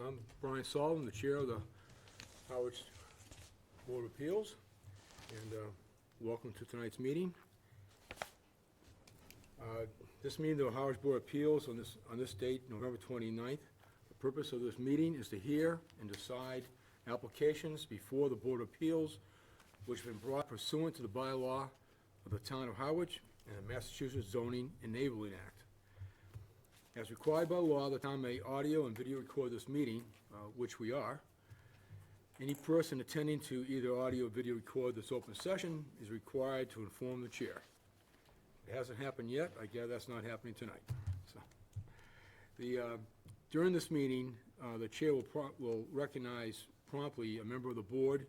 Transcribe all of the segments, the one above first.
I'm Brian Sullivan, the Chair of the Harwich Board of Appeals, and welcome to tonight's meeting. This meeting of the Harwich Board of Appeals on this date, November 29th. The purpose of this meeting is to hear and decide applications before the Board of Appeals which have been brought pursuant to the bylaw of the Town of Harwich and the Massachusetts Zoning Enabling Act. As required by law, the town may audio and video record this meeting, which we are. Any person attending to either audio or video record this open session is required to inform the chair. It hasn't happened yet. I gather that's not happening tonight. So, during this meeting, the chair will recognize promptly a member of the board,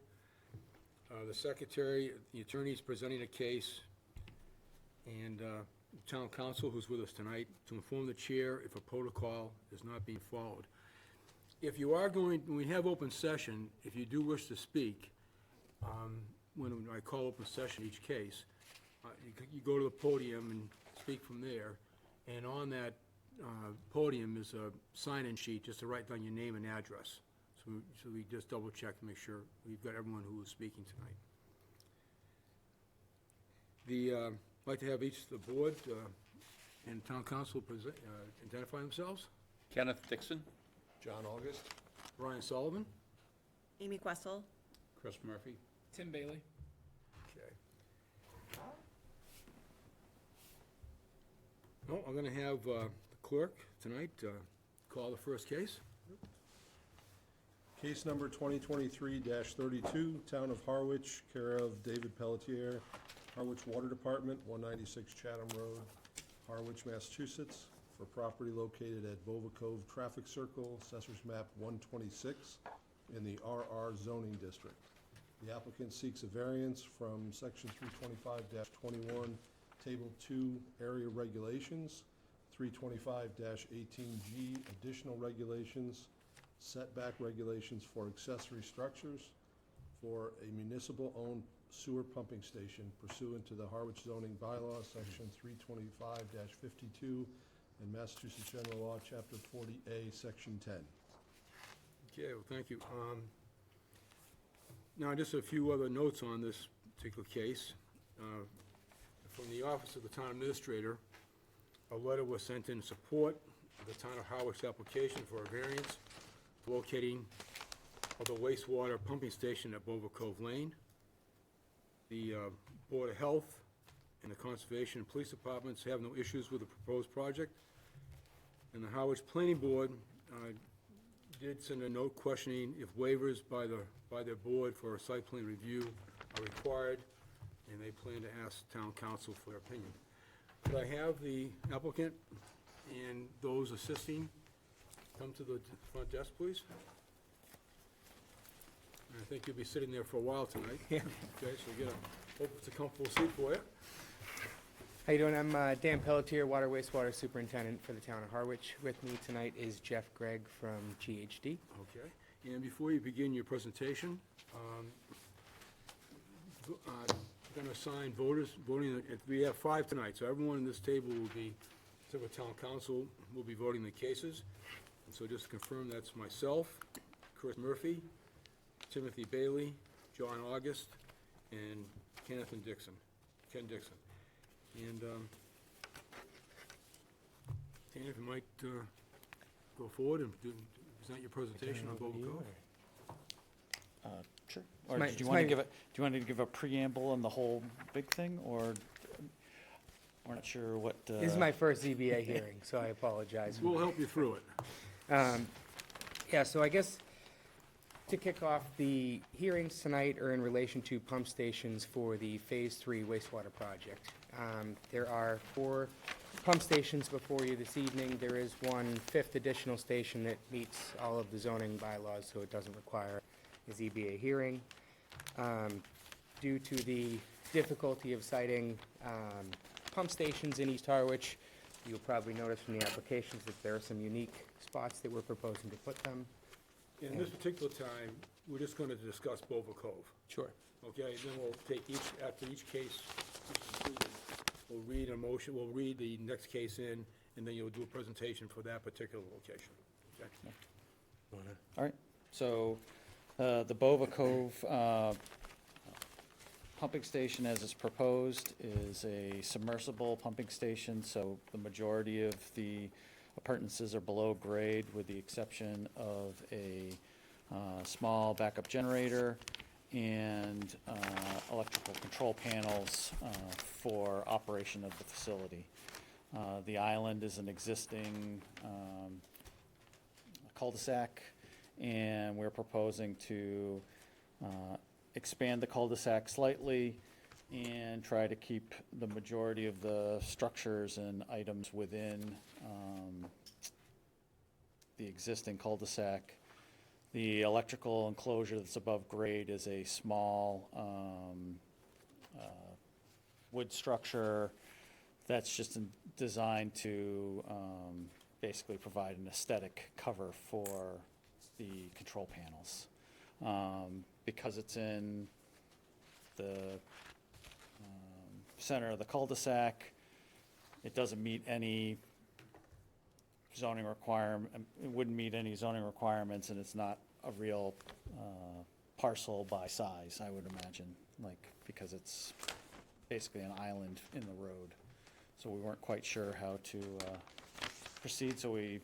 the secretary, the attorneys presenting a case, and town council who's with us tonight to inform the chair if a protocol is not being followed. If you are when we have open session, if you do wish to speak, when I call open session each case, you go to the podium and speak from there, and on that podium is a sign-in sheet just to write down your name and address. So we just double check to make sure we've got everyone who is speaking tonight. I'd like to have each of the board and town council identify themselves. Kenneth Dixon. John August. Brian Sullivan. Amy Questle. Chris Murphy. Tim Bailey. Okay. Well, I'm gonna have the clerk tonight call the first case. Case number 2023-32, Town of Harwich, care of David Pelletier, Harwich Water Department, 196 Chatham Road, Harwich, Massachusetts, for property located at Bova Cove Traffic Circle, Assessor's Map 126, in the RR zoning district. The applicant seeks a variance from Section 325-21, Table 2, Area Regulations, 325-18G, Additional Regulations, setback regulations for accessory structures for a municipal-owned sewer pumping station pursuant to the Harwich zoning bylaw, section 325-52, and Massachusetts General Law, chapter 40A, section 10. Okay, well, thank you. Now, just a few other notes on this particular case. From the Office of the Town Administrator, a letter was sent in support of the Town of Harwich application for a variance locating of the wastewater pumping station at Bova Cove Lane. The Board of Health and the Conservation and Police Departments have no issues with the proposed project. And the Harwich Planning Board did send a note questioning if waivers by their board for a site plan review are required, and they plan to ask town council for their opinion. Could I have the applicant and those assisting come to the front desk, please? I think you'll be sitting there for a while tonight. Yeah. Okay, so hope it's a comfortable seat for you. How you doing? I'm Dan Pelletier, Water Wastewater Superintendent for the Town of Harwich. With me tonight is Jeff Gregg from GHD. Okay, and before you begin your presentation, I'm going to assign voting. We have 5 tonight, so everyone in this table will be, except for town council, will be voting the cases. And so just to confirm, that's myself, Chris Murphy, Timothy Bailey, John August, and Ken Dixon. And Dan, if you might go forward and present your presentation on Bova Cove. Sure. Or do you want to give a preamble on the whole big thing, or we're not sure what? This is my first ZBA hearing, so I apologize. We'll help you through it. Yeah, so I guess to kick off, the hearings tonight are in relation to pump stations for the Phase 3 wastewater project. There are 4 pump stations before you this evening. There is one 5th additional station that meets all of the zoning bylaws, so it doesn't require a ZBA hearing. Due to the difficulty of citing pump stations in East Harwich, you'll probably notice from the applications that there are some unique spots that we're proposing to put them. In this particular time, we're just going to discuss Bova Cove. Sure. Okay, then we'll take after each case is completed, we'll read a motion, we'll read the next case in, and then you'll do a presentation for that particular location. Okay? All right, so, the Bova Cove, pumping station as is proposed is a submersible pumping station, so the majority of the appurtenances are below grade with the exception of a small backup generator and electrical control panels for operation of the facility. The island is an existing cul-de-sac, and we're proposing to expand the cul-de-sac slightly and try to keep the majority of the structures and items within the existing cul-de-sac. The electrical enclosure that's above grade is a small wood structure that's just designed to basically provide an aesthetic cover for the control panels. Because it's in the center of the cul-de-sac, it doesn't meet any zoning requirement, it wouldn't meet any zoning requirements, and it's not a real parcel by size, I would imagine, like, because it's basically an island in the road. So we weren't quite sure how to proceed, so we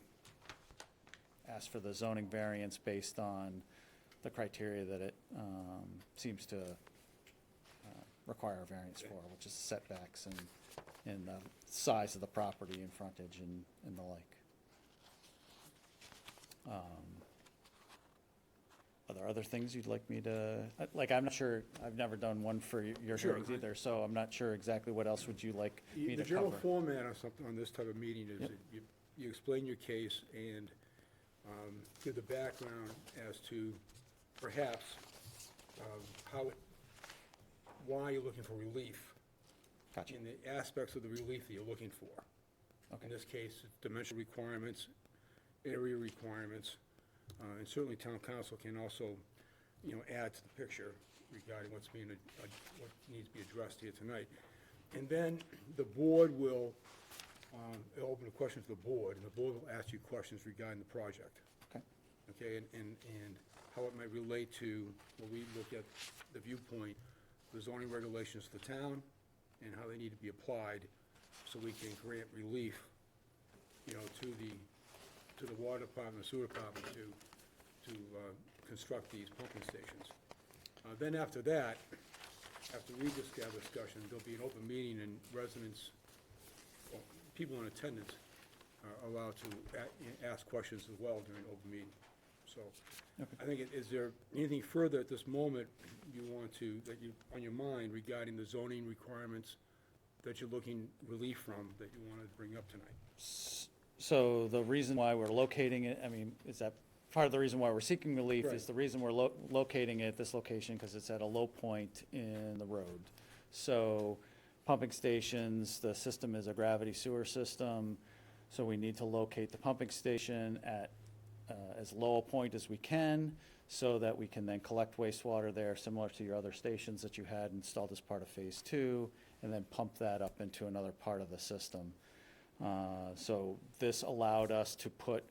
asked for the zoning variance based on the criteria that it seems to require a variance for, which is setbacks and the size of the property and frontage and the like. Are there other things you'd like me to, like, I'm not sure, I've never done one for your Sure. hearings either, so I'm not sure exactly what else would you like me The to general cover? format of something on this type of meeting is Yep. that you explain your case and give the background as to perhaps why you're looking for relief Gotcha, and the aspects of the relief that you're looking for. In okay, this case, dimensional requirements, area requirements, and certainly town council can also, add to the picture regarding what needs to be addressed here tonight. And then the board will, it'll open a question to the board, and the board will ask you questions regarding the project. okay, Okay, and how it might relate to, when we look at the viewpoint, the zoning regulations of the town, and how they need to be applied, so we can grant relief, to the water department, the sewer department, to construct these pumping stations. Then after that, after we just have a discussion, there'll be an open meeting, and residents, or people in attendance are allowed to ask questions as well during the open meeting. So, Okay. I think, is there anything further at this moment on your mind regarding the zoning requirements that you're looking relief from, that you want to bring up tonight? So the reason why we're locating it, I mean, is that part of the reason why we're seeking relief Right. is the reason we're locating it at this location, because it's at a low point in the road. So pumping stations, the system is a gravity sewer system, so we need to locate the pumping station at as low a point as we can, so that we can then collect wastewater there, similar to your other stations that you had installed as part of Phase 2, and then pump that up into another part of the system. So this allowed us to put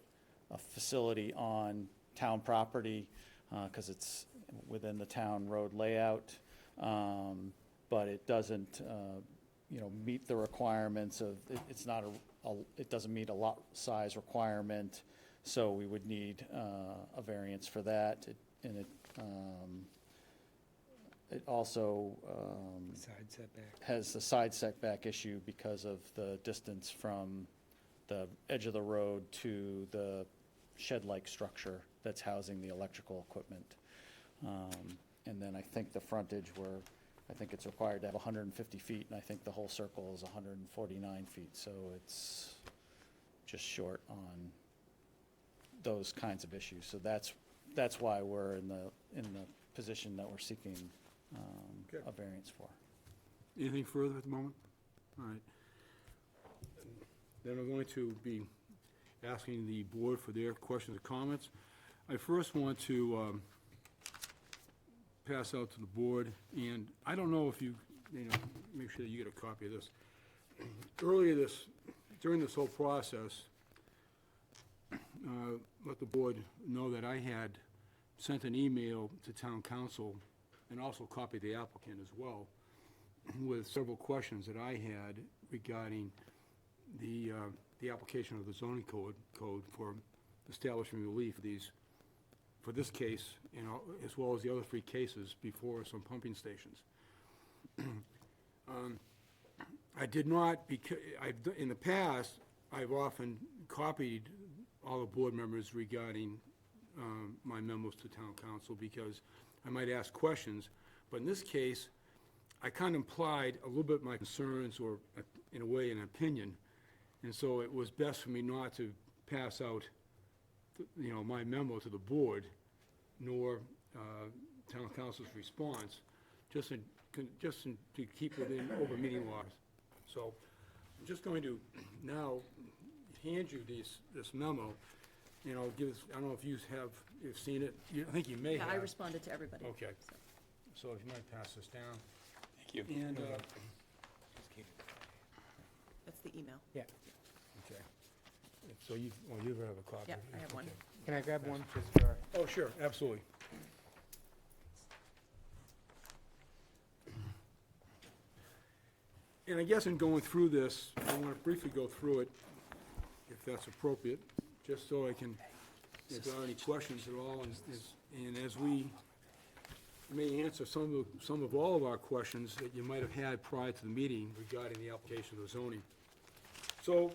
a facility on town property, because it's within the town road layout, but it doesn't, meet the requirements of, it's not it doesn't meet a lot size requirement, so we would need a variance for that. It also Side setback. has a side setback issue because of the distance from the edge of the road to the shed-like structure that's housing the electrical equipment. And then I think the frontage I think it's required to have 150 feet, and I think the whole circle is 149 feet, so it's just short on those kinds of issues. So that's why we're in the position that we're seeking Okay. a variance for. Anything further at the moment? All right. Then we're going to be asking the board for their questions or comments. I first want to pass out to the board, and I don't know if make sure that you get a copy of this. During this whole process, let the board know that I had sent an email to town council and also copied the applicant as well with several questions that I had regarding the application of the zoning code for establishing relief for this case, as well as the other 3 cases before us on pumping stations. I did not, because in the past, I've often copied all the board members regarding my memos to town council, because I might ask questions, but in this case, I kind of implied a little bit my concerns, or in a way, an opinion, and so it was best for me not to pass out, my memo to the board, nor town council's response, just to keep within open meeting laws. So I'm just going to now hand you this memo, and I'll give, I don't know if you've seen it. I think you may Yeah, have. I responded to everybody. Okay. so. So if you might pass this down. Thank you. And, That's the email. Yeah. okay. So you have a copy? Yep, I have one. Okay. Can I grab one just for? Oh, sure, absolutely. And I guess in going through this, I want to briefly go through it, if that's appropriate, just so I can, if there are any questions at all, and as we may answer some of all of our questions that you might have had prior to the meeting regarding the application of the zoning. So,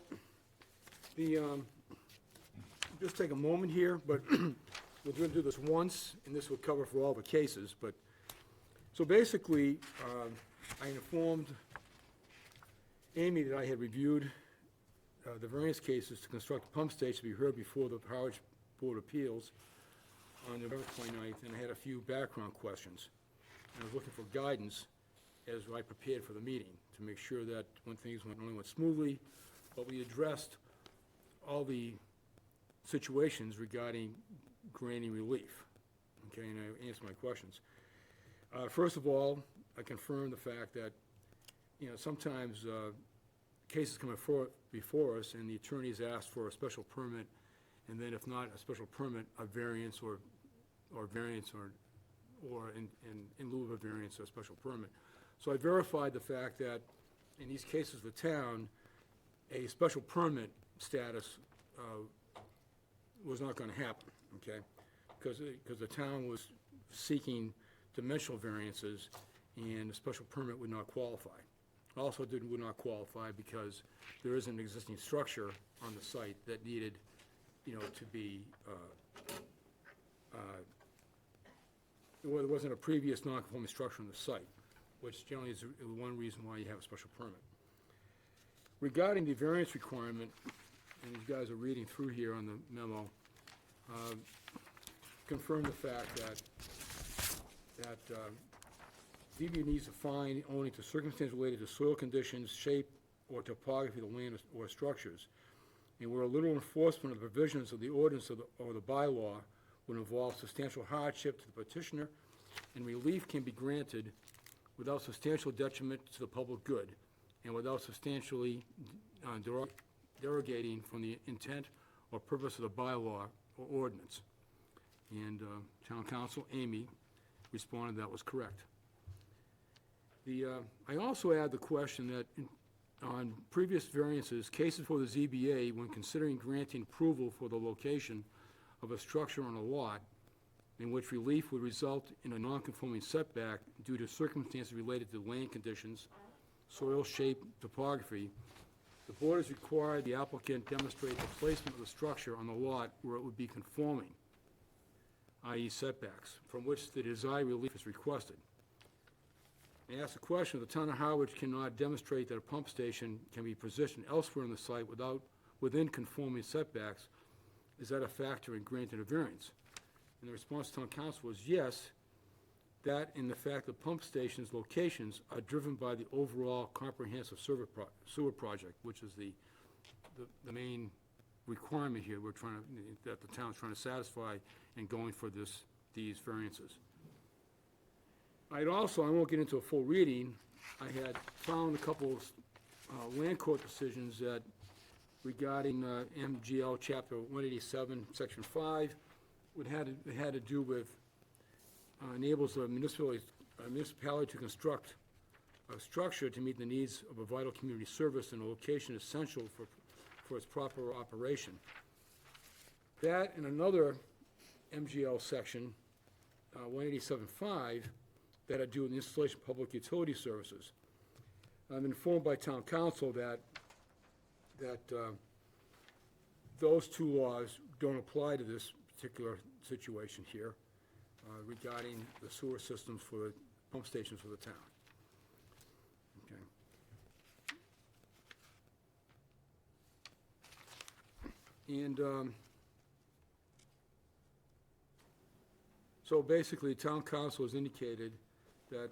just take a moment here, but we're going to do this once, and this will cover for all the cases, but, so basically, I informed Amy that I had reviewed the various cases to construct a pump station to be heard before the Harwich Board of Appeals on November 29th, and I had a few background questions. And I was looking for guidance as I prepared for the meeting, to make sure that when things only went smoothly, but we addressed all the situations regarding granting relief, okay, and I answered my questions. First of all, I confirmed the fact that, sometimes cases come before us, and the attorneys ask for a special permit, and then if not a special permit, a variance or variance or in lieu of a variance or a special permit. So I verified the fact that in these cases of the town, a special permit status was not going to happen, okay? Because the town was seeking dimensional variances, and a special permit would not qualify. Also would not qualify because there is an existing structure on the site that needed, to be, there wasn't a previous non-conforming structure on the site, which generally is one reason why you have a special permit. Regarding the variance requirement, and you guys are reading through here on the memo, confirm the fact that ZBA needs to find owing to circumstances related to soil conditions, shape, or topography of the land or structures, and where a literal enforcement of the provisions of the ordinance or the bylaw would involve substantial hardship to the petitioner, and relief can be granted without substantial detriment to the public good, and without substantially derogating from the intent or purpose of the bylaw or ordinance. And Town Council, Amy, responded that was correct. I also add the question that on previous variances, cases for the ZBA, when considering granting approval for the location of a structure on a lot in which relief would result in a non-conforming setback due to circumstances related to land conditions, soil shape, topography, the board has required the applicant demonstrate the placement of the structure on the lot where it would be conforming, i.e. setbacks, from which the desired relief is requested. I asked the question, if the town of Harwich cannot demonstrate that a pump station can be positioned elsewhere on the site within conforming setbacks, is that a factor in granting a variance? And the response to town council was yes, that in the fact that pump stations' locations are driven by the overall comprehensive sewer project, which is the main requirement here that the town's trying to satisfy in going for these variances. I won't get into a full reading, I had found a couple of land court decisions that regarding MGL Chapter 187, Section 5. It had to do with enables a municipality to construct a structure to meet the needs of a vital community service in a location essential for its proper operation. That and another MGL section, 187.5, that had to do with the installation of public utility services. I'm informed by town council that those two laws don't apply to this particular situation here regarding the sewer systems for the pump stations for the town. Okay. And so basically, town council has indicated that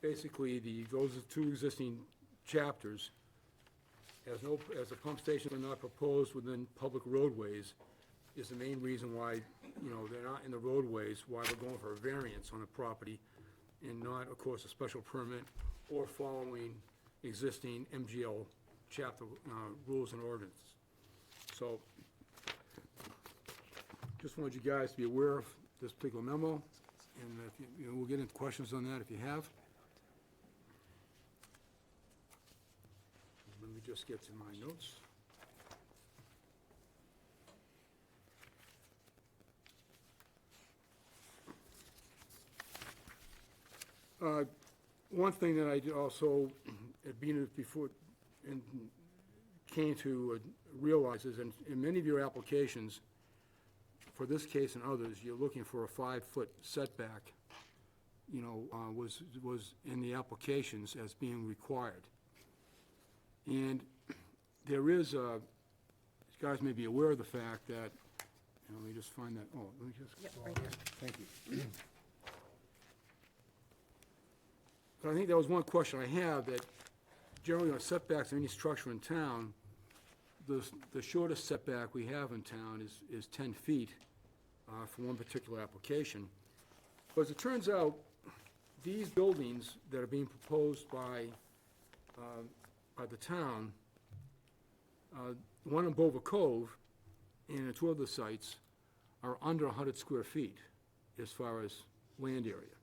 basically those are two existing chapters, as the pump stations are not proposed within public roadways, is the main reason why, they're not in the roadways, why we're going for a variance on the property, and not, of course, a special permit or following existing MGL chapter rules and ordinances. So, just wanted you guys to be aware of this particular memo, and if we'll get into questions on that if you have. Let me just get to my notes. One thing that I also had been before and came to realize is in many of your applications, for this case and others, you're looking for a 5-foot setback, was in the applications as being required. And there is, you guys may be aware of the fact that, let me just find that, let me just. Yep, right here. Thank you. But I think that was one question I have, that generally on setbacks of any structure in town, the shortest setback we have in town is 10 feet for one particular application. But as it turns out, these buildings that are being proposed by the town, one in Bover Cove and two other sites are under 100 square feet as far as land area.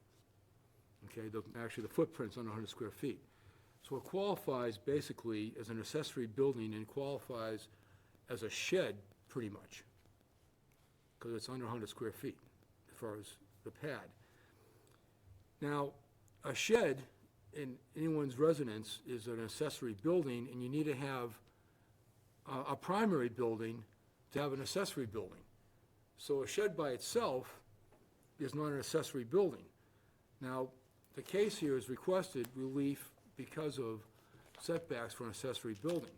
Okay, actually the footprint's under 100 square feet. So it qualifies basically as an accessory building and qualifies as a shed pretty much, because it's under 100 square feet as far as the pad. Now, a shed in anyone's residence is an accessory building, and you need to have a primary building to have an accessory building. So a shed by itself is not an accessory building. Now, the case here is requested relief because of setbacks for an accessory building.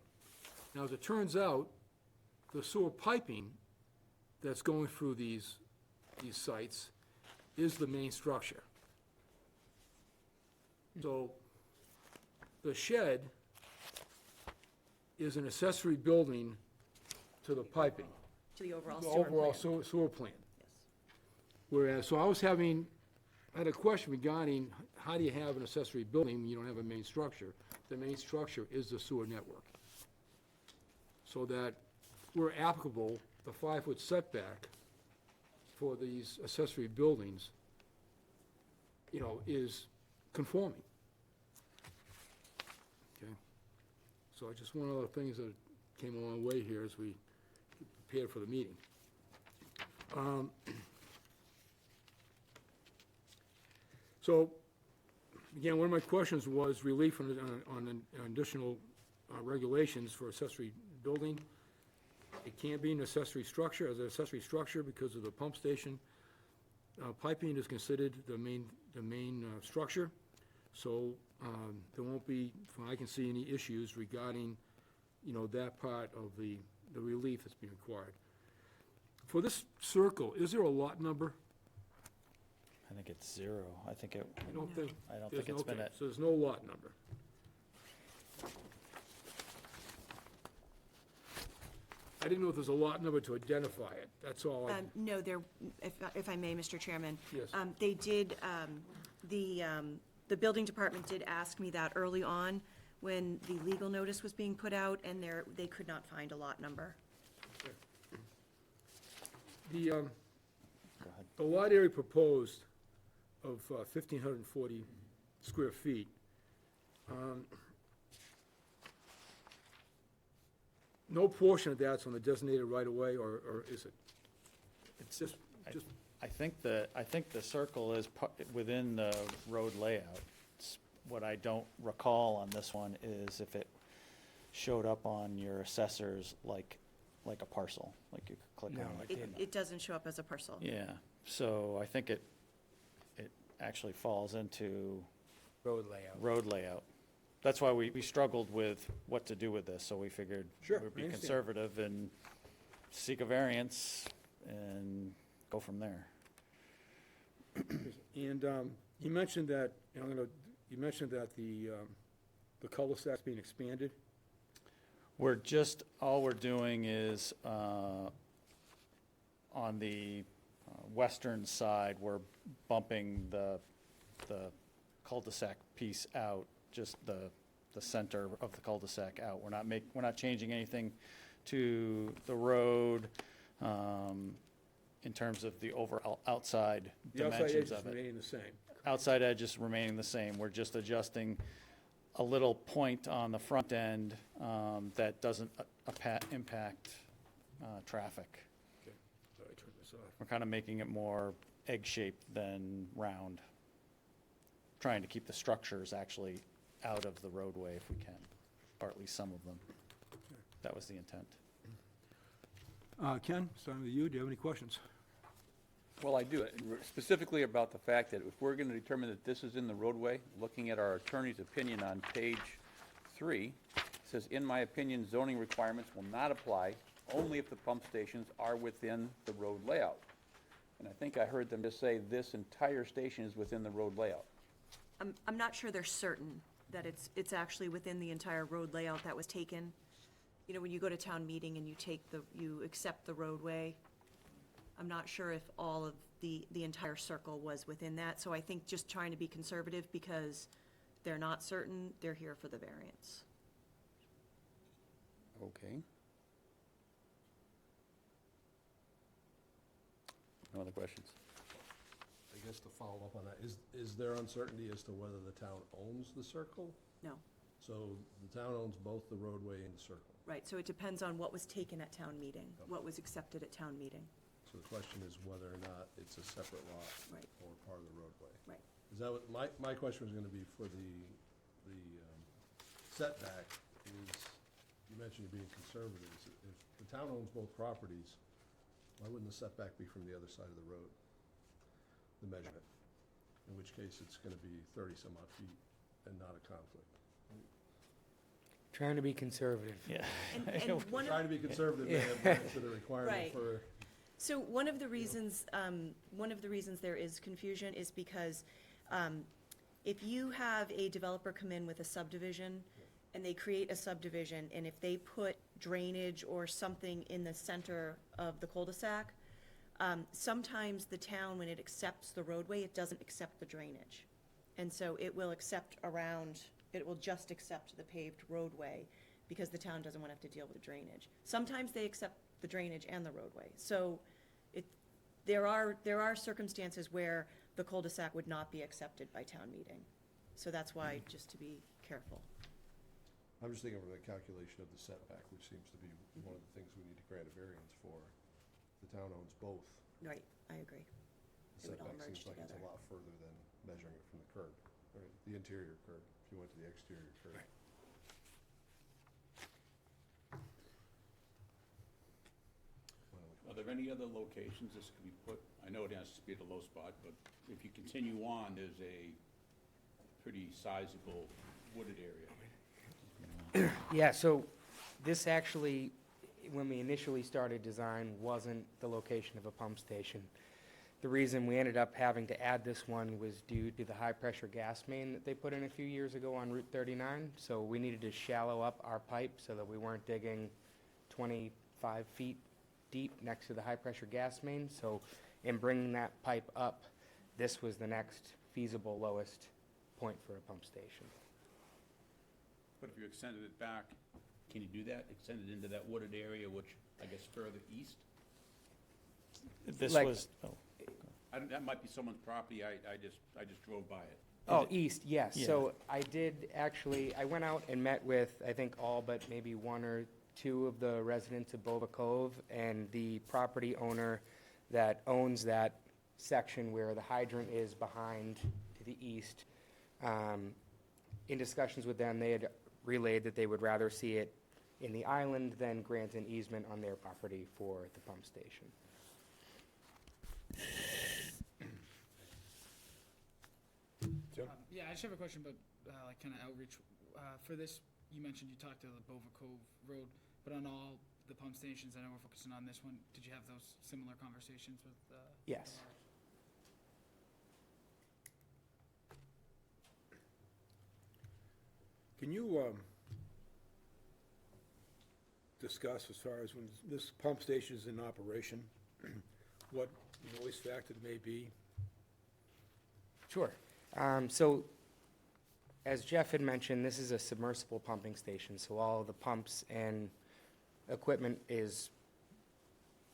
Now, as it turns out, the sewer piping that's going through these sites is the main structure. So the shed is an accessory building to the piping, To the overall the sewer overall plan. sewer plant. Yes. Whereas, so I had a question regarding how do you have an accessory building when you don't have a main structure? The main structure is the sewer network. So that where applicable, the 5-foot setback for these accessory buildings, is conforming. Okay? So just one of the things that came a long way here as we prepared for the meeting. So, again, one of my questions was relief on additional regulations for accessory building. It can't be an accessory structure, as an accessory structure because of the pump station. Piping is considered the main structure, so there won't be, from what I can see, any issues regarding, that part of the relief that's being required. For this circle, is there a lot number? I think it's 0. I think it, I don't think. I don't there's think it's no- been okay, So there's no lot number. I didn't know if there's a lot number to identify it, that's all. No, if I may, Mr. Chairman. Yes. They did, the building department did ask me that early on when the legal notice was being put out, and they could not find a lot number. The, Go ahead. the lot area proposed of 1,540 square feet, no portion of that's on the designated right-of-way, or is it? It's just, I think the circle is within the road layout. What I don't recall on this one is if it showed up on your assessors like a parcel, like you could click No, on it. It doesn't show up as a parcel. Yeah, so I think it actually falls into Road layout. road layout. That's why we struggled with what to do with this, so we figured Sure, we'd I be understand. conservative and seek a variance and go from there. and you mentioned that, you mentioned that the cul-de-sac's being expanded. All we're doing is, on the western side, we're bumping the cul-de-sac piece out, just the center of the cul-de-sac out. We're not changing anything to the road, in terms of the overall outside The outside dimensions edges of it. remain the same. Outside edges remaining the same. We're just adjusting a little point on the front end that doesn't impact traffic. Okay, sorry, I turned this off. We're kind of making it more egg-shaped than round, trying to keep the structures actually out of the roadway if we can, or at least some of them. That was the intent. Ken, starting with you, do you have any questions? Well, I do, specifically about the fact that if we're going to determine that this is in the roadway, looking at our attorney's opinion on page 3, it says, "In my opinion, zoning requirements will not apply only if the pump stations are within the road layout." And I think I heard them just say this entire station is within the road layout. I'm not sure they're certain that it's actually within the entire road layout that was taken. You know, when you go to town meeting and you accept the roadway, I'm not sure if all of the entire circle was within that, so I think just trying to be conservative, because they're not certain, they're here for the variance. Okay. No other questions? I guess to follow up on that, is there uncertainty as to whether the town owns the circle? No, So the town owns both the roadway and the circle. right, so it depends on what was taken at town meeting, what was accepted at town meeting. So the question is whether or not it's a separate lot Right. or part of the roadway. Right. Is that what, my question was gonna be for the setback is, you mentioned you're being conservative. If the town owns both properties, why wouldn't the setback be from the other side of the road? The measurement, in which case it's gonna be 30-some odd feet and not a conflict. Trying to be conservative. Yeah. And one of, Trying to be conservative, may have gone to the requirement Right. for. so one of the reasons there is confusion is because if you have a developer come in with a subdivision, and they create a subdivision, and if they put drainage or something in the center of the cul-de-sac, sometimes the town, when it accepts the roadway, it doesn't accept the drainage. And so it will just accept the paved roadway, because the town doesn't want to have to deal with the drainage. Sometimes they accept the drainage and the roadway. So there are circumstances where the cul-de-sac would not be accepted by town meeting. So that's why, just to be careful. I'm just thinking of the calculation of the setback, which seems to be one of the things we need to grant a variance for. The town owns both. Right, I agree. The It would all setback merge seems like it's a together. lot further than measuring it from the curb, right? The interior curb, if you went to the exterior curb. Are there any other locations this could be put? I know it has to be at a low spot, but if you continue on, there's a pretty sizable wooded area. Yeah, so this actually, when we initially started design, wasn't the location of a pump station. The reason we ended up having to add this one was due to the high-pressure gas main that they put in a few years ago on Route 39. So we needed to shallow up our pipe so that we weren't digging 25 feet deep next to the high-pressure gas main. So in bringing that pipe up, this was the next feasible lowest point for a pump station. But if you extended it back, can you do that? Extend it into that wooded area, which I guess further east? This Like- was, oh, That might be someone's property, I just drove by it. Oh, east, yes. Yeah. So I did actually, I went out and met with, I think, all but maybe one or two of the residents of Bova Cove, and the property owner that owns that section where the hydrant is behind to the east. In discussions with them, they had relayed that they would rather see it in the island than grant an easement on their property for the pump station. Joe? Yeah, I just have a question about, like, kind of outreach. For this, you mentioned you talked to the Bova Cove Road, but on all the pump stations, I know we're focusing on this one, did you have those similar conversations with, Yes. Can you discuss, as far as when this pump station is in operation, what noise factor it may be? Sure. So, as Jeff had mentioned, this is a submersible pumping station, so all the pumps and equipment is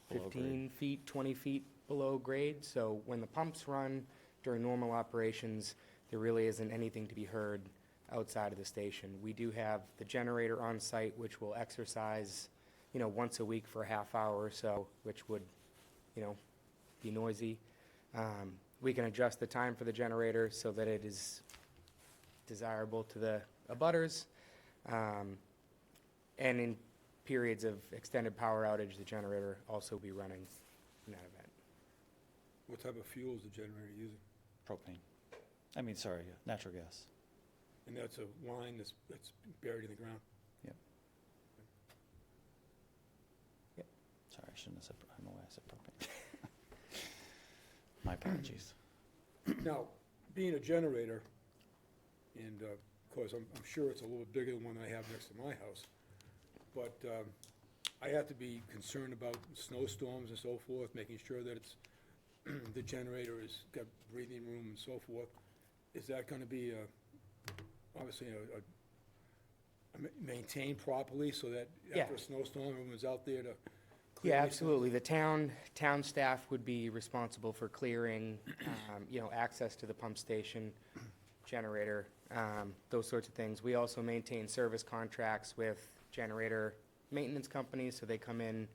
Below grade. 15 feet, 20 feet below grade. So when the pumps run during normal operations, there really isn't anything to be heard outside of the station. We do have the generator on site, which will exercise, once a week for a half hour or so, which would, be noisy. We can adjust the time for the generator so that it is desirable to the abutters. And in periods of extended power outage, the generator also be running in that event. What type of fuel is the generator using? propane. Natural gas. And that's a line that's buried in the ground? Sorry, I shouldn't have said, I don't know why I said propane. My apologies. Now, being a generator, and of course, I'm sure it's a little bit bigger than one I have next to my house, but I have to be concerned about snowstorms and so forth, making sure that it's, the generator has got breathing room and so forth. Is that gonna be, obviously, maintained properly so that Yeah. after a snowstorm, everyone's out there to clear? Yeah, these things? absolutely. The town staff would be responsible for clearing, access to the pump station, generator, those sorts of things. We also maintain service contracts with generator maintenance companies, so they come in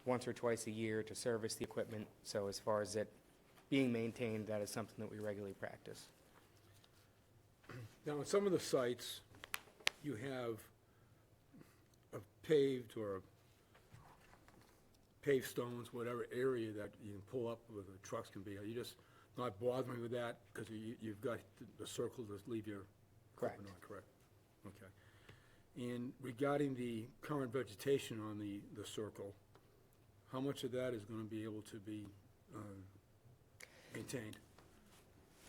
once or twice a year to service the equipment. So as far as it being maintained, that is something that we regularly practice. Now, on some of the sites, you have a paved or paved stones, whatever area that you can pull up where the trucks can be. Are you just not bothering with that because you've got the circle to leave your equipment on, correct? Okay. And regarding the current vegetation on the circle, how much of that is going to be able to be maintained?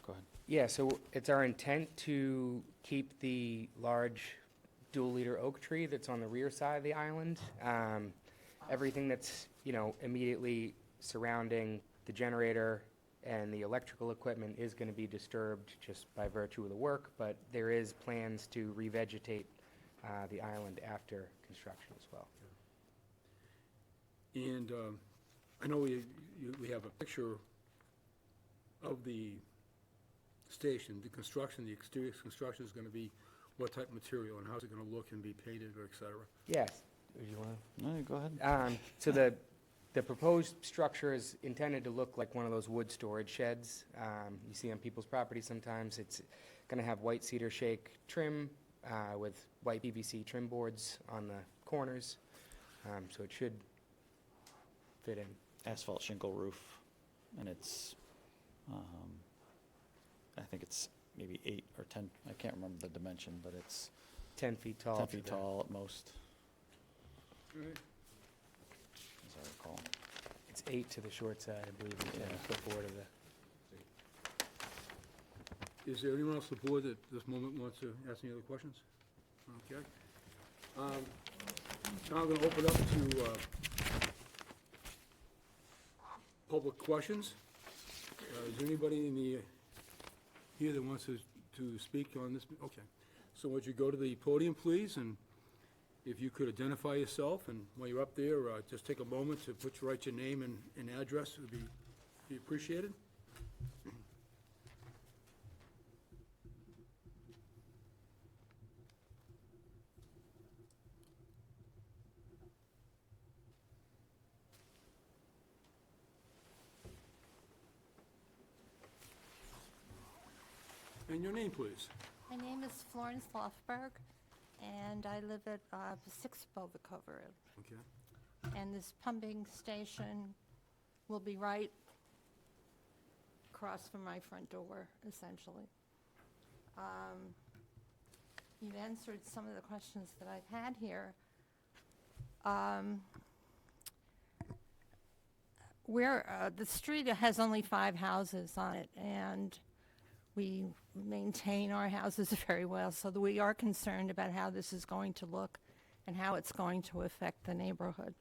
Go ahead. Yeah, so it's our intent to keep the large dual-liter oak tree that's on the rear side of the island. Everything that's, immediately surrounding the generator and the electrical equipment is going to be disturbed just by virtue of the work, but there is plans to revegetate the island after construction as well. And I know we have a picture of the station, the construction, the exterior construction is going to be what type of material and how's it going to look and be painted or et cetera? Yes. Do you want to? No, go ahead. So the proposed structure is intended to look like one of those wood storage sheds you see on people's property sometimes. It's going to have white cedar shake trim with white PVC trim boards on the corners, so it should fit in. Asphalt shingle roof, and it's, I think it's maybe 8 or 10, I can't remember the dimension, but it's 10 feet tall. 10 to feet the- tall at most, Right. as I recall. It's 8 to the short side, I believe, and 10 foot board of the. Is there anyone else on the board that at this moment wants to ask any other questions? Okay. Now I'm going to open up to public questions. Is there anybody in the, here that wants to speak on this? Okay. So would you go to the podium, please, and if you could identify yourself, and while you're up there, just take a moment to write your name and address, it would be appreciated. And your name, please. My name is Florence Lofberg, and I live at 6 Bovico Road. Okay. And this pumping station will be right across from my front door, essentially. You've answered some of the questions that I've had here. The street has only 5 houses on it, and we maintain our houses very well, so that we are concerned about how this is going to look and how it's going to affect the neighborhood.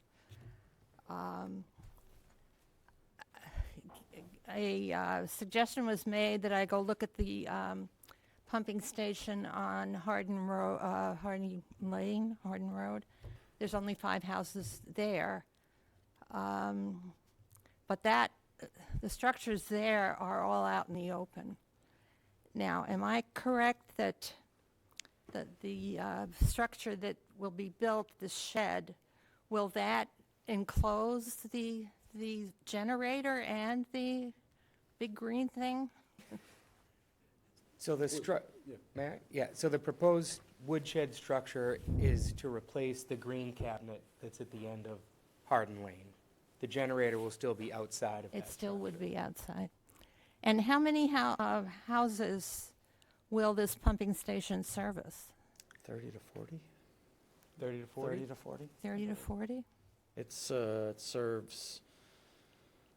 A suggestion was made that I go look at the pumping station on Hardin Road. There's only 5 houses there. But the structures there are all out in the open. Now, am I correct that the structure that will be built, the shed, will that enclose the generator and the big green thing? So the yeah. May I? Yeah, so the proposed woodshed structure is to replace the green cabinet that's at the end of Hardin Lane. The generator will still be outside of that It still would structure. be outside. And how many houses will this pumping station service? 30 to 40? 30 to 40? 30 to 40? 30 to 40? It serves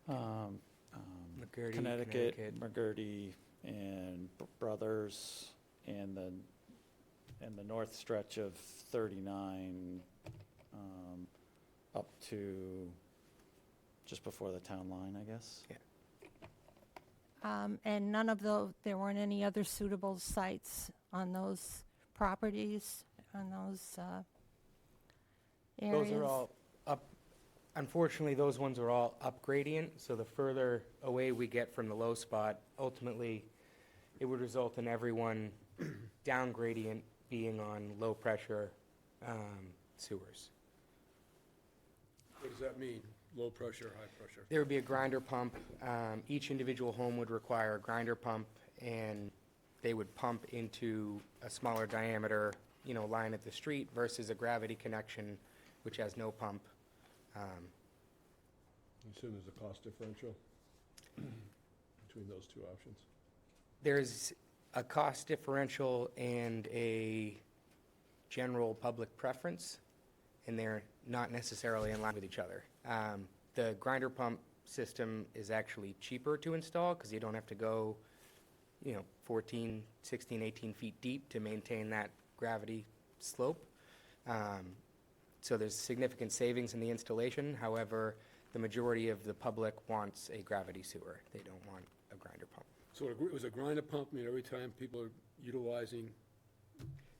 McGurty, Connecticut, McGurty, and Brothers, and the north stretch of 39 up to just before the town line, I guess. Yeah. And there weren't any other suitable sites on those properties, on those areas? Those are all up, unfortunately, those ones are all up gradient, so the further away we get from the low spot, ultimately, it would result in everyone down gradient being on low pressure sewers. What does that mean? Low pressure, high pressure? There would be a grinder pump. Each individual home would require a grinder pump, and they would pump into a smaller diameter, line at the street versus a gravity connection, which has no pump. I assume there's a cost differential between those two options. There's a cost differential and a general public preference, and they're not necessarily in line with each other. The grinder pump system is actually cheaper to install because you don't have to go, 14, 16, 18 feet deep to maintain that gravity slope. So there's significant savings in the installation. However, the majority of the public wants a gravity sewer. They don't want a grinder pump. So it was a grinder pump, every time people are utilizing,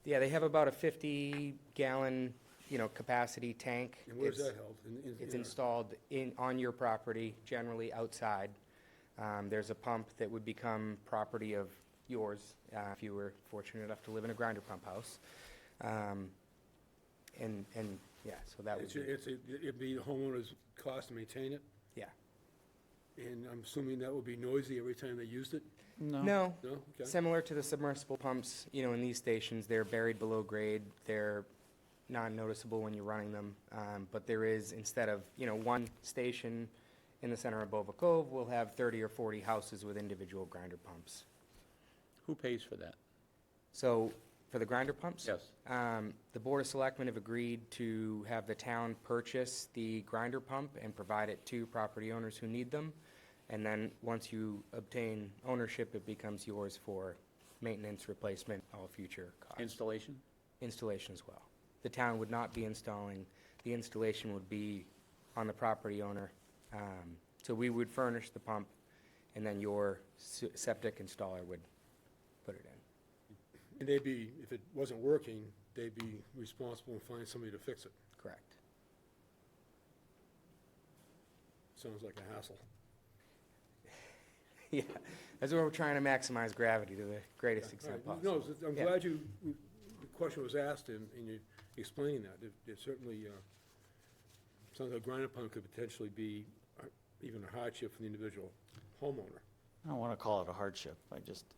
Yeah, they have about a 50-gallon, capacity tank. and where's It's- that held? It's installed on your property, generally outside. There's a pump that would become property of yours if you were fortunate enough to live in a grinder pump house. Yeah, so that would be, It'd be the homeowner's cost to maintain it, yeah. and I'm assuming that would be noisy every time they used it? No. No, No? Okay. similar to the submersible pumps, in these stations, they're buried below grade. They're non-noticeable when you're running them. But there is, instead of, one station in the center of Bova Cove, we'll have 30 or 40 houses with individual grinder pumps. Who pays for that? So, for the grinder pumps? Yes. The Board of Selectmen have agreed to have the town purchase the grinder pump and provide it to property owners who need them. And then, once you obtain ownership, it becomes yours for maintenance, replacement, all future costs. Installation? Installation as well. The town would not be installing, the installation would be on the property owner. So we would furnish the pump, and then your septic installer would put it in. And they'd be, if it wasn't working, they'd be responsible and find somebody to fix it. Correct. Sounds like a hassle. Yeah, that's where we're trying to maximize gravity to the greatest extent Right. possible. No, I'm Yeah. glad the question was asked and you explaining that. It certainly, sounds like a grinder pump could potentially be even a hardship for the individual homeowner. I don't want to call it a hardship.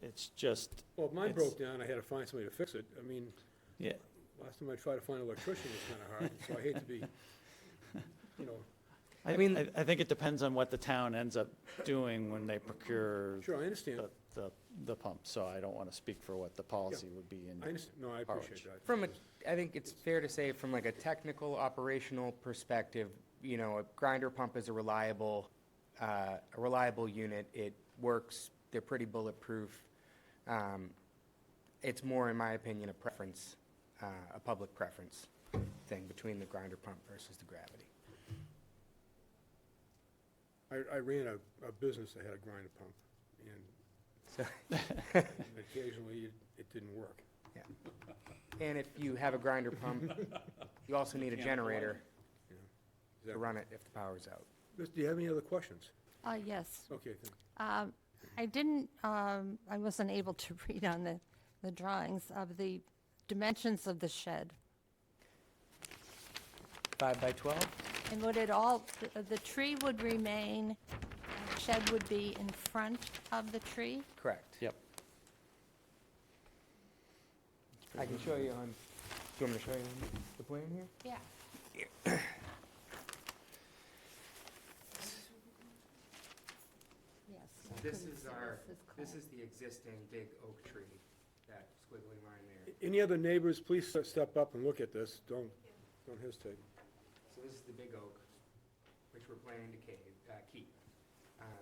It's just, Well, if mine It's- broke down, I had to find somebody to fix it. I mean, yeah. last time I tried to find an electrician was kind of hard, so I hate to be, you know, I mean- mean, I think it depends on what the town ends up doing when they procure sure, I understand. the pump. So I don't want to speak for what the policy would be in. I understand, no, I appreciate that. I think it's fair to say from like a technical, operational perspective, you know, a grinder pump is a reliable unit. It works, they're pretty bulletproof. It's more, in my opinion, a preference, a public preference thing between the grinder pump versus the gravity. I ran a business that had a grinder pump, So, and occasionally it didn't work. yeah. And if you have a grinder pump, you also need a generator Is to that- run it if the power's out. Do you have any other questions? Yes. Okay, thank I didn't, I wasn't able to read on the drawings of the dimensions of the shed. 5 by 12? And would it all, the tree would remain, and the shed would be in front of the tree? Correct. Yep. I can show you on, do you want me to show you on the plan here? Yeah. Yes. I This couldn't is see our, this close. is the existing big oak tree, that squiggly line there. Any other neighbors, please step up and look at this. Don't hesitate. So this is the big oak, which we're planning to keep.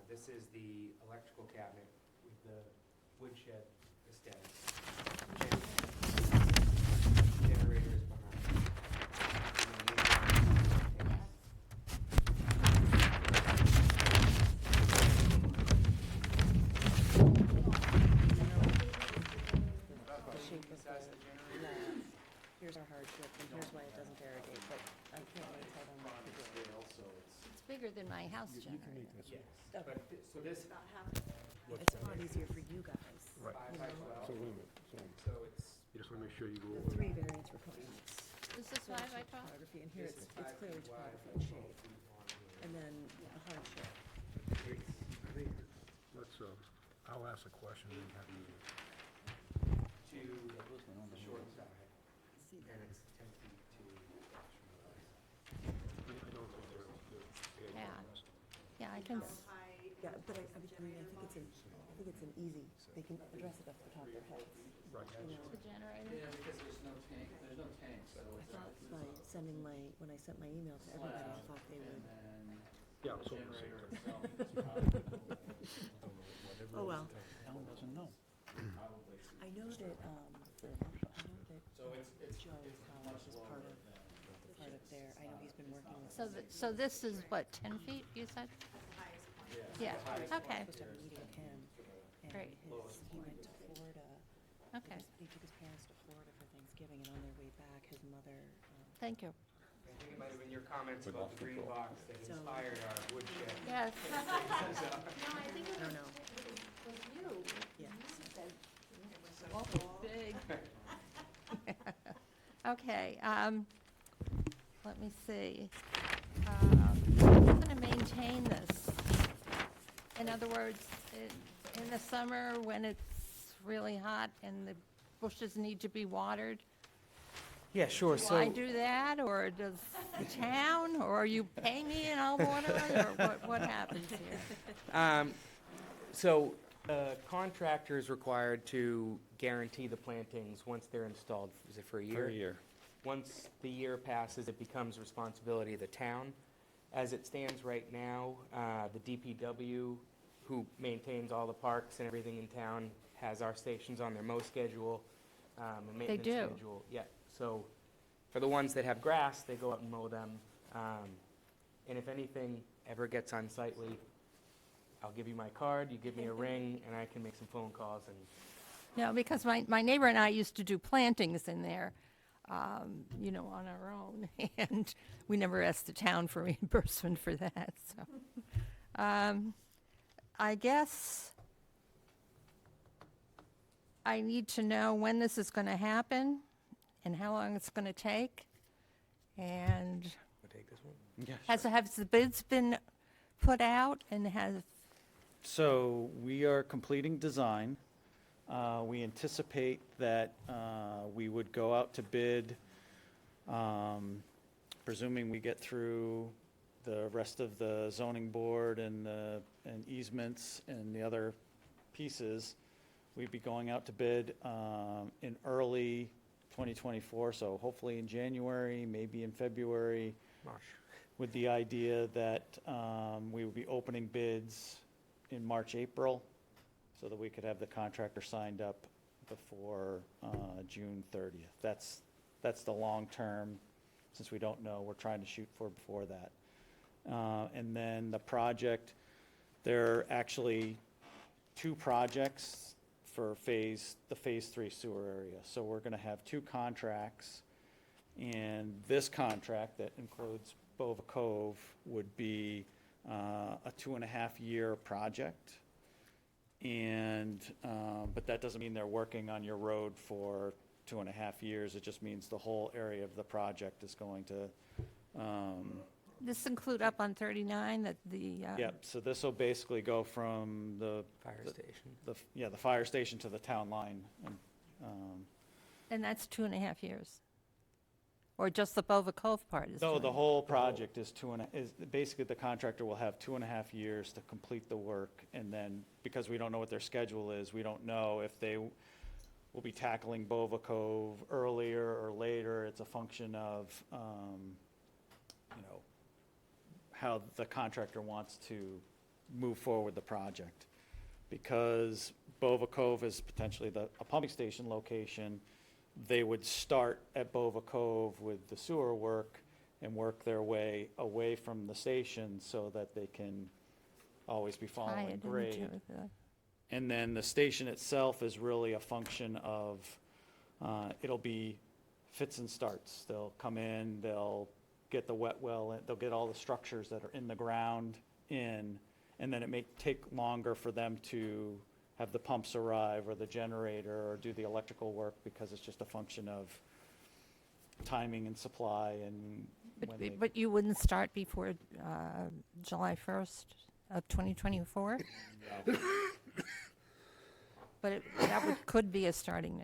This is the electrical cabinet with the woodshed aesthetics. Generator is behind. And then these are- The shape of the land. Here's our hardship, and here's why it doesn't irrigate, but I can't really tell them what to do. It's bigger than my house generator. But so this, It's a lot easier for you guys. Right. You know, So wait a minute. so it's, You just want to make sure you go The over. three variance requirements. Is this 5 by 12? Topography, and here this it's is 5 clearly feet wide, topography and 12 shape, feet long here. and then the hardship. I think, let's, I'll ask a question and have you. To the short side, and it's 10 feet to. Yeah. Yeah, I can, Yeah, but I mean, I think it's an easy, they can address it off the top of their heads. Right. You know, the generator? Because there's no tank, so I thought by sending when I sent my email to everybody, I thought they would, Yeah, so we'll see. oh, well. Town doesn't know. I know that, Joe Collins is part of their, I know he's been working with. So this is what, 10 feet, you said? Yeah, okay, Supposed to have a meeting with him, and Great. he went to Florida. okay, He took his parents to Florida for Thanksgiving, and on their way back, his mother, thank you. I think it might have been your comments about the green box that So- inspired our woodshed. Yes. I don't know, Was you. yeah. Big. Okay, let me see. Who's gonna maintain this? In other words, in the summer, when it's really hot and the bushes need to be watered, Yeah, sure, do I do that, or does the town, or you pay me and I'll water it, or what happens here? So, the contractor is required to guarantee the plantings once they're installed, is it for a year? For a year. Once the year passes, it becomes responsibility of the town. As it stands right now, the DPW, who maintains all the parks and everything in town, has our stations on their mow schedule, and maintenance do? schedule. Yeah, so for the ones that have grass, they go out and mow them. And if anything ever gets unsightly, I'll give you my card, you give me a ring, and I can make some phone calls and No, because my neighbor and I used to do plantings in there, on our own, and we never asked the town for reimbursement for that, so. I guess I need to know when this is gonna happen and how long it's gonna take. And Wanna take this one? has the bids been put out and So we are completing design. We anticipate that we would go out to bid, presuming we get through the rest of the zoning board and easements and the other pieces. We'd be going out to bid in early 2024, so hopefully in January, maybe in February, March. with the idea that we would be opening bids in March, April, so that we could have the contractor signed up before June 30th. That's the long term, since we don't know, we're trying to shoot for before that. And then the project, there are actually 2 projects for the Phase 3 sewer area. So we're gonna have 2 contracts, and this contract that includes Bova Cove would be a 2.5-year project. And, but that doesn't mean they're working on your road for 2.5 years. It just means the whole area of the project is going to, this include up on 39, that the, yeah, so this will basically go from the Fire station. the fire station to the town line. and that's 2.5 years? Or just the Bova Cove part is? No, the 2.5? whole project is basically the contractor will have 2.5 years to complete the work. And then, because we don't know what their schedule is, we don't know if they will be tackling Bova Cove earlier or later. It's a function of, how the contractor wants to move forward the project. Because Bova Cove is potentially a pumping station location, they would start at Bova Cove with the sewer work and work their way away from the station so that they can always be Tie following it grade. into the- And then the station itself is really a function of, it'll be fits and starts. They'll come in, they'll get the wet well, they'll get all the structures that are in the ground in, and then it may take longer for them to have the pumps arrive or the generator or do the electrical work, because it's just a function of timing and supply and when they. But you wouldn't start before July 1st of 2024? But that could be a starting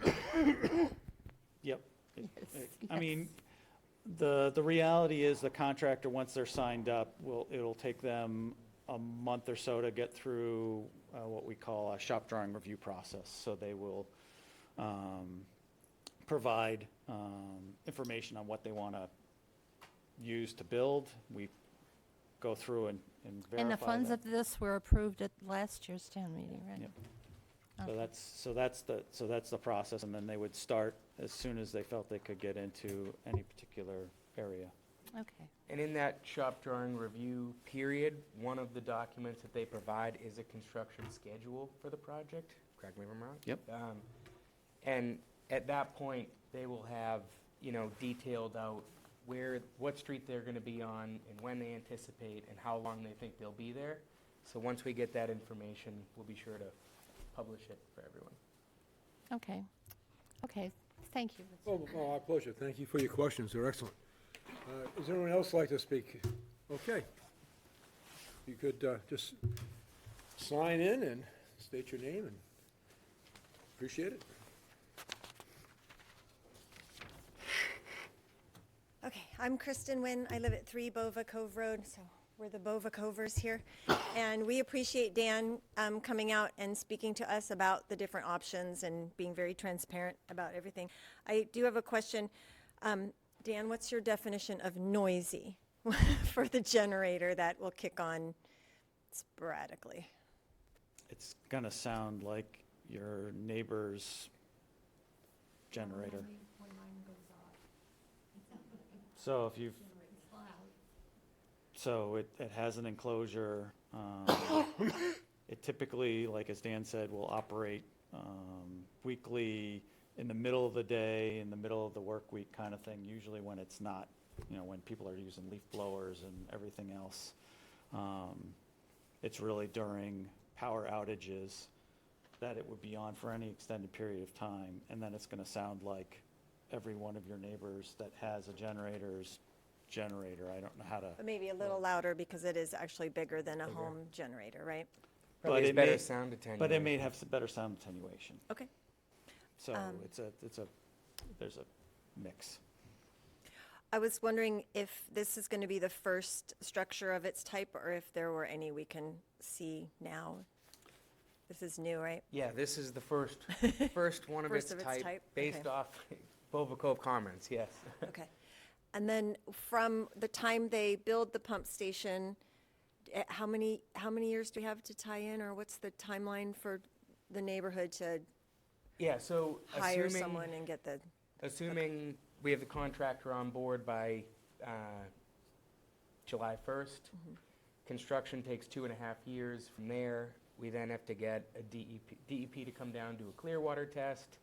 date. Yep. Yes, I mean, the reality is the contractor, once they're signed up, it'll take them a month or so to get through what we call a shop drawing review process. So they will provide information on what they want to use to build. We go through and verify And the funds that. of this were approved at last year's town meeting, right? Yep. Okay. So that's the process, and then they would start as soon as they felt they could get into any particular area. Okay. And in that shop drawing review period, one of the documents that they provide is a construction schedule for the project. Correct me if I'm wrong. Yep. And at that point, they will have, detailed out what street they're gonna be on and when they anticipate and how long they think they'll be there. So once we get that information, we'll be sure to publish it for everyone. Okay. Okay, thank you. Oh, our pleasure. Thank you for your questions. They're excellent. Does anyone else like to speak? Okay. You could just sign in and state your name, and appreciate it. Okay, I'm Kristen Wynn. I live at 3 Bova Cove Road, so we're the Bova Covers here. And we appreciate Dan coming out and speaking to us about the different options and being very transparent about everything. I do have a question. Dan, what's your definition of noisy for the generator that will kick on sporadically? It's gonna sound like your neighbor's generator. So if you've, so it has an enclosure, it It typically, like as Dan said, will operate weekly, in the middle of the day, in the middle of the work week kind of thing, usually when it's not, when people are using leaf blowers and everything else. It's really during power outages that it would be on for any extended period of time, and then it's going to sound like every one of your neighbors that has a generator's generator. I don't know how to. But maybe a little louder because it is actually bigger than a home generator, right? Probably But has it better may- sound attenuation. But it may have better sound attenuation. Okay. So there's a mix. I was wondering if this is going to be the first structure of its type, or if there were any we can see now. This is new, right? Yeah, this is the first one of First its of its type, type, based okay. off Bova Cove Commons, yes. Okay. And then from the time they build the pump station, how many years do we have to tie in, or what's the timeline for the neighborhood to Yeah, so hire assuming, someone and get the, assuming we have the contractor on board by July 1st, construction takes 2.5 years. From there, we then have to get a DEP to come down, do a clear water test.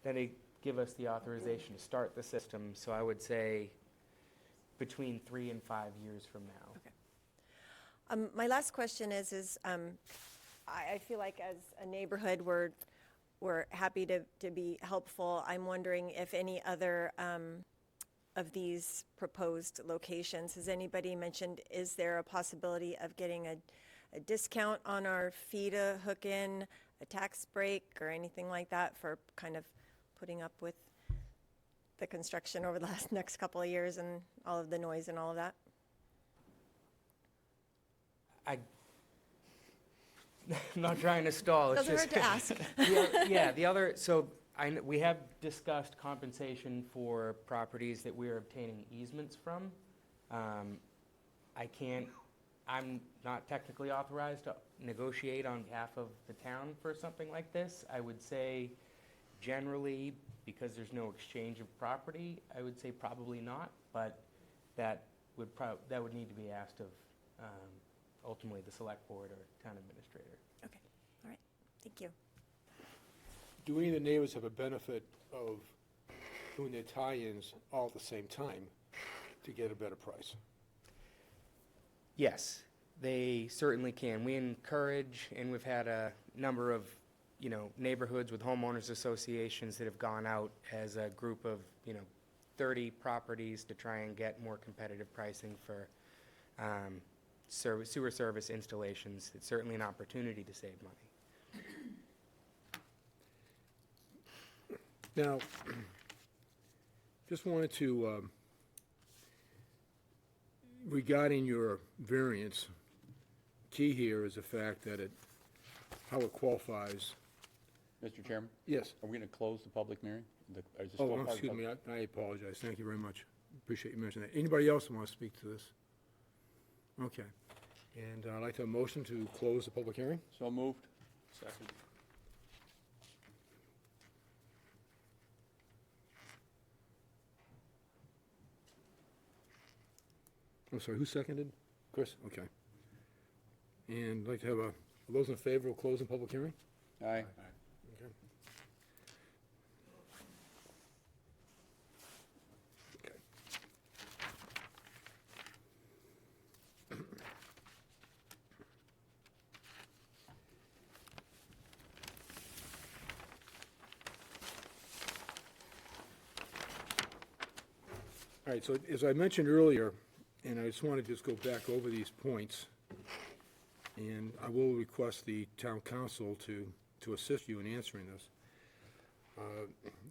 Then they give us the authorization to start the system. So I would say between 3 and 5 years from now. my last question is I feel like as a neighborhood, we're happy to be helpful. I'm wondering if any other of these proposed locations, has anybody mentioned, is there a possibility of getting a discount on our fee to hook in, a tax break, or anything like that for kind of putting up with the construction over the next couple of years and all of the noise and all of that? I'm not trying to stall. It's Doesn't hurt just to ask. the other, so we have discussed compensation for properties that we are obtaining easements from. I'm not technically authorized to negotiate on behalf of the town for something like this. I would say generally, because there's no exchange of property, I would say probably not, but that would need to be asked of ultimately the select board or town administrator. Okay, all right, thank you. Do any of the neighbors have a benefit of doing their tie-ins all at the same time to get a better price? Yes, they certainly can. We encourage, and we've had a number of, neighborhoods with homeowners associations that have gone out as a group of, 30 properties to try and get more competitive pricing for sewer service installations. It's certainly an opportunity to save money. Now, just wanted to, regarding your variance, key here is the fact that how it qualifies. Mr. Chairman, Yes. are we going to close the public hearing? Is this Oh, still part of the excuse me, public- I apologize. Thank you very much. Appreciate you mentioning that. Anybody else want to speak to this? Okay. And I'd like to have a motion to close the public hearing. So moved. Second. I'm sorry, who seconded? Chris? Okay. And I'd like to have all those in favor of closing public hearing? Aye. Okay. Okay. All right, so as I mentioned earlier, and I just want to just go back over these points, and I will request the town council to assist you in answering this.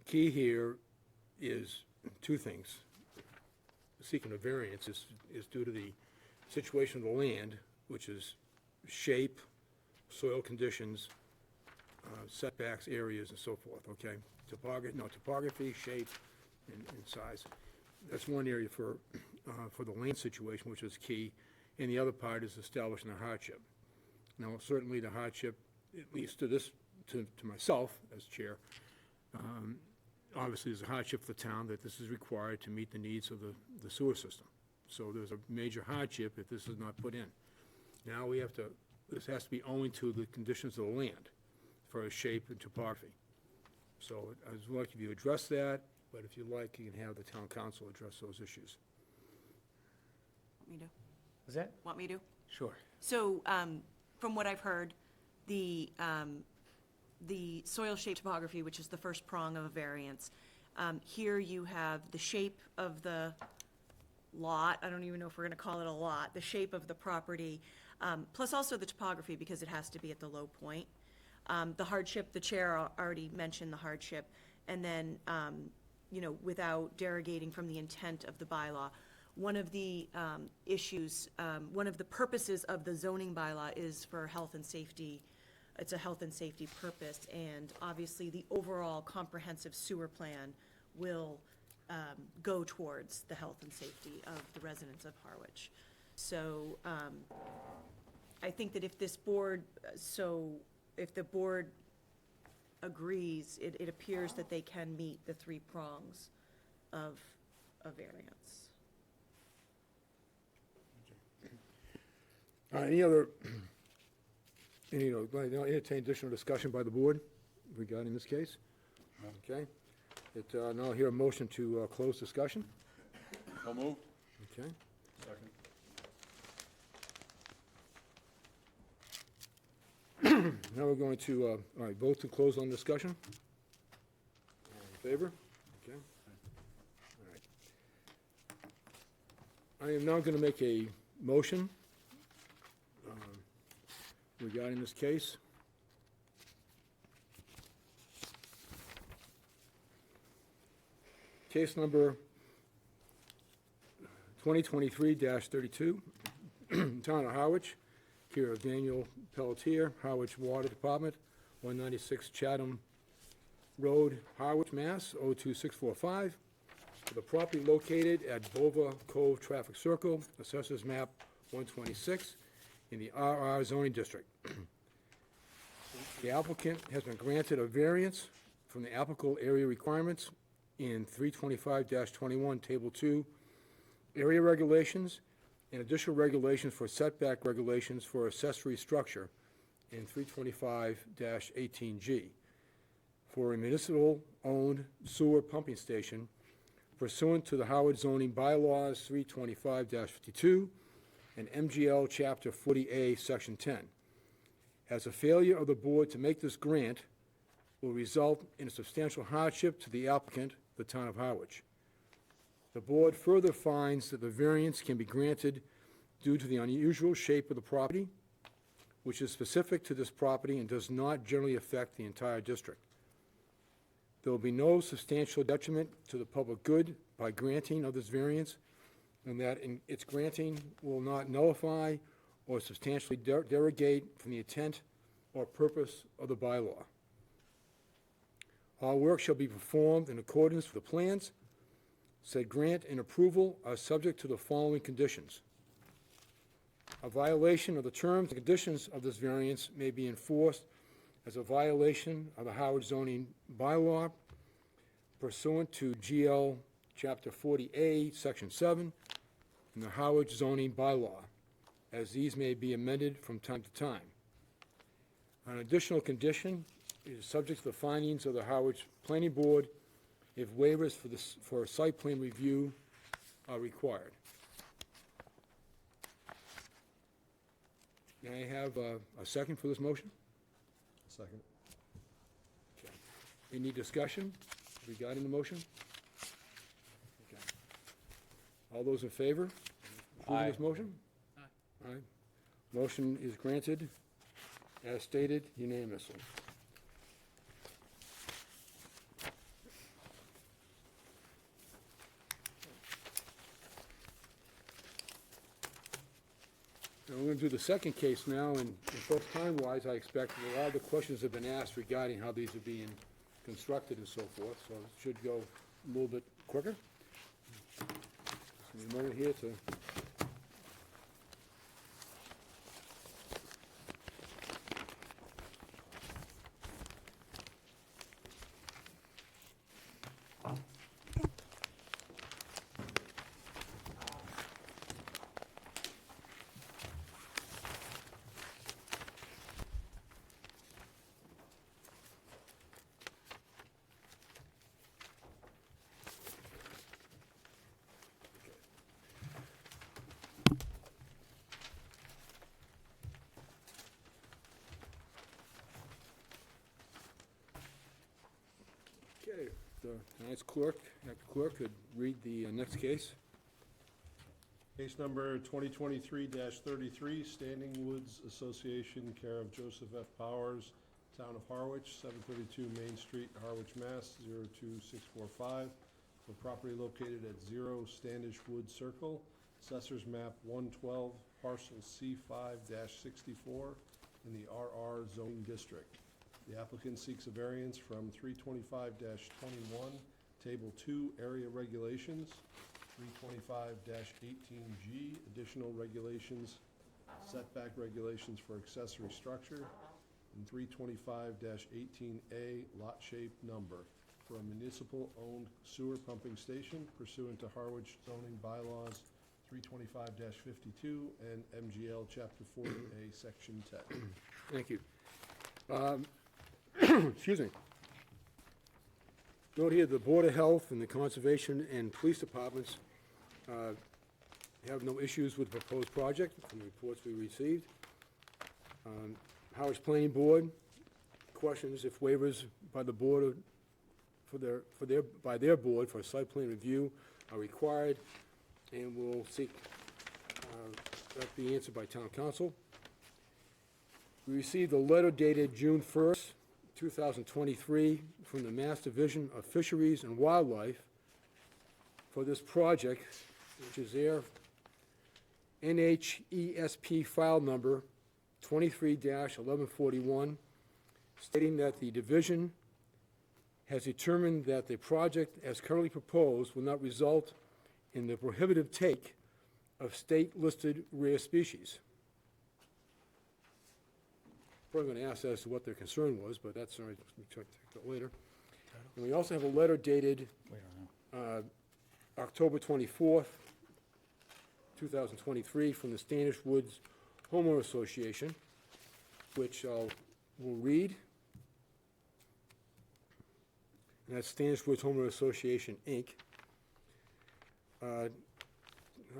Key here is two things. Seeking a variance is due to the situation of the land, which is shape, soil conditions, setbacks, areas, and so forth, okay? Topography, shape, and size. That's one area for the land situation, which is key, and the other part is establishing a hardship. Now, certainly the hardship, at least to myself as chair, obviously there's a hardship for the town that this is required to meet the needs of the sewer system. So there's a major hardship if this is not put in. Now we have to this has to be owing to the conditions of the land for shape and topography. So I would like if you address that, but if you like, you can have the town council address those issues. Want me to? Was that? Want me to? Sure. So, from what I've heard, the soil shape topography, which is the first prong of a variance, here you have the shape of the lot, I don't even know if we're gonna call it a lot, the shape of the property, plus also the topography, because it has to be at the low point. The hardship, the chair already mentioned the hardship, and then, without derogating from the intent of the bylaw, one of the issues, one of the purposes of the zoning bylaw is for health and safety. It's a health and safety purpose, and obviously, the overall comprehensive sewer plan will go towards the health and safety of the residents of Harwich. So, I think that if this board, if the board agrees, it appears that they can meet the three prongs of a variance. Any entertain additional discussion by the board regarding this case? Okay. Now I'll hear a motion to close discussion. So moved. Okay. Second. Now we're going to, all right, vote to close on discussion. All in favor? Okay. All right. I am now going to make a motion regarding this case. Case number 2023-32, Town of Harwich, care of Daniel Pelletier, Harwich Water Department, 196 Chatham Road, Harwich, Mass. 02645, for the property located at Bova Cove Traffic Circle, Assessors Map 126, in the RR zoning district. The applicant has been granted a variance from the applicable area requirements in 325-21, Table 2, area regulations, and additional regulations for setback regulations for accessory structure in 325-18G for a municipal-owned sewer pumping station pursuant to the Howard zoning bylaws 325-52 and MGL Chapter 40A, Section 10. As a failure of the board to make this grant will result in a substantial hardship to the applicant, the town of Harwich. The board further finds that the variance can be granted due to the unusual shape of the property, which is specific to this property and does not generally affect the entire district. There will be no substantial detriment to the public good by granting of this variance, and that in its granting will not nullify or substantially derogate from the intent or purpose of the bylaw. All work shall be performed in accordance with the plans. Said grant and approval are subject to the following conditions. A violation of the terms and conditions of this variance may be enforced as a violation of the Howard zoning bylaw pursuant to GL Chapter 40A, Section 7, and the Howard zoning bylaw, as these may be amended from time to time. An additional condition is subject to the findings of the Howard Planning Board if waivers for site plan review are required. May I have a second for this motion? Second. Any discussion regarding the motion? Okay. All those in favor of approving this motion? Aye. Aye. Motion is granted, as stated, unanimously. Now, we're going to do the second case now, and both time-wise, I expect a lot of the questions have been asked regarding how these are being constructed and so forth, so it should go a little bit quicker. Just give me a moment here to... Okay, tonight's clerk, acting clerk, could read the next case. Case number 2023-33, Standing Woods Association, care of Joseph F. Powers, Town of Harwich, 732 Main Street, Harwich, Mass. 02645, for property located at 0 Standish Wood Circle, Assessors Map 112, Parcel C5-64, in the RR zoning district. The applicant seeks a variance from 325-21, Table 2, Area Regulations, 325-18G, Additional Regulations, Setback Regulations for Accessory Structure, and 325-18A, Lot Shape Number, for a municipal-owned sewer pumping station pursuant to Harwich zoning bylaws 325-52 and MGL Chapter 40A, Section 10. Thank you. Excuse me. Note here, the Board of Health and the Conservation and Police Departments have no issues with the proposed project from the reports we received. Harwich Planning Board questions if waivers by the board by their board for site plan review are required, and will seek that be answered by Town Council. We received a letter dated June 1st, 2023, from the Mass Division of Fisheries and Wildlife for this project, which is their NHESP file number 23-1141, stating that the division has determined that the project as currently proposed will not result in the prohibitive take of state-listed rare species. Probably going to ask as to what their concern was, but that's all right, we'll take that later. And we also have a letter dated October 24th, 2023, from the Standish Woods Homeowner Association, which will read. And that's Standish Woods Homeowner Association, Inc.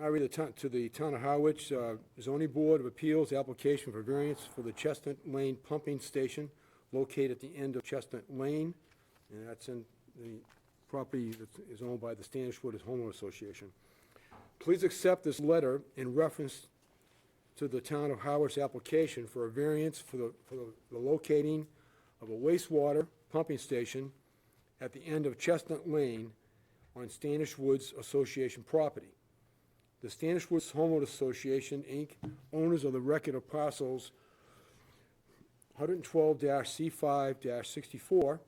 I read to the Town of Harwich Zoning Board of Appeals application for variance for the Chestnut Lane Pumping Station located at the end of Chestnut Lane, and that's in the property that is owned by the Standish Woods Homeowner Association. Please accept this letter in reference to the Town of Harwich application for a variance for the locating of a wastewater pumping station at the end of Chestnut Lane on Standish Woods Association property. The Standish Woods Homeowner Association, Inc., owners of the record of parcels 112-C5-64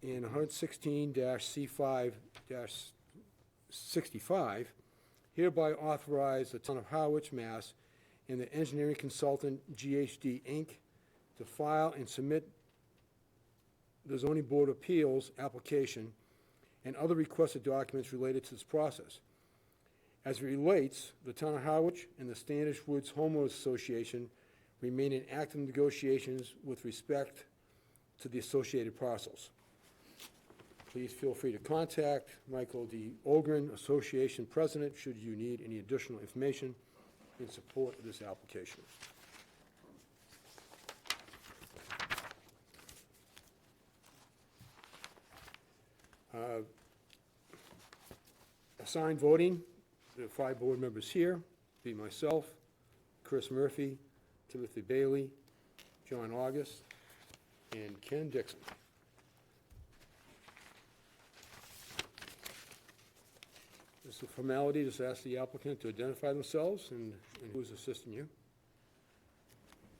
and 116-C5-65, hereby authorize the Town of Harwich, Mass., and the engineering consultant, GHD, Inc., to file and submit the Zoning Board of Appeals application and other requested documents related to this process. As it relates, the Town of Harwich and the Standish Woods Homeowners Association remain in active negotiations with respect to the associated parcels. Please feel free to contact Michael D. Ogren, Association President, should you need any additional information in support of this application. Assigned voting, there are 5 board members here, be myself, Chris Murphy, Timothy Bailey, John August, and Ken Dixon. This is a formality, just ask the applicant to identify themselves and who's assisting you.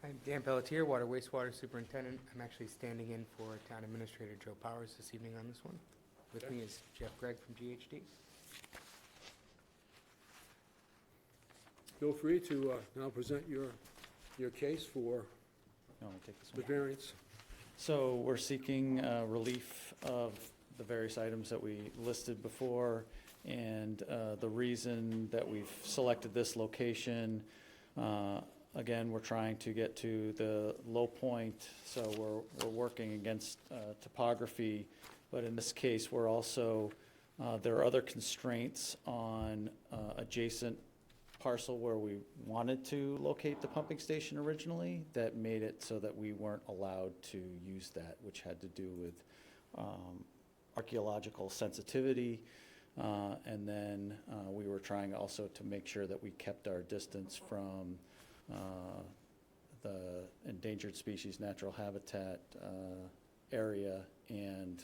I'm Dan Pelletier, Water Wastewater Superintendent. I'm actually standing in for Town Administrator Joe Powers this evening on this one. With me is Jeff Gregg from GHD. Feel free to now present your case for You want me to take this the one? variance. So we're seeking relief of the various items that we listed before, and the reason that we've selected this location, again, we're trying to get to the low point, so we're working against topography, but in this case, we're also, there are other constraints on adjacent parcel where we wanted to locate the pumping station originally that made it so that we weren't allowed to use that, which had to do with archaeological sensitivity. And then we were trying also to make sure that we kept our distance from the endangered species natural habitat area, and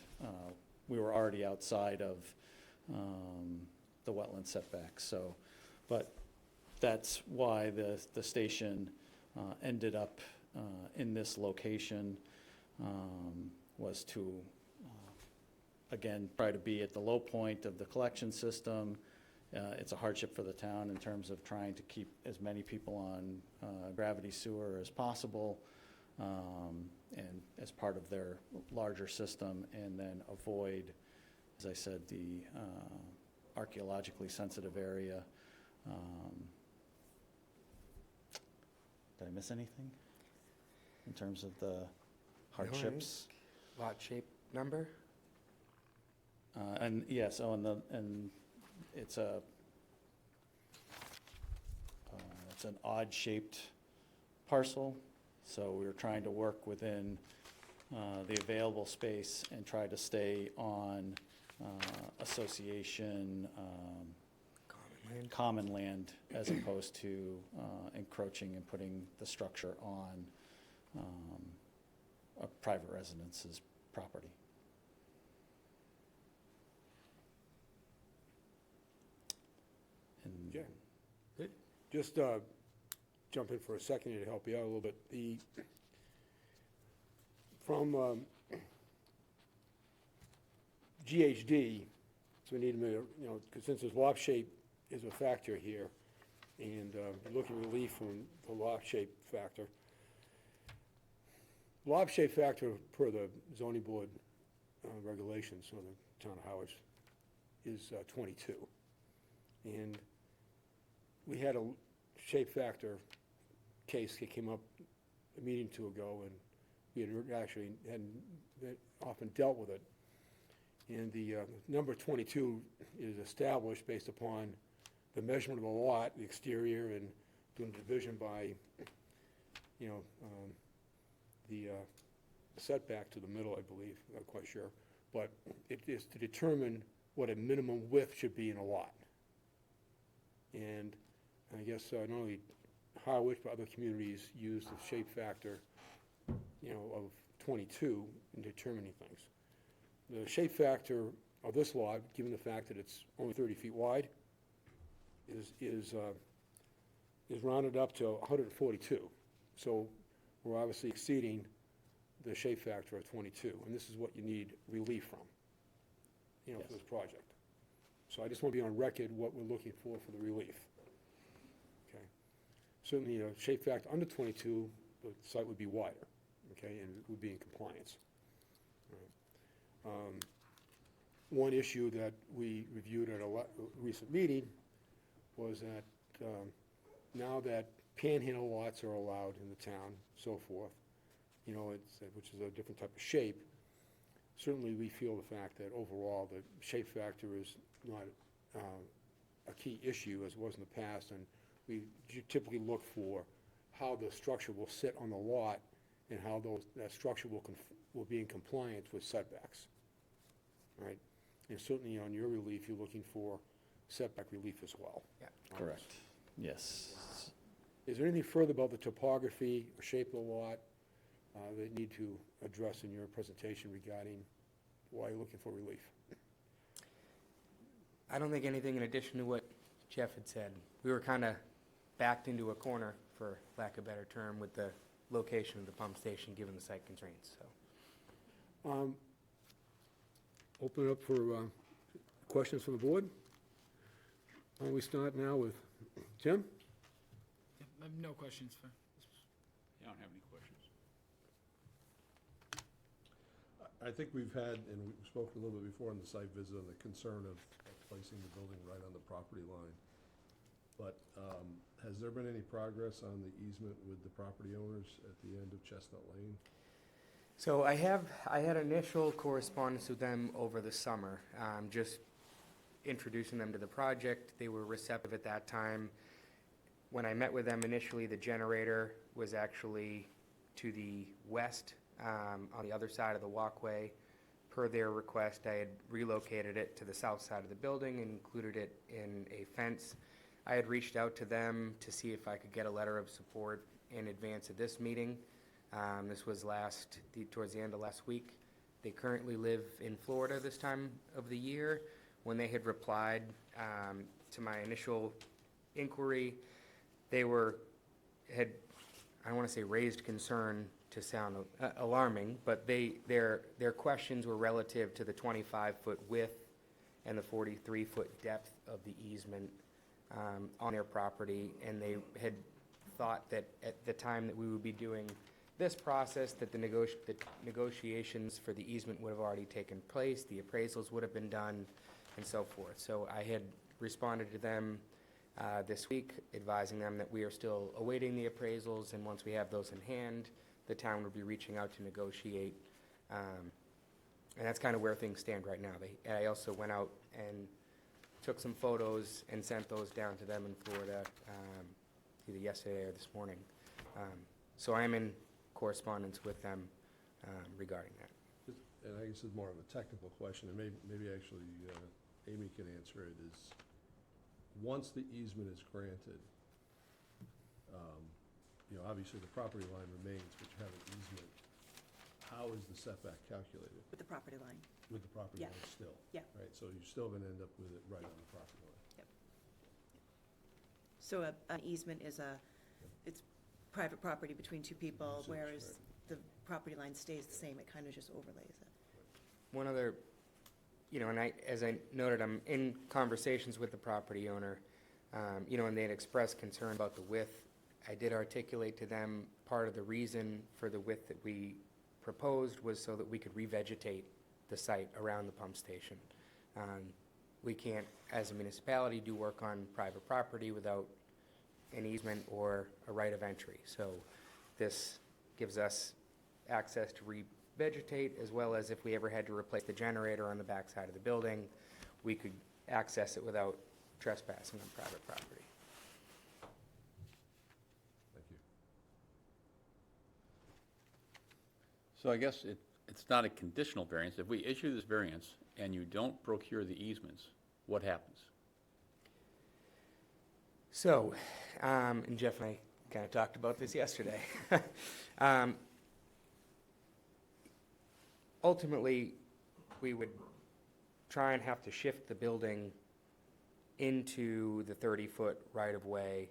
we were already outside of the wetland setbacks. So, but that's why the station ended up in this location, was to again, try to be at the low point of the collection system. It's a hardship for the town in terms of trying to keep as many people on gravity sewer as possible, and as part of their larger system, and then avoid, as I said, the archaeologically sensitive area. Did I miss anything in terms of the hardships? Lot shape number? And yes, and it's an odd-shaped parcel, so we were trying to work within the available space and try to stay on association common land as opposed to encroaching and putting the structure on a private residence's property. And Yeah. Just jump in for a second here to help you out a little bit. From GHD, so we need to, because since this lob shape is a factor here, and looking relief from the lob shape factor. Lob shape factor per the zoning board regulations of the town of Harwich is 22. And we had a shape factor case that came up a meeting or two ago, and we hadn't often dealt with it. And the number 22 is established based upon the measurement of the lot, the exterior, and doing division by, the setback to the middle, I believe, not quite sure. But it is to determine what a minimum width should be in a lot. And I guess not only Harwich, but other communities use the shape factor, of 22 in determining things. The shape factor of this lot, given the fact that it's only 30 feet wide, is rounded up to 142. So we're obviously exceeding the shape factor of 22, and this is what you need relief from, for this project. So I just want to be on record what we're looking for the relief. Okay. Certainly, a shape factor under 22, the site would be wider, okay, and it would be in compliance. All right. One issue that we reviewed at a recent meeting was that now that panhandle lots are allowed in the town, so forth, which is a different type of shape, certainly we feel the fact that overall the shape factor is not a key issue as it was in the past, and we typically look for how the structure will sit on the lot and how that structure will be in compliance with setbacks. All right? And certainly on your relief, you're looking for setback relief as well. Yeah. correct, yes. Is there anything further about the topography or shape of the lot that you need to address in your presentation regarding why you're looking for relief? I don't think anything in addition to what Jeff had said. We were kind of backed into a corner, for lack of a better term, with the location of the pump station, given the site constraints, so. Open it up for questions from the board. Why don't we start now with Tim? I have no questions for. I don't have any questions. I think we've had, and we spoke a little bit before on the site visit, on the concern of placing the building right on the property line. But has there been any progress on the easement with the property owners at the end of Chestnut Lane? So I had initial correspondence with them over the summer, just introducing them to the project. They were receptive at that time. When I met with them initially, the generator was actually to the west, on the other side of the walkway. per their request, I had relocated it to the south side of the building and included it in a fence. I had reached out to them to see if I could get a letter of support in advance of this meeting. This was towards the end of last week. They currently live in Florida this time of the year. When they had replied to my initial inquiry, they had, I don't want to say raised concern to sound alarming, but their questions were relative to the 25-foot width and the 43-foot depth of the easement on their property, and they had thought that at the time that we would be doing this process, that the negotiations for the easement would have already taken place, the appraisals would have been done, and so forth. So I had responded to them this week, advising them that we are still awaiting the appraisals, and once we have those in hand, the town would be reaching out to negotiate. And that's kind of where things stand right now. I also went out and took some photos and sent those down to them in Florida, either yesterday or this morning. So I am in correspondence with them regarding that. And I guess it's more of a technical question, and maybe actually Amy can answer it, is once the easement is granted, obviously the property line remains, but you have an easement. How is the setback calculated? With the property line. With the property Yeah. line still? Yeah. Right, so you're still gonna end up with it right on the property line? So an easement is it's private property between two people, Six, whereas right. the property line stays the same, it kind of just overlays it. One other, and as I noted, I'm in conversations with the property owner, and they had expressed concern about the width. I did articulate to them part of the reason for the width that we proposed was so that we could revegetate the site around the pump station. We can't, as a municipality, do work on private property without an easement or a right of entry. So this gives us access to revegetate, as well as if we ever had to replace the generator on the back side of the building, we could access it without trespassing on private property. Thank you. So I guess it's not a conditional variance. If we issue this variance and you don't procure the easements, what happens? So, and Jeff and I kind of talked about this yesterday. Ultimately, we would try and have to shift the building into the 30-foot right-of-way,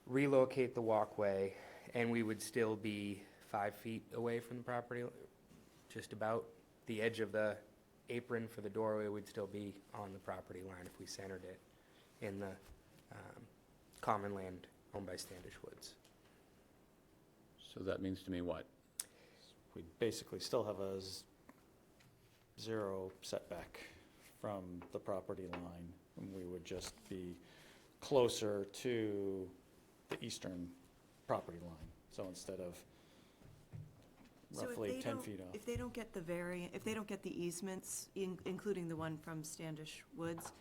relocate the walkway, and we would still be 5 feet away from the property, just about. The edge of the apron for the doorway would still be on the property line if we centered it in the common land owned by Standish Woods. So that means to me what? We basically still have a zero setback from the property line, and we would just be closer to the eastern property line. So instead of So if roughly they 10 don't- feet off. If they don't get the if they don't get the easements, including the one from Standish Woods,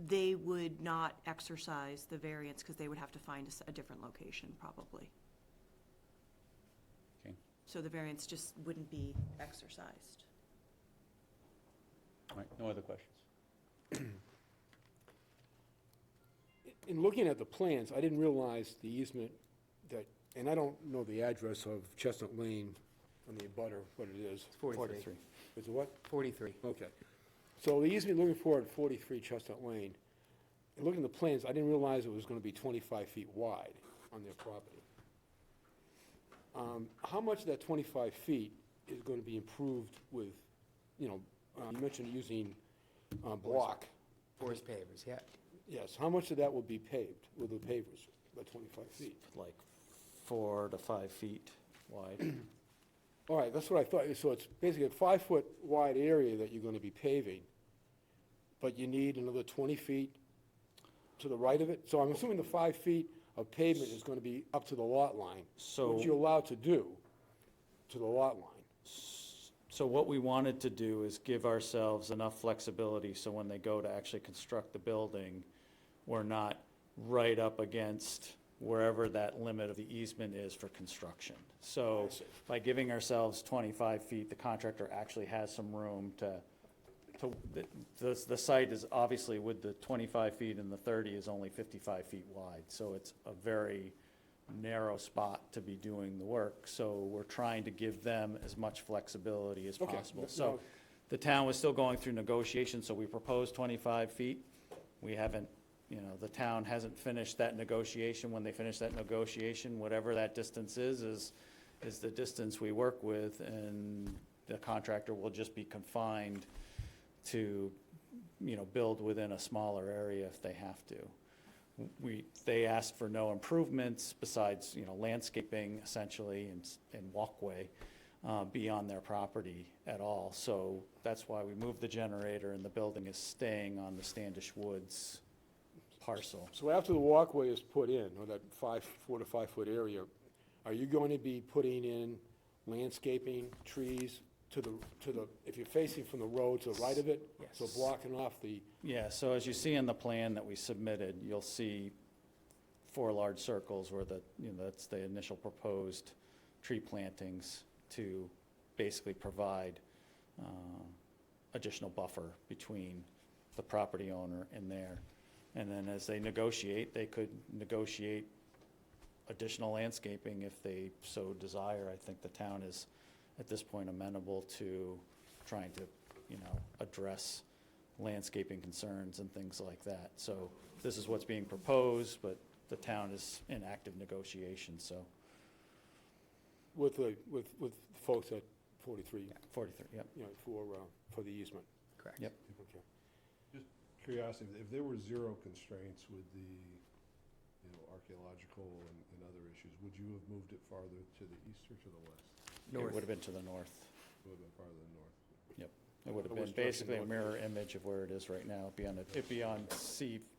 they would not exercise the variance because they would have to find a different location, probably. Okay. So the variance just wouldn't be exercised. All right, no other questions? In looking at the plans, I didn't realize the easement that, and I don't know the address of Chestnut Lane on the abutter, what it is. 43. Is it what? 43. Okay. So the easement looking for at 43 Chestnut Lane, and looking at the plans, I didn't realize it was going to be 25 feet wide on their property. How much of that 25 feet is going to be improved with, you mentioned using block. Forest pavers, yeah. Yes, how much of that will be paved with the pavers, by 25 feet? Like 4 to 5 feet wide. All right, that's what I thought. So it's basically a 5-foot wide area that you're going to be paving, but you need another 20 feet to the right of it? So I'm assuming the 5 feet of pavement is going to be up to the lot line. So- What you're allowed to do to the lot line. So what we wanted to do is give ourselves enough flexibility so when they go to actually construct the building, we're not right up against wherever that limit of the easement is for construction. So by giving ourselves 25 feet, the contractor actually has some room the site is obviously with the 25 feet and the 30 is only 55 feet wide. So it's a very narrow spot to be doing the work. So we're trying to give them as much flexibility as Okay, possible. no- So the town was still going through negotiations, so we proposed 25 feet. We haven't, the town hasn't finished that negotiation. When they finish that negotiation, whatever that distance is the distance we work with, and the contractor will just be confined to, build within a smaller area if they have to. They asked for no improvements besides, landscaping essentially and walkway beyond their property at all. So that's why we moved the generator, and the building is staying on the Standish Woods parcel. So after the walkway is put in, or that 4 to 5 foot area, are you going to be putting in landscaping, trees to the, if you're facing from the road to the right of it? So Yes. blocking off the, Yeah, so as you see in the plan that we submitted, you'll see 4 large circles where that's the initial proposed tree plantings to basically provide additional buffer between the property owner and there. And then as they negotiate, they could negotiate additional landscaping if they so desire. I think the town is, at this point, amenable to trying to, address landscaping concerns and things like that. So this is what's being proposed, but the town is in active negotiation, so with folks at 43, 43, yep. For the easement. Correct. Yep. Okay. Just curiosity, if there were zero constraints with the, archaeological and other issues, would you have moved it farther to the east or to the west? It would have been to the north. It would have been farther than north. Yep. It would have Otherwise, been basically a direction mirror north. image of where it is right now. It'd be on C565.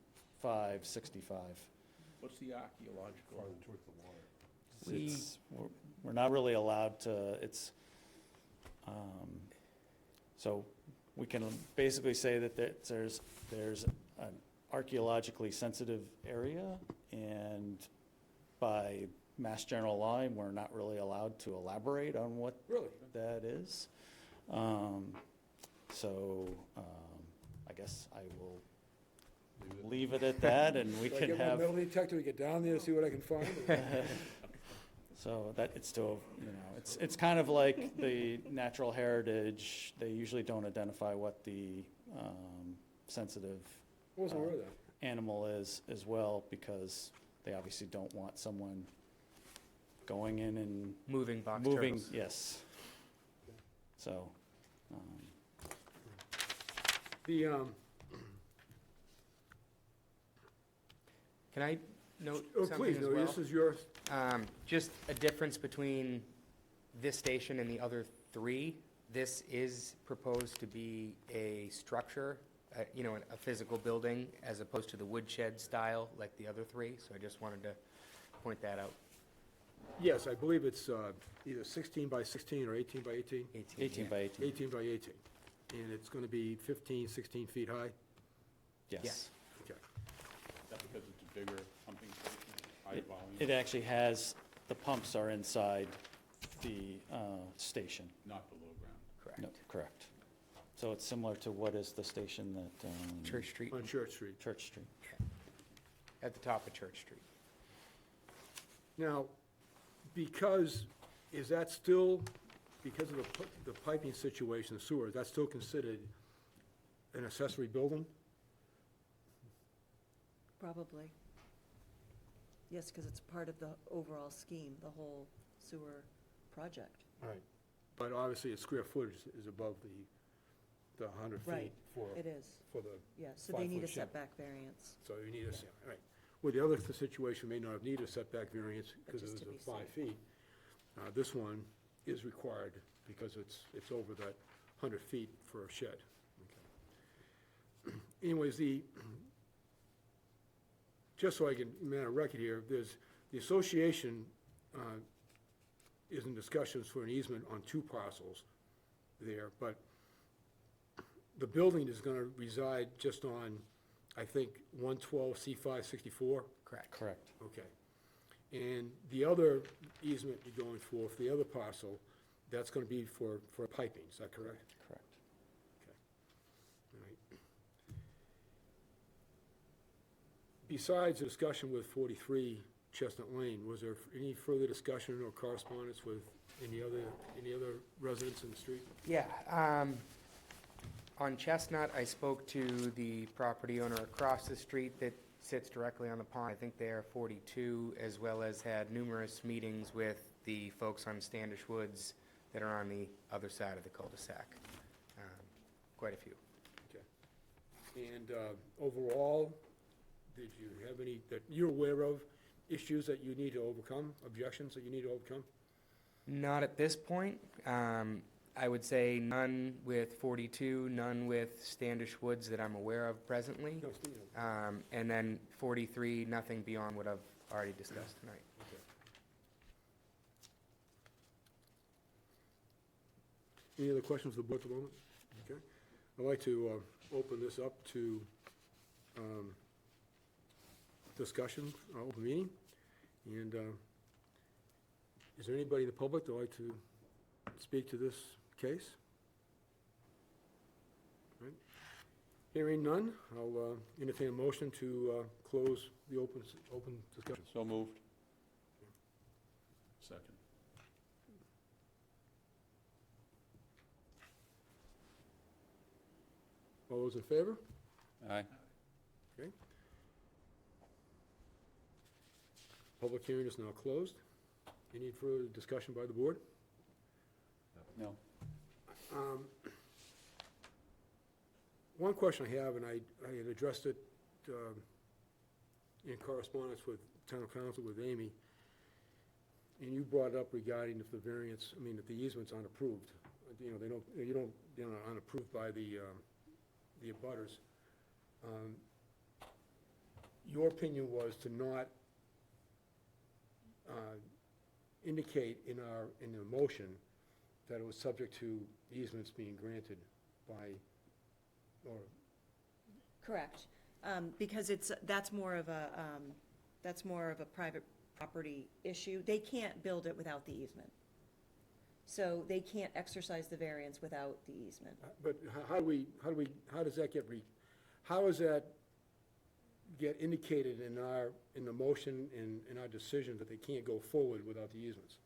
What's the archaeological? Farther towards the water. We're not really allowed to, so we can basically say that there's an archaeologically sensitive area, and by Mass General Law, we're not really allowed to elaborate on what Really? that is. I guess I will leave it at that, and we So I can get my have. metal detector, we get down there, see what I can find? So that, it's still, it's kind of like the natural heritage. They usually don't identify what the sensitive Wasn't aware of that. animal is as well, because they obviously don't want someone going in and Moving box moving, turtles. yes. So, The, Can I note oh, something please, as no, well? this is yours. Just a difference between this station and the other 3. This is proposed to be a structure, a physical building, as opposed to the woodshed style like the other 3. So I just wanted to point that out. Yes, I believe it's either 16 by 16 or 18 by 18. 18 by 18, 18 by 18. And it's going to be 15, 16 feet high? yes. Yes. Okay. Is that because it's a bigger pumping station, higher volume? It actually has, the pumps are inside the station. Not below ground. Correct. No, correct. So it's similar to what is the station that? Church Street, On Church Street. Church Street. at the top of Church Street. Now, is that still, because of the piping situation, the sewer, is that still considered an accessory building? Probably. Yes, because it's part of the overall scheme, the whole sewer project. Right. But obviously, its square footage is above the 100 feet Right. for It is, the, yeah, so they need a 5-foot shed. setback variance. so you need a, right. Well, the other situation may not have needed a setback variance because it just was to be at 5 safe. feet. This one is required because it's over that 100 feet for a shed. Okay. Anyways, just so I can man a record here, there's, the association is in discussions for an easement on 2 parcels there, but the building is gonna reside just on, I think, 112 C564. Correct. Correct. Okay. And the other easement you're going for the other parcel, that's gonna be for piping, is that correct? Correct. All right. Besides the discussion with 43 Chestnut Lane, was there any further discussion or correspondence with any other residents in the street? Yeah, on Chestnut, I spoke to the property owner across the street that sits directly on the pond. I think they are 42, as well as had numerous meetings with the folks on Standish Woods that are on the other side of the cul-de-sac. Quite a few. Okay. And overall, did you have any, that you're aware of, issues that you need to overcome, objections that you need to overcome? Not at this point. I would say none with 42, none with Standish Woods that I'm aware of presently. No, Steve. And then 43, nothing beyond what I've already discussed tonight. Okay. Any other questions for the board at the moment? Okay. I'd like to open this up to discussion, open meeting. And is there anybody in the public that would like to speak to this case? All right. Hearing none, I'll entertain a motion to close the open discussion. So moved. Second. All those in favor? Aye. Okay. Public hearing is now closed. Any further discussion by the board? No. One question I have, and I had addressed it in correspondence with town council, with Amy, and you brought it up regarding if the variance, I mean, if the easement's unapproved. You know, they're not unapproved by the abutters. Your opinion was to not indicate in the motion that it was subject to easements being granted by, or, Correct, because that's more of a private property issue. They can't build it without the easement. So they can't exercise the variance without the easement. but how does that how does that get indicated in the motion, in our decision that they can't go forward without the easements?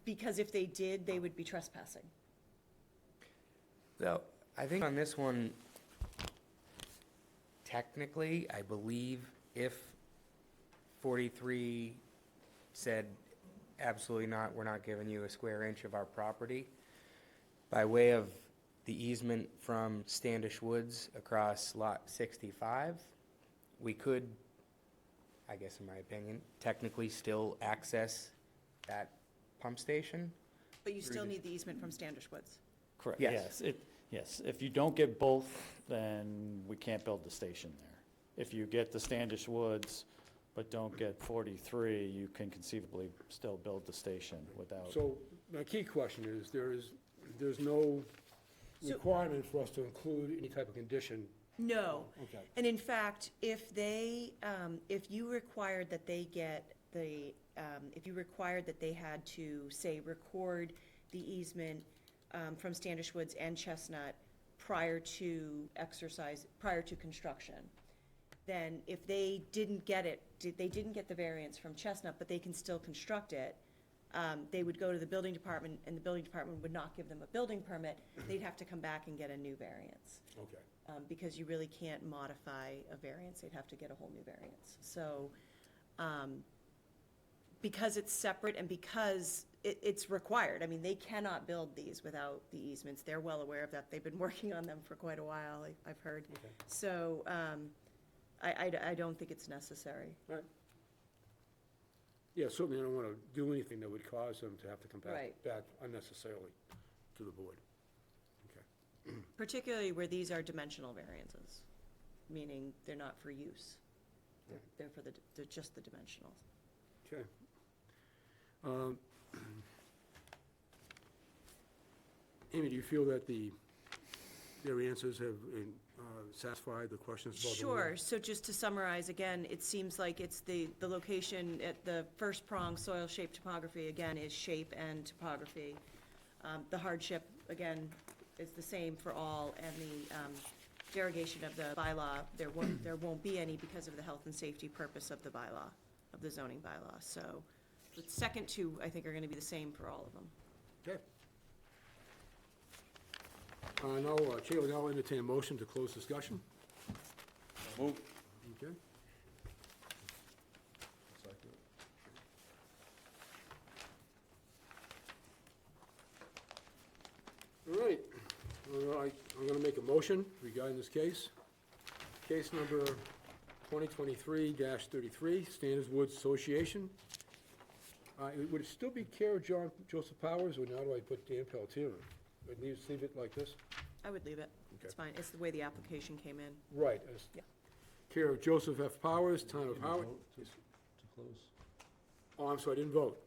Because if they did, they would be trespassing. So I think on this one, technically, I believe if 43 said, absolutely not, we're not giving you a square inch of our property, by way of the easement from Standish Woods across lot 65, we could, I guess in my opinion, technically still access that pump station. But you still need the easement from Standish Woods. Correct, Yes. yes. Yes, if you don't get both, then we can't build the station there. If you get the Standish Woods, but don't get 43, you can conceivably still build the station without. So my key question is, there's no So- requirement for us to include any type of condition. No. Okay. And in fact, if you required that they get if you required that they had to, say, record the easement from Standish Woods and Chestnut prior to construction, then if they didn't get the variance from Chestnut, but they can still construct it, they would go to the building department, and the building department would not give them a building permit. They'd have to come back and get a new variance. Okay. Because you really can't modify a variance, they'd have to get a whole new variance. So, because it's separate and because it's required, I mean, they cannot build these without the easements. They're well aware of that. They've been working on them for quite a while, I've heard. Okay. So, I don't think it's necessary. All right. Yeah, certainly I don't want to do anything that would cause them to have to come Right. back unnecessarily to the board. Okay. Particularly where these are dimensional variances, meaning they're not for use. They're for they're just the dimensionals. Okay. Amy, do you feel that the their answers have satisfied the questions about the Sure, so just to summarize, again, it seems like it's the location at the first prong, soil shape topography, again, is shape and topography. The hardship, again, is the same for all, and the derogation of the bylaw, there won't be any because of the health and safety purpose of the bylaw, of the zoning bylaw. So the second two, I think, are gonna be the same for all of them. Okay. Now, Chair will now entertain a motion to close discussion. Move. Okay. Second. All right. I'm going to make a motion regarding this case. Case number 2023-33, Standards Woods Association. Would it still be care of John Joseph Powers, or now do I put Dan Pelletier in? Would leave it like this? I would leave it. It's fine. It's the way the application came in. Right. Yeah. Care of Joseph F. Powers, Town of Did you Howard. vote to close? Oh, I'm sorry, I didn't vote.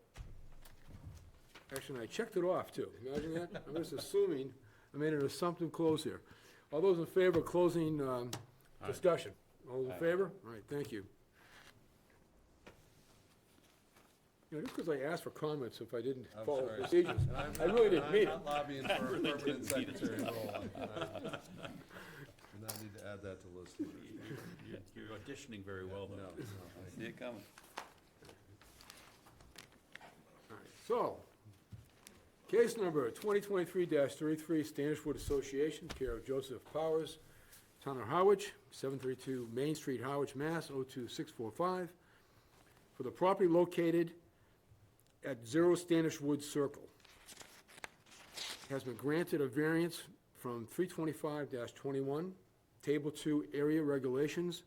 Actually, I checked it off, too. Imagine that? I'm just assuming I made an assumptive close here. All those in favor of closing discussion? All those in favor? All right, thank you. You know, just because I asked for comments if I didn't I'm follow sorry. procedures, I really didn't mean it. I'm not lobbying for a permanent secretary role. I do not need to add that to the list. You're auditioning very well, No, though. no, See it coming. All right, so, case number 2023-33, Standish Wood Association, care of Joseph Powers, Town of Harwich, 732 Main Street, Harwich, Mass. 02645, for the property located at 0 Standish Wood Circle. Has been granted a variance from 325-21, Table 2 Area Regulations,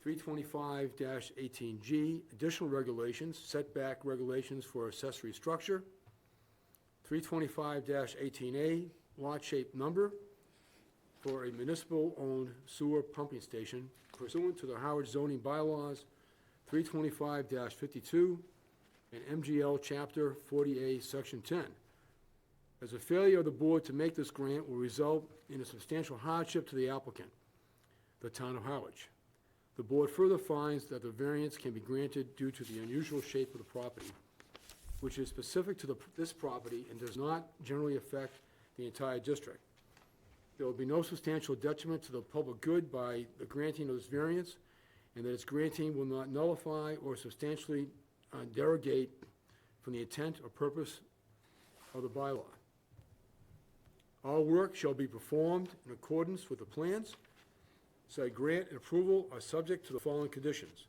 325-18G, Additional Regulations, Setback Regulations for Accessory Structure, 325-18A, Lot Shape Number, for a municipal-owned sewer pumping station pursuant to the Howard zoning bylaws, 325-52, and MGL Chapter 40A, Section 10. As a failure of the board to make this grant will result in a substantial hardship to the applicant, the Town of Harwich. The board further finds that the variance can be granted due to the unusual shape of the property, which is specific to this property and does not generally affect the entire district. There will be no substantial detriment to the public good by the granting of this variance, and that its granting will not nullify or substantially derogate from the intent or purpose of the bylaw. All work shall be performed in accordance with the plans. Said grant and approval are subject to the following conditions.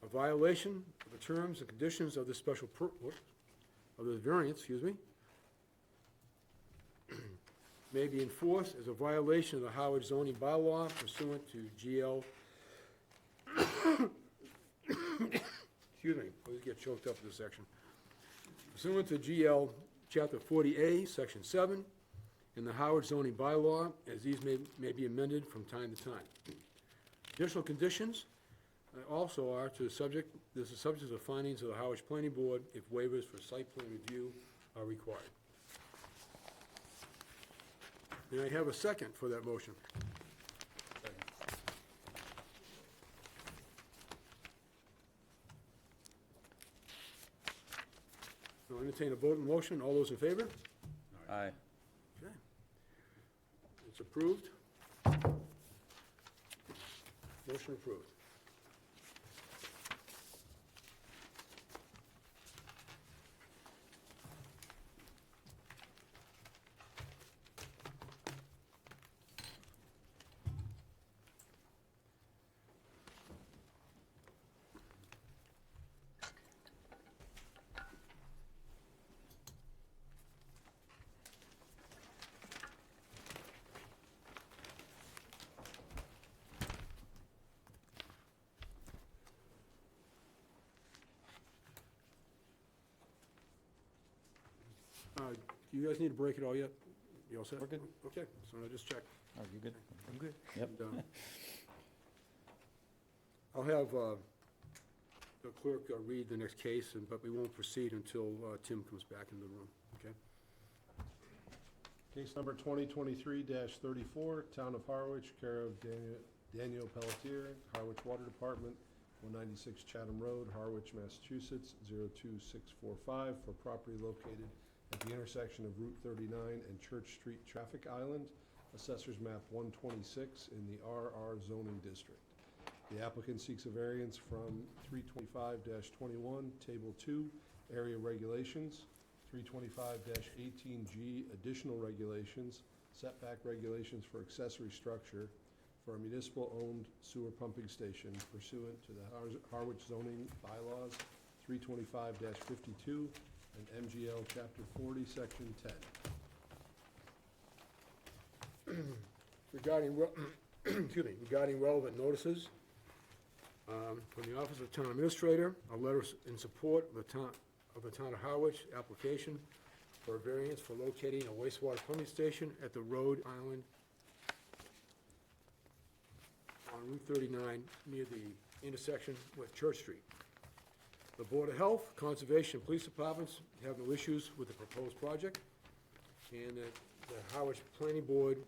A violation of the terms and conditions of this of the variance, may be enforced as a violation of the Howard zoning bylaw pursuant to GL. Excuse me, I always get choked up in this section. Pursuant to GL Chapter 40A, Section 7, in the Howard zoning bylaw, as these may be amended from time to time. Additional conditions also are subject to the findings of the Howard Planning Board if waivers for site plan review are required. May I have a second for that motion? I'll entertain a vote on the motion. All those in favor? Aye. Okay. It's approved. Motion approved. Do you guys need to break it all yet? You all set? We're good. Okay, so I'll just check. Are you good? I'm good. Yep. And, I'll have the clerk read the next case, but we won't proceed until Tim comes back into the room, okay? Case number 2023-34, Town of Harwich, care of Daniel Pelletier, Harwich Water Department, 196 Chatham Road, Harwich, Massachusetts, 02645, for property located at the intersection of Route 39 and Church Street Traffic Island, Assessors Map 126 in the RR zoning district. The applicant seeks a variance from 325-21, Table 2, Area Regulations, 325-18G, Additional Regulations, Setback Regulations for Accessory Structure for a municipal-owned sewer pumping station pursuant to the Harwich zoning bylaws, 325-52, and MGL Chapter 40, Section 10. Regarding, excuse me, regarding relevant notices, from the Office of Town Administrator, a letter in support of the Town of Harwich application for a variance for locating a wastewater pumping station at the Rhode Island on Route 39 near the intersection with Church Street. The Board of Health, Conservation, and Police Departments have no issues with the proposed project, and that the Harwich Planning Board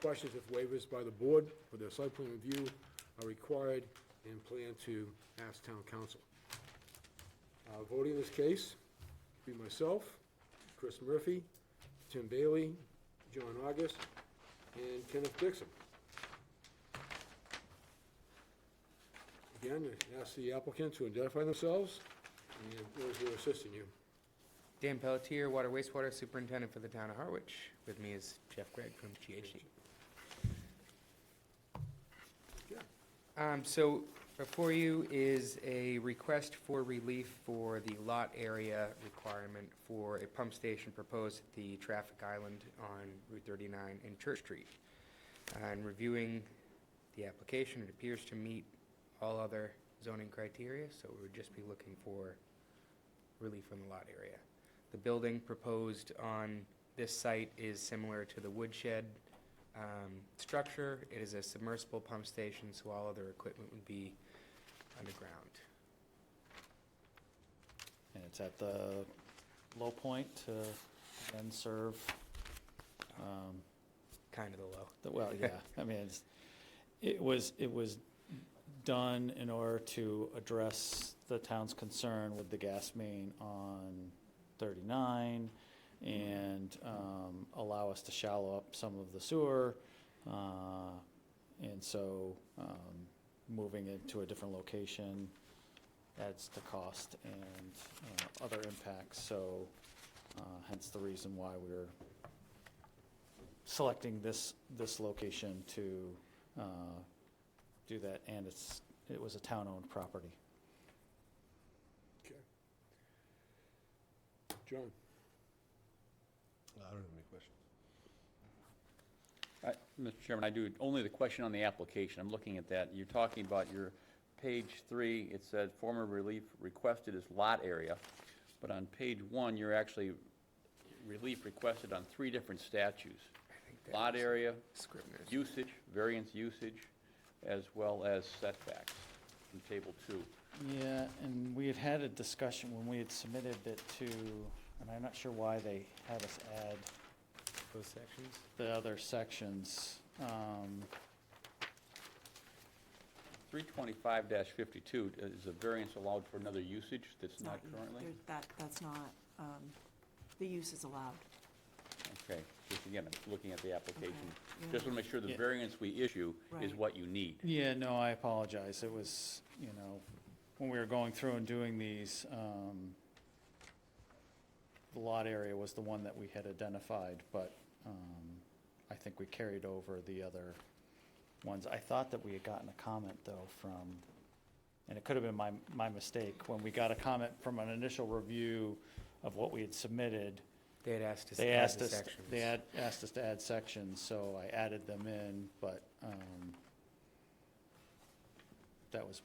questions if waivers by the board for their site plan review are required and plan to ask Town Council. Voting in this case be myself, Chris Murphy, Tim Bailey, John August, and Kenneth Dixon. Again, I ask the applicant to identify themselves and those who are assisting you. Dan Pelletier, Water Wastewater Superintendent for the Town of Harwich. With me is Jeff Gregg from GHD. So before you is a request for relief for the lot area requirement for a pump station proposed at the traffic island on Route 39 and Church Street. And reviewing the application, it appears to meet all other zoning criteria, so we would just be looking for relief from the lot area. The building proposed on this site is similar to the woodshed structure. It is a submersible pump station, so all other equipment would be underground. And it's at the low point to then serve, Kind of the low. well, yeah, I mean, it was done in order to address the town's concern with the gas main on 39 and allow us to shallow up some of the sewer. And so moving it to a different location adds to cost and other impacts. So hence the reason why we're selecting this location to do that, and it was a town-owned property. Okay. John? I don't have any questions. Mr. Chairman, I do, only the question on the application, I'm looking at that. You're talking about your page 3, it said former relief requested is lot area, but on page 1, you're actually relief requested on 3 different statutes. I think that Lot was area, Scribner's. usage, variance usage, as well as setbacks in table 2. Yeah, and we had a discussion when we had submitted it to, and I'm not sure why they had us add Those sections? the other sections. 325-52, is a variance allowed for another usage that's not currently? That's not, the use is allowed. Okay, just again, I'm looking at the application. yeah. Just want to make sure the Yeah. variance we issue is Right. what you need. Yeah, no, I apologize. It was, when we were going through and doing these, the lot area was the one that we had identified, but I think we carried over the other ones. I thought that we had gotten a comment, though, from, and it could have been my mistake, when we got a comment from an initial review of what we had submitted, They had asked us to they add asked the us, sections. they had asked us to add sections, so I added them in, but that was.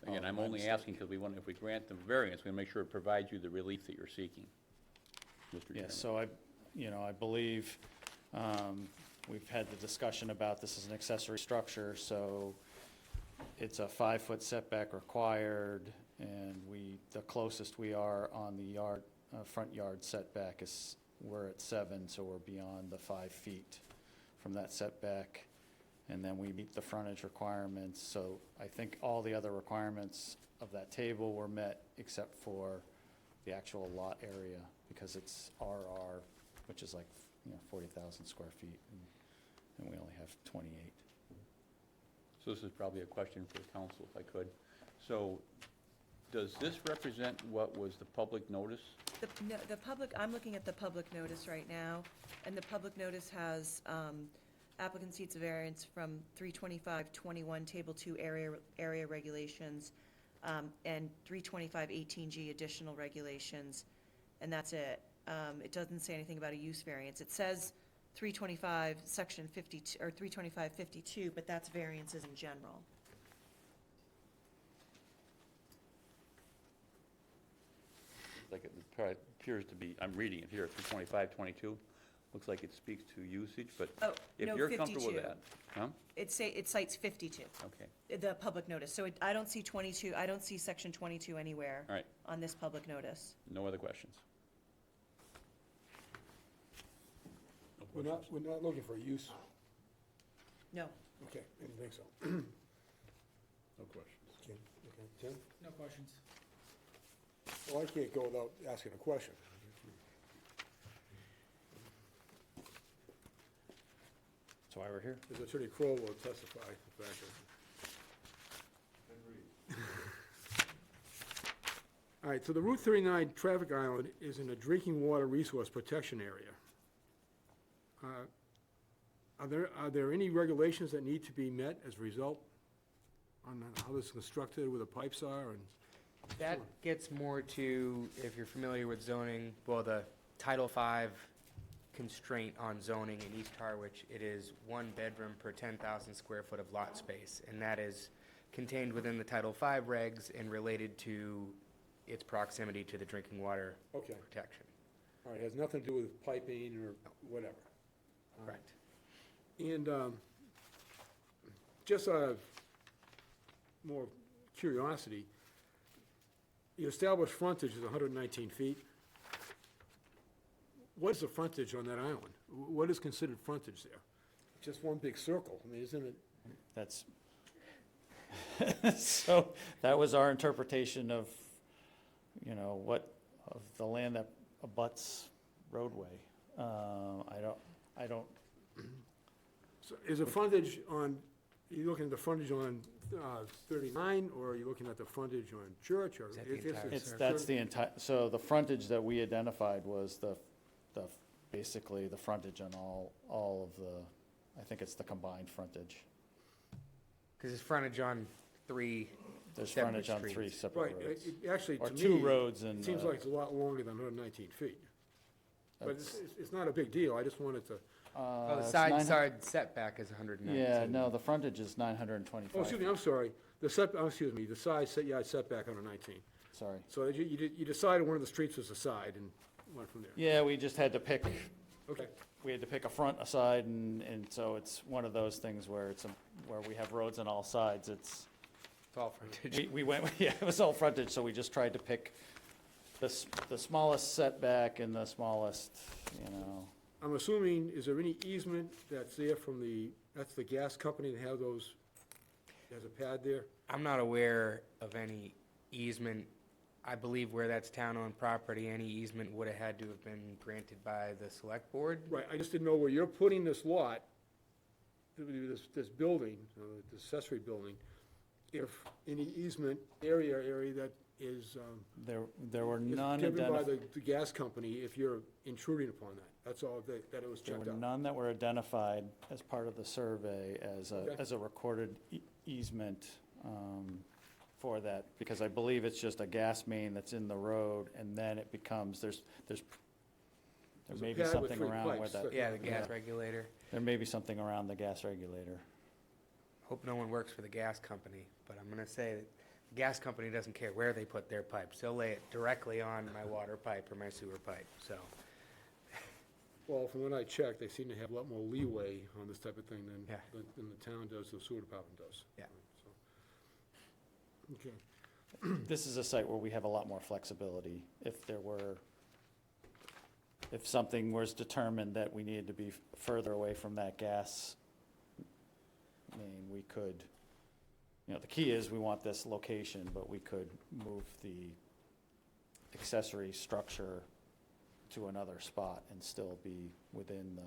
Again, I'm my only mistake. asking because we want, if we grant the variance, we make sure it provides you the relief that you're seeking, Mr. Chairman. Yeah, so I believe, we've had the discussion about this as an accessory structure, so it's a 5-foot setback required, and the closest we are on the yard, front yard setback is we're at 7, so we're beyond the 5 feet from that setback. And then we meet the frontage requirements, so I think all the other requirements of that table were met except for the actual lot area, because it's RR, which is like, 40,000 square feet, and we only have 28. So this is probably a question for the council, if I could. So, does this represent what was the public notice? No, the public, I'm looking at the public notice right now, and the public notice has, applicant seeks a variance from 325-21, Table 2 area regulations, and 325-18G additional regulations, and that's it. It doesn't say anything about a use variance. It says 325, Section 52, or 325-52, but that's variances in general. Like it probably appears to be, I'm reading it here, 325-22. Looks like it speaks to usage, but Oh, if no, you're comfortable with 52. that. Huh? It cites 52, Okay, the public notice. So I don't see 22, I don't see Section 22 anywhere all right, on this public notice. no other questions? No We're not, questions? we're not looking for a use. No. Okay, I didn't think so. No questions. Okay, Tim? No questions. Well, I can't go without asking a question. That's why we're here. As Attorney Crowe will testify, the fact that. All right, so the Route 39 traffic island is in a drinking water resource protection area. Are there any regulations that need to be met as a result on how this is constructed, where the pipes are, and? That gets more to, if you're familiar with zoning, well, the Title V constraint on zoning in East Harwich, it is 1 bedroom per 10,000 square foot of lot space, and that is contained within the Title V regs and related to its proximity to the drinking water Okay, protection. all right, has nothing to do with piping or whatever. Correct. And just out of more curiosity, the established frontage is 119 feet. What is the frontage on that island? What is considered frontage there? Just one big circle, I mean, isn't it? That's, so, that was our interpretation of, of the land that abuts roadway. I don't, So is the frontage on, are you looking at the frontage on 39, or are you looking at the frontage on Church, or? Is that the if entire it's, circle? that's the entire, so the frontage that we identified was basically the frontage on all of the, I think it's the combined frontage. Because it's frontage on 3 There's separate frontage on 3 streets. separate Right, roads. actually, Or to 2 me, roads and. it seems like it's a lot longer than 119 feet. But that's- it's not a big deal, I just wanted to, Oh, the it's side 900 setback is 119. Yeah, no, the frontage is 925. oh, excuse me, I'm sorry, the side yard setback 119. Sorry. So you decided one of the streets was a side and went from there? Yeah, we just had to pick, Okay, we had to pick a front, a side, and so it's one of those things where where we have roads on all sides, It's all frontage. we went, yeah, it was all frontage, so we just tried to pick the smallest setback and the smallest, I'm assuming, is there any easement that's there from that's the gas company that have those, has a pad there? I'm not aware of any easement. I believe where that's town-owned property, any easement would have had to have been granted by the select board. Right, I just didn't know where you're putting this lot, this building, this accessory building, if any easement area that is there were none given by identified. the gas company, if you're intruding upon that. That's all, that it was There checked were out. none that were identified as part of the survey as Okay. a recorded easement for that, because I believe it's just a gas main that's in the road, and then it becomes, there There's a may be pad with something 3 around where pipes that, that- Yeah, the gas Yeah. regulator. there may be something around the gas regulator. Hope no one works for the gas company, but I'm gonna say that the gas company doesn't care where they put their pipes. They'll lay it directly on my water pipe or my sewer pipe, so. Well, from when I checked, they seem to have a lot more leeway on this type of thing than Yeah. than the town does, the sewer department does. Yeah. So, okay. This is a site where we have a lot more flexibility. If if something was determined that we needed to be further away from that gas main, we could, the key is we want this location, but we could move the accessory structure to another spot and still be within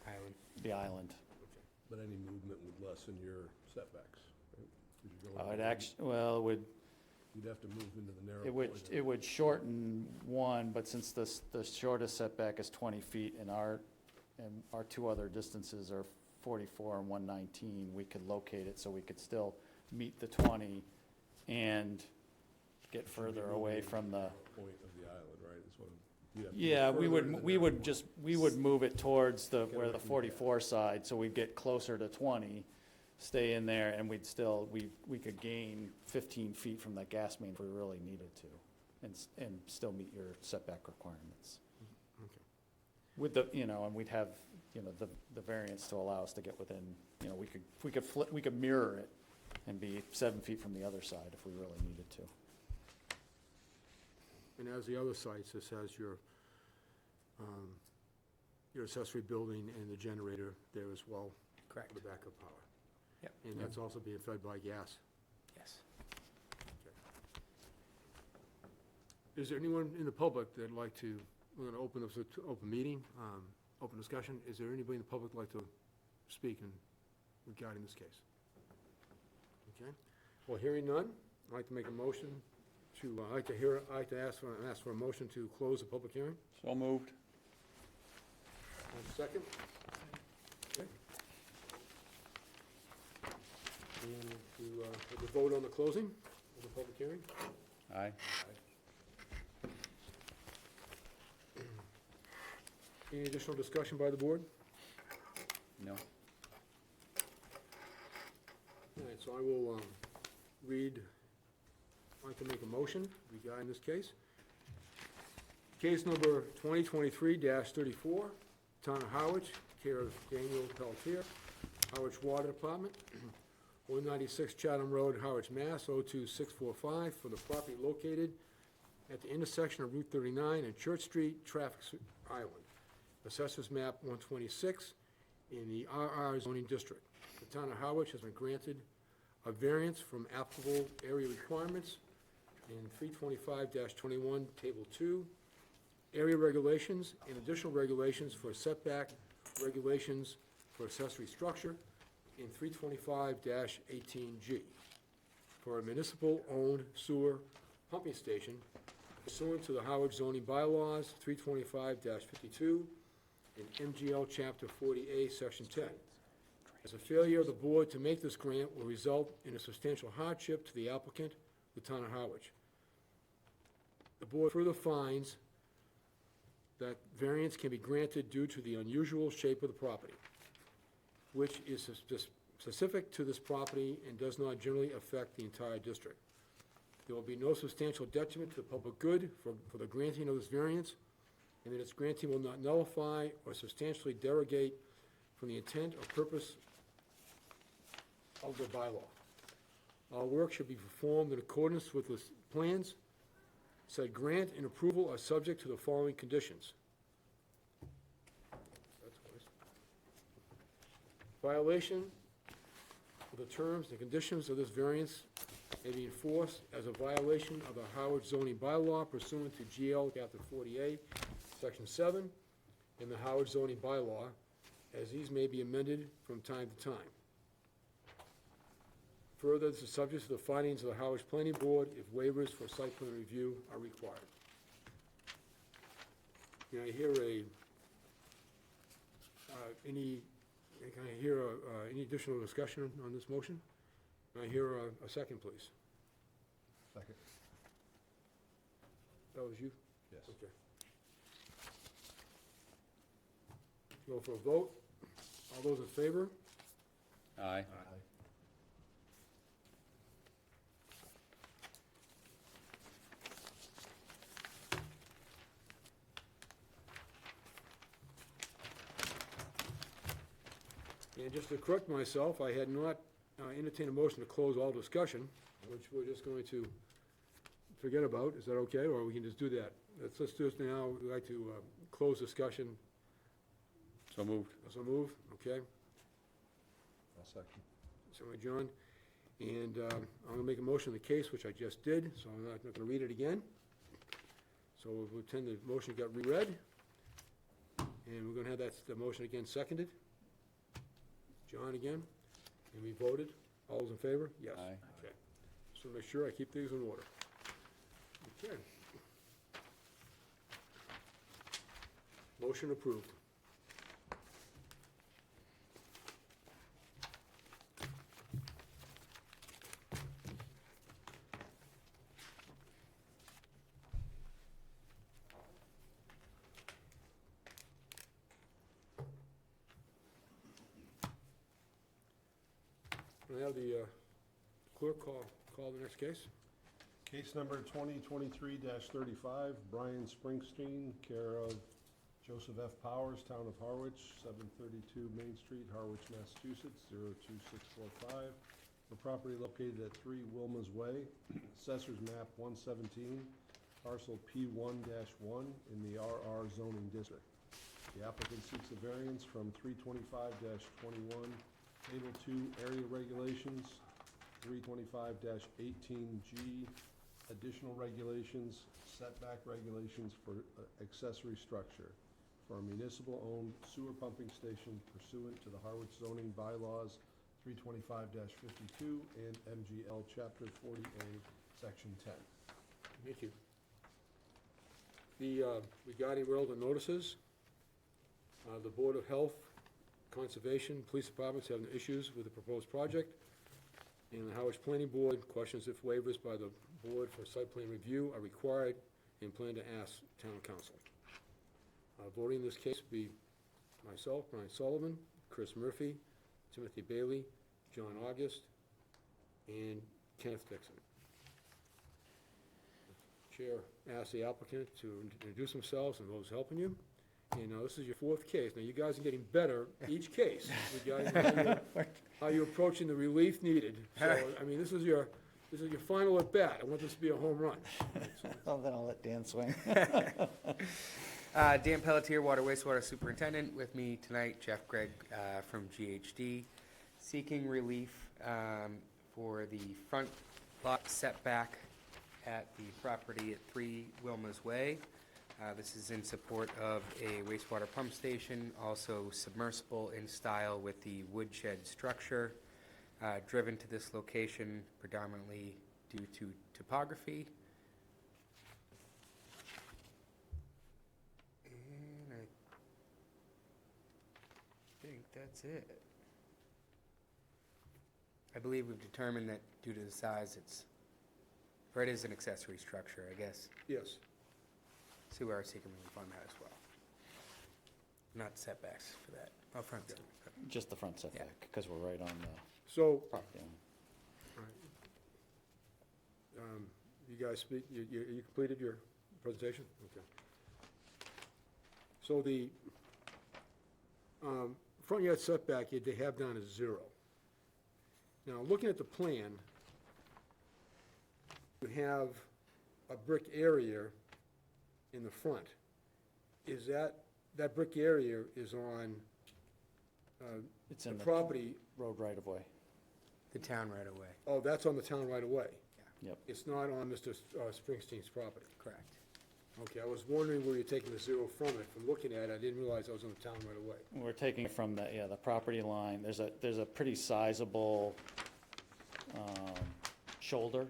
Island. the island. But any movement would lessen your setbacks, right? 'Cause you're going It over- actually, well, You'd have to move into the narrow. it would shorten one, but since the shortest setback is 20 feet and our two other distances are 44 and 119, we could locate it so we could still meet the 20 and get further away from the, Point of the island, right, is what, you'd have to go yeah, we further into the narrow point. we would move it towards Get where away the from the 44 side, so we'd get closer to 20, stay in there, and we'd still, we could gain 15 feet from that gas main if we really needed to, and still meet your setback requirements. Okay. With the, and we'd have, the variance to allow us to get within, we could mirror it and be 7 feet from the other side if we really needed to. And as the other sites, this has your accessory building and the generator there as well. Correct. For the backup power. Yep. And that's also being fed by gas. Yes. Is there anyone in the public that'd like to, we're gonna open this to open meeting, open discussion. Is there anybody in the public that'd like to speak regarding this case? Okay. Well, hearing none, I'd like to make a motion to, I'd like to ask for a motion to close the public hearing. So moved. Second? Okay. And to, have the vote on the closing of the public hearing? Aye. Any additional discussion by the board? No. All right, so I will read, I'd like to make a motion regarding this case. Case number 2023-34, Town of Harwich, care of Daniel Pelletier, Harwich Water Department, 196 Chatham Road, Harwich, Mass. 02645, for the property located at the intersection of Route 39 and Church Street, Traffic Island. Assessors map 126 in the RR zoning district. The Town of Harwich has been granted a variance from applicable area requirements in 325-21, Table 2, area regulations and additional regulations for setback regulations for accessory structure in 325-18G for a municipal-owned sewer pumping station pursuant to the Howard zoning bylaws, 325-52, and MGL Chapter 40A, Section 10. As a failure of the board to make this grant will result in a substantial hardship to the applicant, the Town of Harwich. The board further finds that variance can be granted due to the unusual shape of the property, which is specific to this property and does not generally affect the entire district. There will be no substantial detriment to the public good for the granting of this variance, and that its granting will not nullify or substantially derogate from the intent or purpose of the bylaw. All work should be performed in accordance with the plans. Said grant and approval are subject to the following conditions. That's twice. Violation of the terms and conditions of this variance may be enforced as a violation of the Howard zoning bylaw pursuant to GL Chapter 48, Section 7, and the Howard zoning bylaw, as these may be amended from time to time. Further, this is subject to the findings of the Howard Planning Board if waivers for site plan review are required. Can I hear any additional discussion on this motion? Can I hear a second, please? Second. That was you? Yes. Okay. Go for a vote. All those in favor? Aye. And just to correct myself, I had not entertained a motion to close all discussion, which we're just going to forget about. Is that okay, or we can just do that let's do this now. We'd like to close discussion. So moved. So move, okay? I'll second. So, John, and I'm gonna make a motion on the case, which I just did, so I'm not gonna read it again. So we'll pretend the motion got reread, and we're gonna have the motion again seconded. John again, and we voted. All those in favor? Yes. Aye. Okay. So make sure I keep things in order. Okay. Motion approved. Can I have the clerk call the next case? Case number 2023-35, Brian Springsteen, care of Joseph F. Powers, Town of Harwich, 732 Main Street, Harwich, Massachusetts, 02645, for property located at 3 Wilma's Way, Assessor's Map 117, parcel P1-1 in the RR zoning district. The applicant seeks a variance from 325-21, Table 2 Area Regulations, 325-18G, additional regulations, setback regulations for accessory structure for a municipal-owned sewer pumping station pursuant to the Harwich zoning bylaws 325-52 and MGL Chapter 40A, Section 10. Thank you. The, regarding relevant notices, the Board of Health, Conservation, Police Departments have issues with the proposed project, and the Harwich Planning Board questions if waivers by the Board for site plan review are required and plan to ask Town Council. Voting in this case will be myself, Brian Sullivan, Chris Murphy, Timothy Bailey, John August, and Kenneth Dixon. Chair asks the applicant to introduce themselves and those helping you. And now this is your fourth case. Now, you guys are getting better each case regarding how you're approaching the relief needed. So, I mean, this is your final at bat. I want this to be a home run. Well, then I'll let Dan swing. Dan Pelletier, Water Wastewater Superintendent. With me tonight, Jeff Gregg from GHD, seeking relief for the front lot setback at the property at 3 Wilma's Way. This is in support of a wastewater pump station, also submersible in style with the woodshed structure, driven to this location predominantly due to topography. And I think that's it. I believe we've determined that due to the size, it is an accessory structure, I guess. Yes. So we are seeking relief on that as well. Not setbacks for that. Oh, front setback. Just the front setback, because we're right on the So, property line. all right. You guys speak, you completed your presentation? Okay. So the front yard setback, they have down as 0. Now, looking at the plan, you have a brick area in the front. Is that brick area is on It's the in the property? road right of way. The town right away. Oh, that's on the town right away. Yep. It's not on Mr. Springsteen's property. Correct. Okay, I was wondering where you're taking the 0 from it. From looking at it, I didn't realize I was on the town right away. We're taking it from the property line. There's a pretty sizable shoulder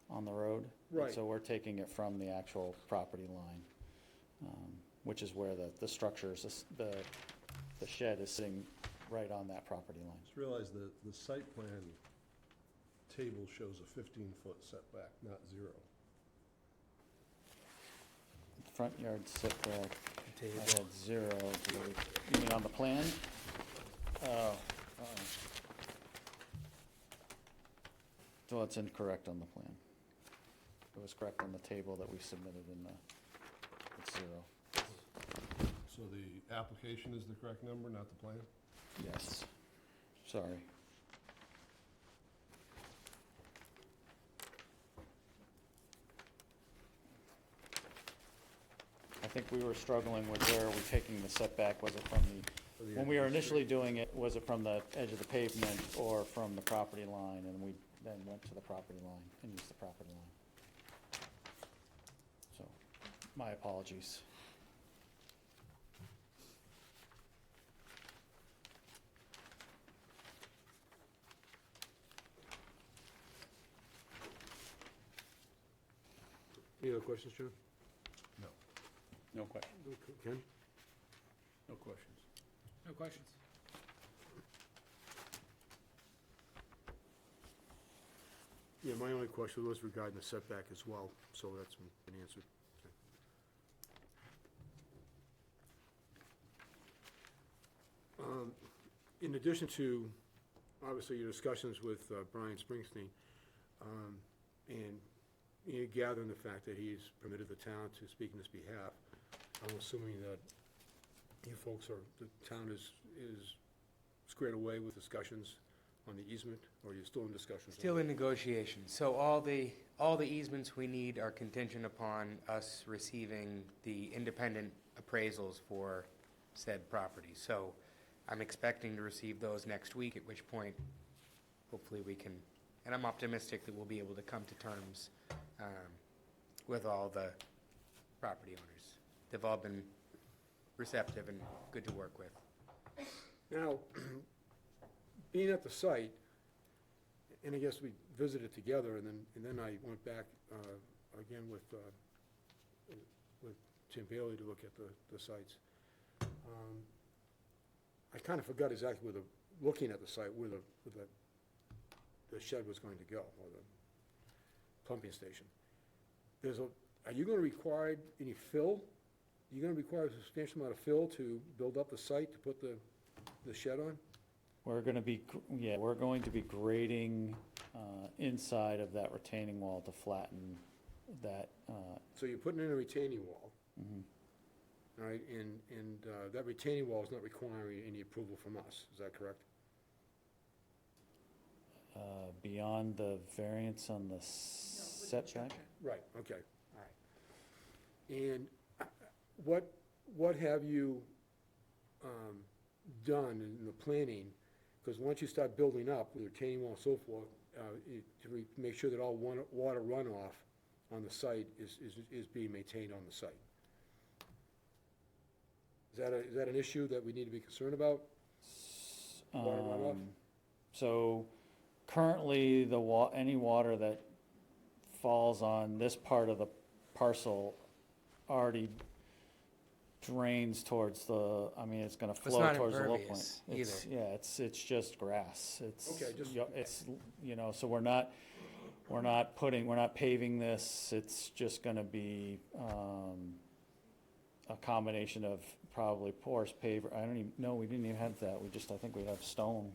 on the road. Right. So we're taking it from the actual property line, which is where the structures, the shed is sitting right on that property line. Just realize the site plan table shows a 15-foot setback, not 0. Front yard setback, I Table. had 0. You mean on the plan? Oh. So it's incorrect on the plan. It was correct on the table that we submitted in it's 0. So the application is the correct number, not the plan? Yes. Sorry. think we were struggling with where are we taking the setback, was it from the, when we were initially doing it, was it from the edge of the pavement or from the property line, and we then went to the property line and used the property line. So, my apologies. Any other questions, John? No question. Ken? No questions. No questions. Yeah, my only question was regarding the setback as well, so that's been answered. In addition to, obviously, your discussions with Brian Springsteen, and you gathering the fact that he's permitted the town to speak in his behalf, I'm assuming that you folks the town is squared away with discussions on the easement, or you're still in discussions? Still in negotiations. So all the easements we need are contingent upon us receiving the independent appraisals for said property. So I'm expecting to receive those next week, at which point, hopefully we can, and I'm optimistic that we'll be able to come to terms with all the property owners. They've all been receptive and good to work with. Now, being at the site, and I guess we visited together, and then I went back again with Tim Bailey to look at the sites. I kind of forgot exactly looking at the site, where the shed was going to go, or the pumping station. Are you going to require any fill? Are you going to require a substantial amount of fill to build up the site to put the shed on? We're gonna be, we're going to be grading inside of that retaining wall to flatten that. So you're putting in a retaining wall, Mhm. all right, and that retaining wall is not requiring any approval from us, is that correct? Beyond the variance on the setback? Right, okay, all right. And what have you done in the planning? Because once you start building up with retaining wall and so forth, to make sure that all water runoff on the site is being maintained on the site. Is that an issue that we need to be concerned about? Water runoff? So currently, any water that falls on this part of the parcel already drains towards it's gonna It's flow not towards the low point. impervious It's- either. Yeah, it's just grass. Okay, So we're not paving this, it's just gonna be, a combination of probably porous paver, I don't even, no, we didn't even have that, I think we have stone,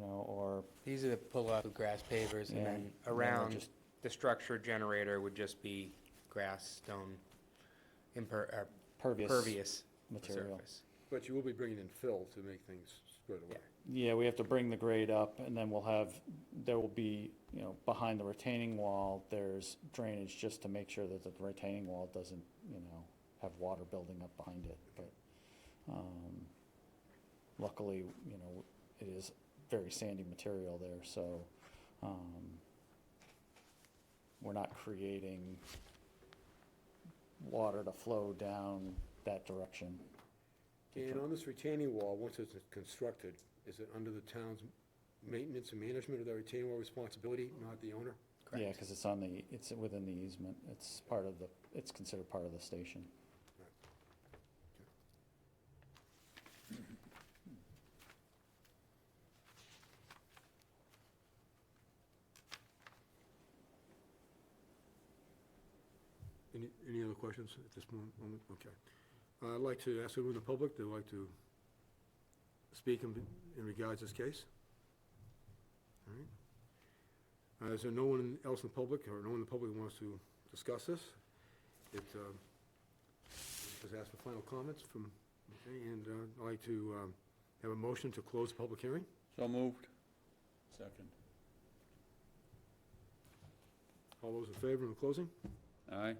or, These are the pull-up grass pavers, and Yeah. then And then they're around just- the structure generator would just be grass, stone, pervious pervious material. surface. But you will be bringing in fill to make things squared away. Yeah, we have to bring the grade up, and then there will be, behind the retaining wall, there's drainage just to make sure that the retaining wall doesn't, have water building up behind it, but, luckily, it is very sandy material there, so, we're not creating water to flow down that direction. And on this retaining wall, once it's constructed, is it under the town's maintenance and management of the retaining wall responsibility, not the owner? Yeah, Correct. because it's within the easement, it's considered part of the station. Any other questions at this moment? Okay. I'd like to ask anyone in the public that would like to speak in regards to this case. All right. Is there no one else in the public, or no one in the public who wants to discuss this? Just ask for final comments from, okay, and I'd like to have a motion to close the public hearing. So moved. Second. All those in favor of the closing? Aye.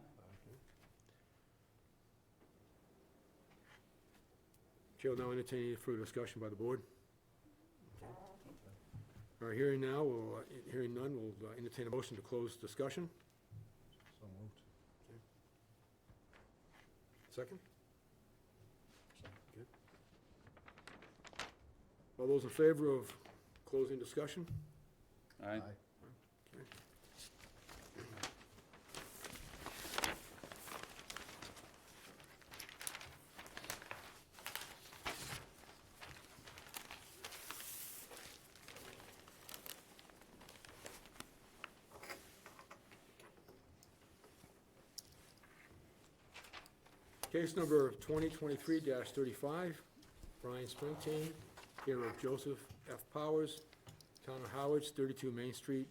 Chair will now entertain any further discussion by the board. All right, hearing none, we'll entertain a motion to close discussion. So moved. Second? Okay. All those in favor of closing discussion? Aye. Case number 2023-35, Brian Springteen, care of Joseph F. Powers, Town of Harwich, 32 Main Street,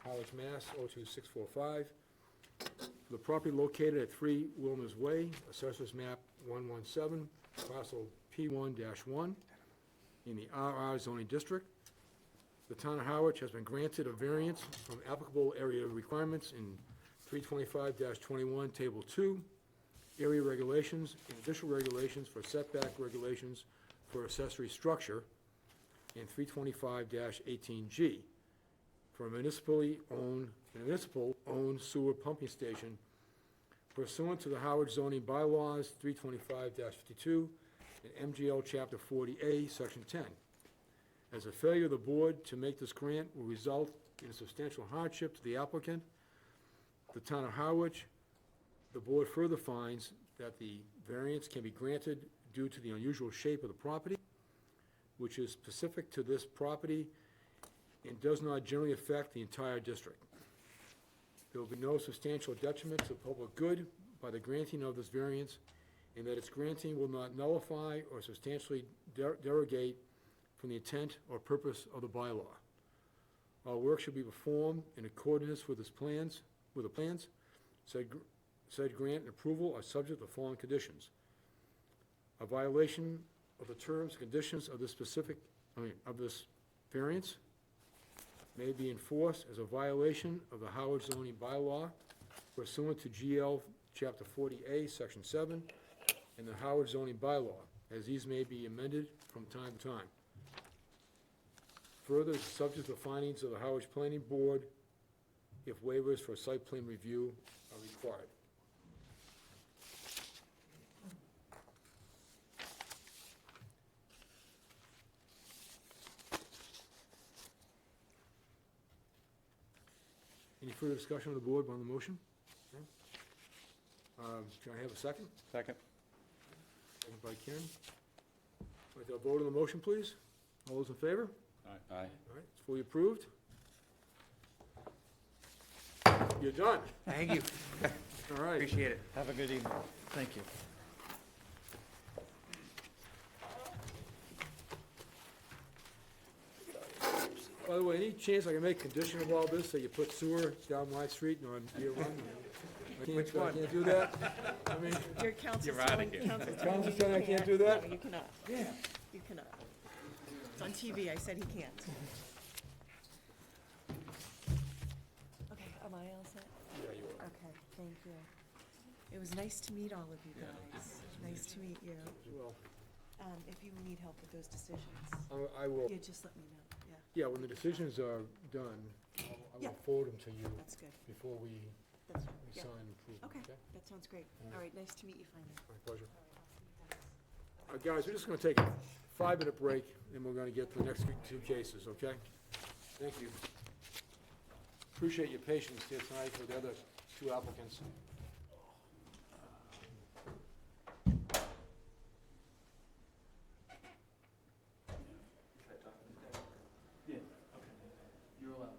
Harwich, Mass. 02645. For the property located at 3 Wilmer's Way, Assessors Map 117, parcel P1-1, in the RR zoning district. The Town of Harwich has been granted a variance from applicable area requirements in 325-21, Table 2, area regulations and additional regulations for setback regulations for accessory structure, and 325-18G for a municipal-owned sewer pumping station pursuant to the Howard zoning bylaws 325-52 and MGL Chapter 40A, Section 10. As a failure of the board to make this grant will result in a substantial hardship to the applicant, the Town of Harwich, the board further finds that the variance can be granted due to the unusual shape of the property, which is specific to this property and does not generally affect the entire district. There will be no substantial detriment to the public good by the granting of this variance, and that its granting will not nullify or substantially derogate from the intent or purpose of the bylaw. All work should be performed in accordance with the plans. Said grant and approval are subject to the following conditions. A violation of the terms and conditions of this variance may be enforced as a violation of the Howard zoning bylaw pursuant to GL Chapter 40A, Section 7, and the Howard zoning bylaw, as these may be amended from time to time. Further, subject to findings of the Howard Planning Board if waivers for site plan review are required. Any further discussion on the board on the motion? Okay. Can I have a second? Second. Second by Ken. Like to vote on the motion, please? All those in favor? Aye. All right, it's fully approved. You're done. Thank you. All right. Appreciate it. Have a good evening. Thank you. By the way, any chance I can make condition of all this, that you put sewer down my street and on Deer Run? Which one? I can't do that? I mean, Your counsel's You're outta telling, here. counsel's telling Counsel's me telling I you can't do that? No, you cannot. yeah. You cannot. It's on TV, I said he can't. Okay, am I all set? Yeah, you are. Okay, thank you. It was nice to meet all of you guys. Nice to meet you. Well, If you need help with those decisions, I will, yeah, just let me know, yeah, yeah, when the decisions are done, I Yeah. will forward them to you that's good. before we That's, yeah, sign and approve. okay, that sounds great. All right, nice to meet you finally. My pleasure. Guys, we're just gonna take a 5-minute break, and we're gonna get to the next two cases, okay? Thank you. Appreciate your patience here tonight for the other two applicants. You're allowed.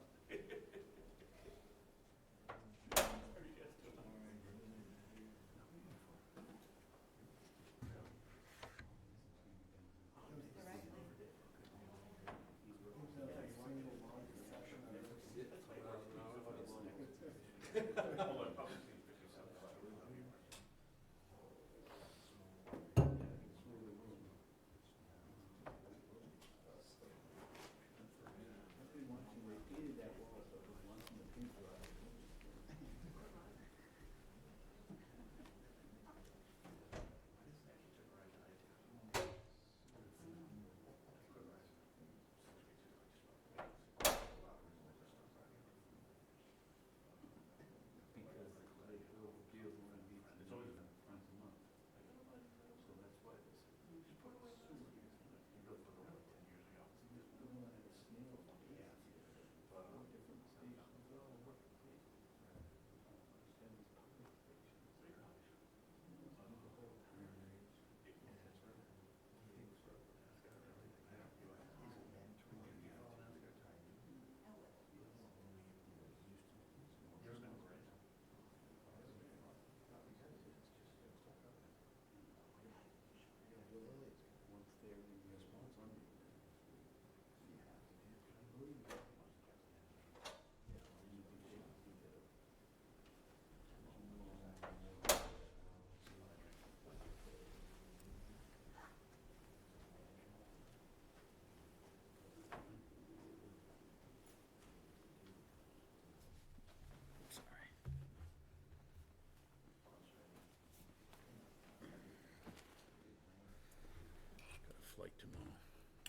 to know.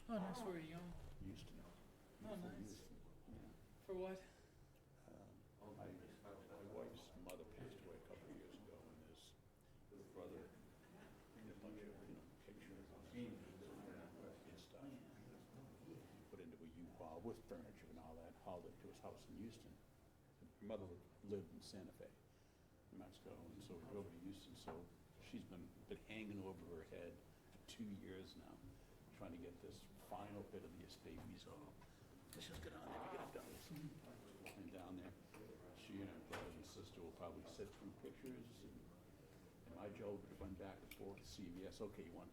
Oh, nice, where are you going? Used to know. Oh, nice. For what? My wife's mother passed away a couple of years ago, and his brother made a bunch of, pictures and stuff. Put into a U-Haul with furniture and all that, hauled it to his house in Houston. Her mother lived in Santa Fe, New Mexico, and so we drove to Houston, so she's been hanging over her head for 2 years now, trying to get this final bit of the estate resolved. Let's just get on there and get it done. And down there, she and her brothers and sister will probably sit through pictures, and my Joe went back and forth to CVS, okay, you want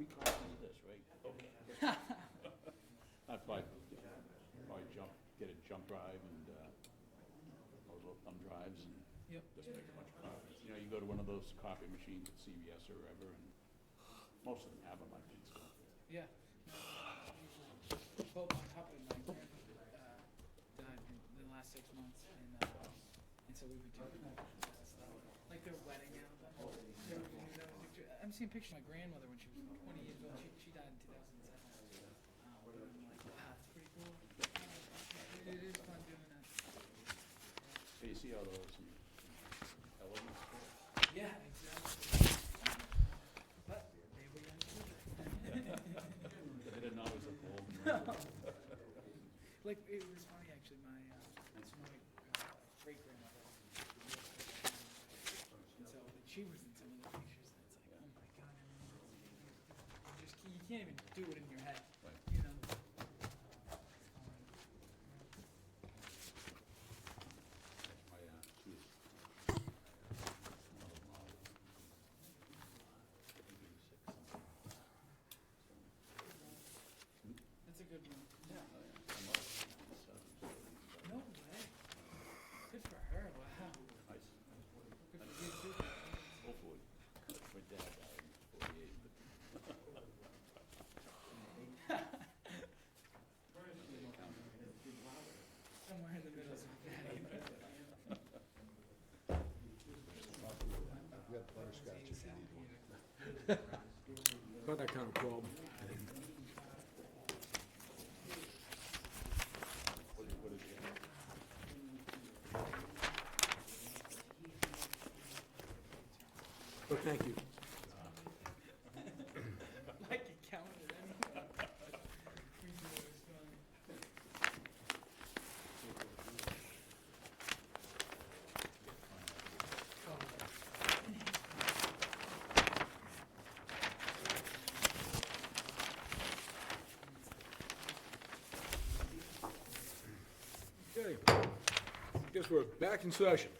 3 copies of this, right? Okay. I'd probably get a jump drive and, those little thumb drives and Yep. just make a bunch of copies. You go to one of those copy machines at CVS or wherever, and most of them have them, I think, so. Yeah. Well, on top of my grandmother died in the last 6 months, and so we've been doing stuff. Like their wedding album. I'm seeing pictures of my grandmother when she was 20 years old. She died in 2007. And I'm like, wow, that's pretty cool. It is fun doing that. So you see all those elements there? Yeah, exactly. But maybe we got They didn't always look old. Like, it was funny, actually, my great-grandmother, and so she was in some of the pictures, and it's like, oh my God, you can't even do it in your head, Right. you know? My, she was another model. 86 something. That's a good one. Yeah. My mother was in the 70s, No way. Good for her, wow. Nice. Good for you, too. Hopefully. My dad died in 48, but. Somewhere in the middle is fatty. I've got butterscotch if you need one. Not that kind of problem. What is it? But thank you. Like you counted anyway. We do it, it's fun. Okay, guess we're back in session.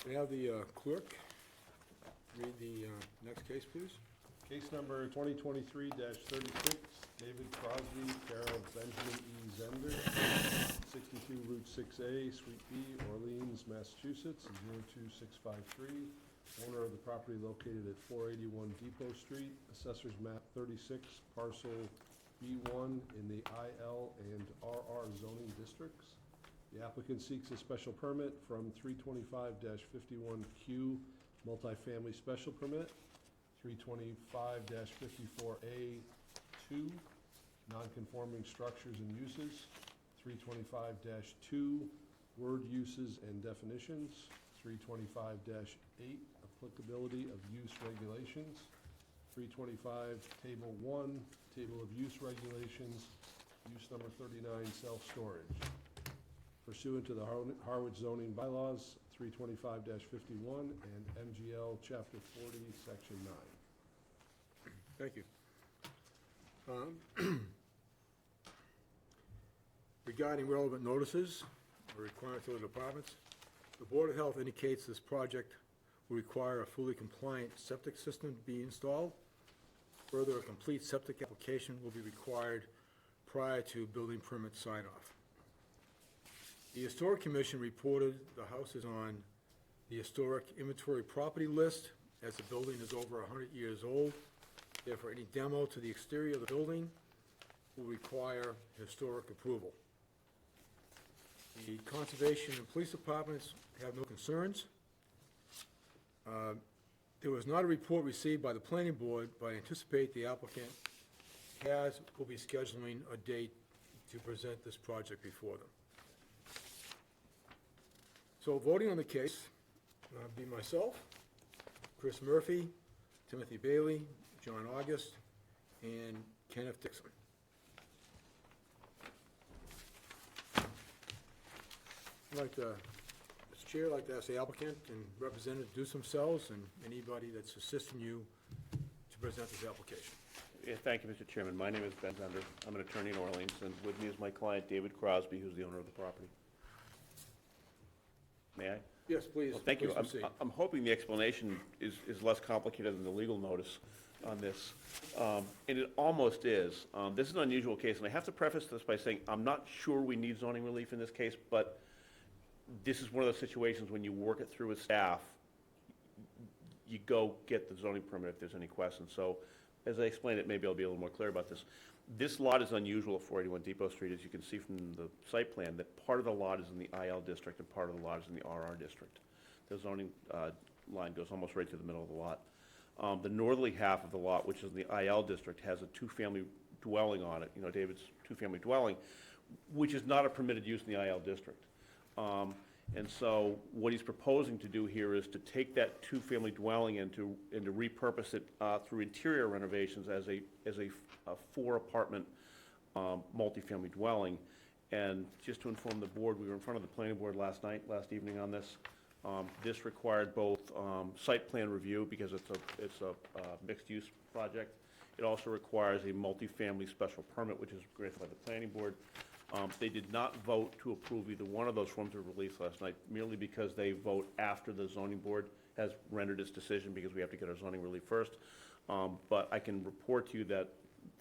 We have the clerk read the next case, please. Case number 2023-36, David Crosby, care of Benjamin E. Zender, 62 Route 6A, Suite B, Orleans, Massachusetts, 02653. Owner of the property located at 481 Depot Street, Assessors Map 36, Parcel B1 in the IL and RR zoning districts. The applicant seeks a special permit from 325-51Q multifamily special permit, 325-54A2 non-conforming structures and uses, 325-2 word uses and definitions, 325-8 applicability of use regulations, 325 Table 1, Table of Use Regulations, use number 39, self-storage. Pursuant to the Harwich zoning bylaws, 325-51 and MGL Chapter 40, Section 9. Thank you. Regarding relevant notices or requirements of the departments, the Board of Health indicates this project will require a fully compliant septic system to be installed. Further, a complete septic application will be required prior to building permit sign-off. The Historic Commission reported the house is on the historic inventory property list, as the building is over 100 years old. Therefore, any demo to the exterior of the building will require historic approval. The The conservation and police departments have no concerns. There was not a report received by the planning board, but I anticipate the applicant will be scheduling a date to present this project before them. So voting on the case, be myself, Chris Murphy, Timothy Bailey, John August, and Kenneth Dixon. I'd like to, Mr. Chair, I'd like to ask the applicant and representative to introduce themselves and anybody that's assisting you to present this application. Yeah, thank you, Mr. Chairman. My name is Ben Zender. I'm an attorney in Orleans, and with me is my client, David Crosby, who's the owner of the property. May I? Yes, please. Well, thank you. Please proceed. I'm hoping the explanation is less complicated than the legal notice on this, and it almost is. This is an unusual case, and I have to preface this by saying I'm not sure we need zoning relief in this case, but this is one of those situations when you work it through with staff, you go get the zoning permit if there's any questions. So, as I explained it, maybe I'll be a little more clear about this. This lot is unusual at 481 Depot Street, as you can see from the site plan, that part of the lot is in the IL district and part of the lot is in the RR district. The zoning line goes almost right to the middle of the lot. The northerly half of the lot, which is in the IL district, has a two-family dwelling on it, David's two-family dwelling, which is not a permitted use in the IL district. And so what he's proposing to do here is to take that two-family dwelling and to repurpose it through interior renovations as a four-apartment multifamily dwelling. And just to inform the board, we were in front of the planning board last evening on this. This required both site plan review because it's a mixed-use project. It also requires a multifamily special permit, which is granted by the planning board. They did not vote to approve either one of those forms of release last night, merely because they vote after the zoning board has rendered its decision, because we have to get our zoning relief first. But I can report to you that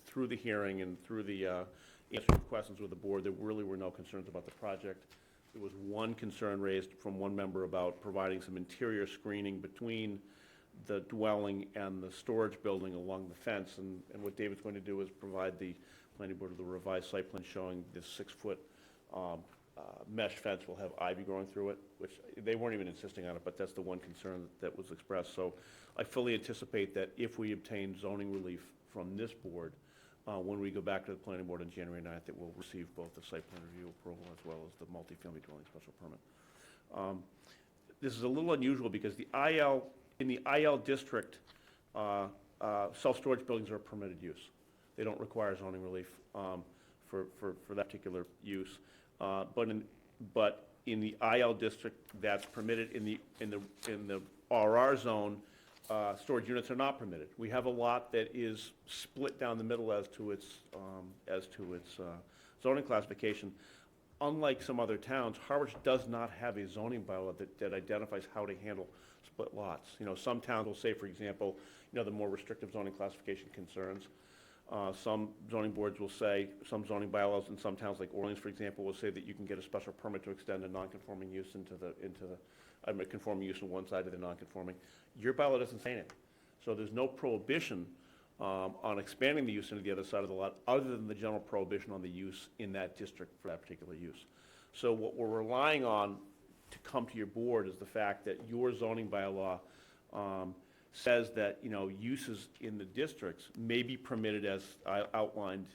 through the hearing and through the answering questions with the board, there really were no concerns about the project. There was one concern raised from one member about providing some interior screening between the dwelling and the storage building along the fence. And what David's going to do is provide the planning board with a revised site plan showing this 6-foot mesh fence will have ivy growing through it, which they weren't even insisting on it, but that's the one concern that was expressed. So I fully anticipate that if we obtain zoning relief from this board, when we go back to the planning board on January 9th, it will receive both the site plan review approval as well as the multifamily dwelling special permit. This is a little unusual because in the IL district, self-storage buildings are a permitted use. They don't require zoning relief for that particular use. But in the IL district, that's permitted. In the RR zone, storage units are not permitted. We have a lot that is split down the middle as to its zoning classification. Unlike some other towns, Harwich does not have a zoning bylaw that identifies how to handle split lots. Some towns will say, for example, the more restrictive zoning classification concerns. Some zoning boards will say, some zoning bylaws in some towns like Orleans, for example, will say that you can get a special permit to extend a non-conforming use a conforming use on one side of the non-conforming. Your bylaw doesn't say anything. So there's no prohibition on expanding the use into the other side of the lot, other than the general prohibition on the use in that district for that particular use. So what we're relying on to come to your board is the fact that your zoning bylaw says that, uses in the districts may be permitted as outlined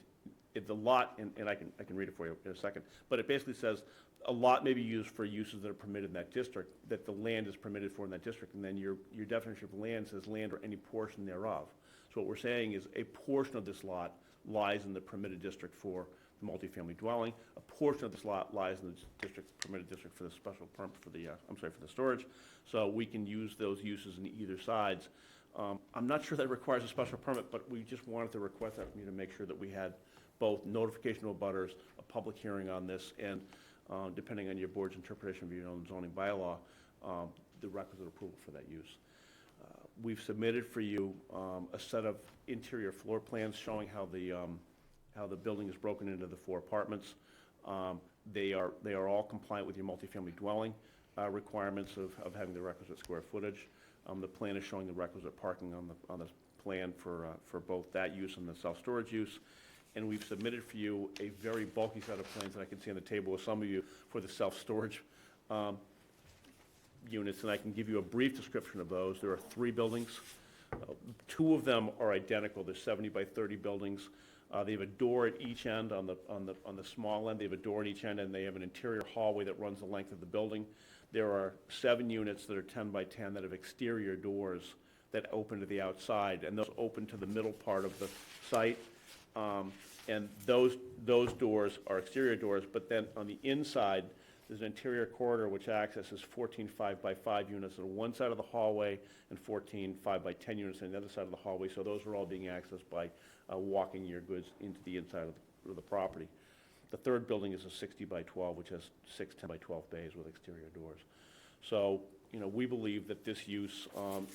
in the lot, and I can read it for you in a second, but it basically says a lot may be used for uses that are permitted in that district, that the land is permitted for in that district, and then your definition of land says land or any portion thereof. So what we're saying is a portion of this lot lies in the permitted district for the multifamily dwelling, a portion of this lot lies in the permitted district for the special permit for the storage. So we can use those uses in either sides. I'm not sure that requires a special permit, but we just wanted to request that from you to make sure that we had both notification of abutters, a public hearing on this, and depending on your board's interpretation of your own zoning bylaw, the requisite approval for that use. We've submitted for you a set of interior floor plans showing how the building is broken into the 4 apartments. They are all compliant with your multifamily dwelling requirements of having the requisite square footage. The plan is showing the requisite parking on the plan for both that use and the self-storage use. and we've submitted for you a very bulky set of plans that I can see on the table with some of you for the self-storage units, and I can give you a brief description of those. There are 3 buildings. 2 of them are identical. They're 70 by 30 buildings. They have a door at each end on the small end. They have a door at each end, and they have an interior hallway that runs the length of the building. There are 7 units that are 10 by 10 that have exterior doors that open to the outside, and those open to the middle part of the site. And those doors are exterior doors, but then on the inside, there's an interior corridor which accesses 14 5x5 units on one side of the hallway and 14 5x10 units on the other side of the hallway. So those are all being accessed by walking your goods into the inside of the property. The 3rd building is a 60 by 12, which has 6 10 by 12 bays with exterior doors. So, you know, we believe that this use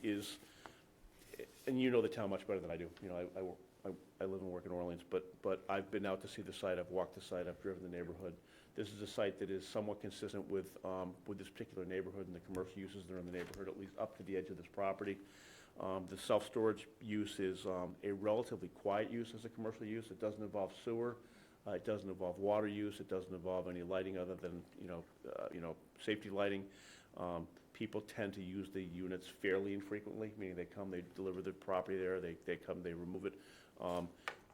is, and you know the town much better than I do. You know, I live and work in Orleans, but I've been out to see the site, I've walked the site, I've driven the neighborhood. This is a site that is somewhat consistent with this particular neighborhood and the commercial uses that are in the neighborhood, at least up to the edge of this property. The self-storage use is a relatively quiet use as a commercial use. It doesn't involve sewer, it doesn't involve water use, it doesn't involve any lighting other than, safety lighting. People tend to use the units fairly infrequently, meaning they come, they deliver the property there, they come, they remove it.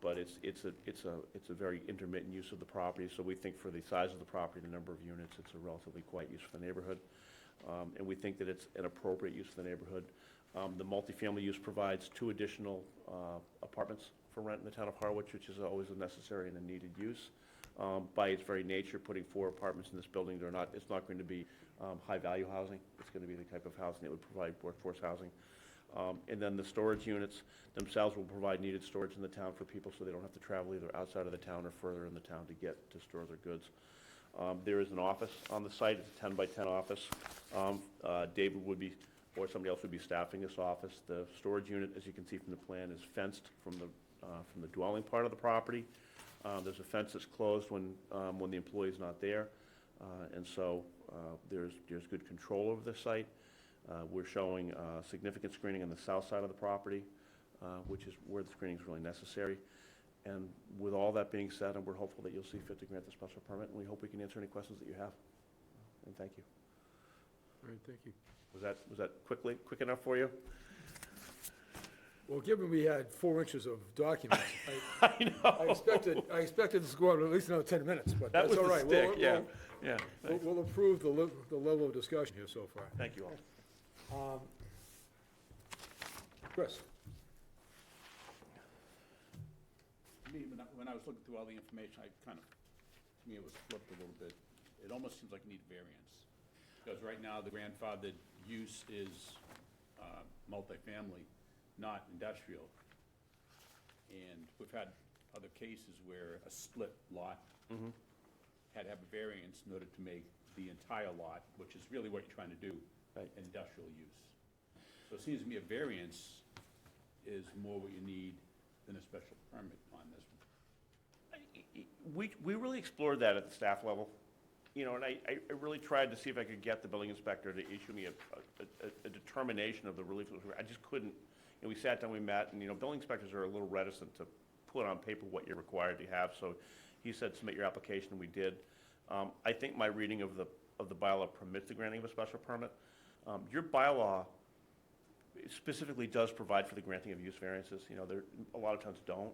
But it's a very intermittent use of the property, so we think for the size of the property, the number of units, it's a relatively quiet use for the neighborhood. And we think that it's an appropriate use for the neighborhood. The multifamily use provides 2 additional apartments for rent in the town of Harwich, which is always a necessary and a needed use. By its very nature, putting 4 apartments in this building, it's not going to be high-value housing. It's going to be the type of housing that would provide workforce housing. And then the storage units themselves will provide needed storage in the town for people so they don't have to travel either outside of the town or further in the town to get to store their goods. There is an office on the site. It's a 10 by 10 office. David would be, or somebody else would be staffing this office. The storage unit, as you can see from the plan, is fenced from the dwelling part of the property. There's a fence that's closed when the employee's not there. And so there's good control over the site. We're showing significant screening on the south side of the property, which is where the screening is really necessary. And with all that being said, and we're hopeful that you'll see fit to grant the special permit, and we hope we can answer any questions that you have. And thank you. All right, thank you. Was that quick enough for you? Well, given we had 4 inches of documents, I know. I expected this to go on at least another 10 minutes, but That that's was all the right. stick, yeah. Thanks. We'll approve the level of discussion here so far. Thank you all. Chris? When I was looking through all the information, to me, it was flipped a little bit. It almost seems like you need variance. Because right now, the grandfathered use is multifamily, not industrial. And we've had other cases where a split lot had to have a variance in order to make the entire lot, which is really what you're trying to do, industrial use. So it seems to me a variance is more what you need than a special permit on this one. We really explored that at the staff level, and I really tried to see if I could get the building inspector to issue me a determination of the relief. I just couldn't. We sat down, we met, and building inspectors are a little reticent to put on paper what you're required to have. So he said, submit your application, and we did. I think my reading of the bylaw permits the granting of a special permit. Your bylaw specifically does provide for the granting of use variances. A lot of towns don't.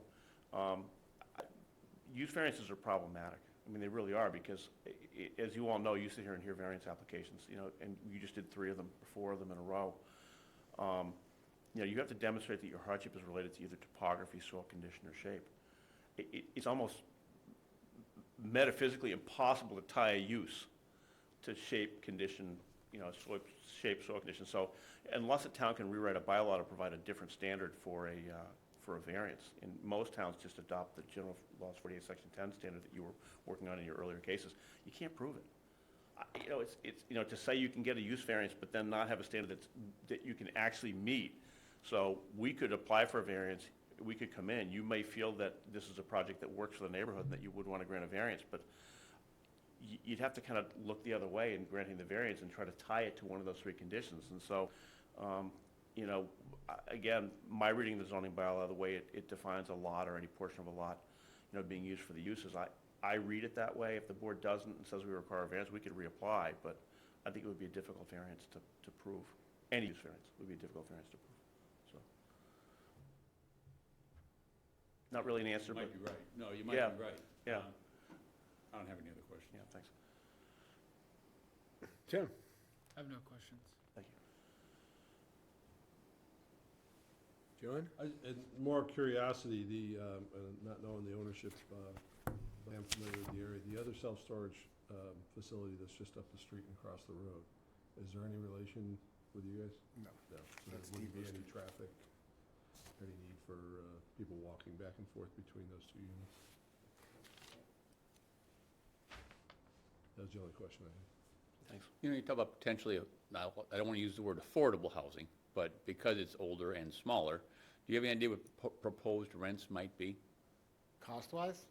Use variances are problematic. I mean, they really are, because as you all know, you sit here and hear variance applications, and you just did 3 of them, 4 of them in a row. You have to demonstrate that your hardship is related to either topography, soil condition, or shape. It's almost metaphysically impossible to tie a use to shape, condition, shape, soil condition. So unless a town can rewrite a bylaw to provide a different standard for a variance, and most towns just adopt the General Laws 48, Section 10 standard that you were working on in your earlier cases, you can't prove it. It's to say you can get a use variance, but then not have a standard that you can actually meet. So we could apply for a variance, we could come in, you may feel that this is a project that works for the neighborhood and that you would want to grant a variance, but you'd have to kind of look the other way in granting the variance and try to tie it to one of those 3 conditions. And so, again, my reading of the zoning bylaw, the way it defines a lot or any portion of a lot, being used for the uses. I read it that way. If the board doesn't and says we require a variance, we could reapply, but I think it would be a difficult variance to prove. Any use variance would be a difficult variance to prove, so. Not really an answer, You but, might be right. No, you might Yeah. be right. Yeah. I don't have any other questions. yeah, thanks. Tim? I have no questions. Thank you. John? And more curiosity, not knowing the ownership, I'm familiar with the area, the other self-storage facility that's just up the street and across the road, is there any relation with you guys? No. No. So That's there wouldn't be Depot any Street. traffic, any need for people walking back and forth between those two units? That was the only question I had. Thanks. You talk about potentially, now, I don't want to use the word affordable housing, but because it's older and smaller, do you have any idea what proposed rents might be? Cost-wise?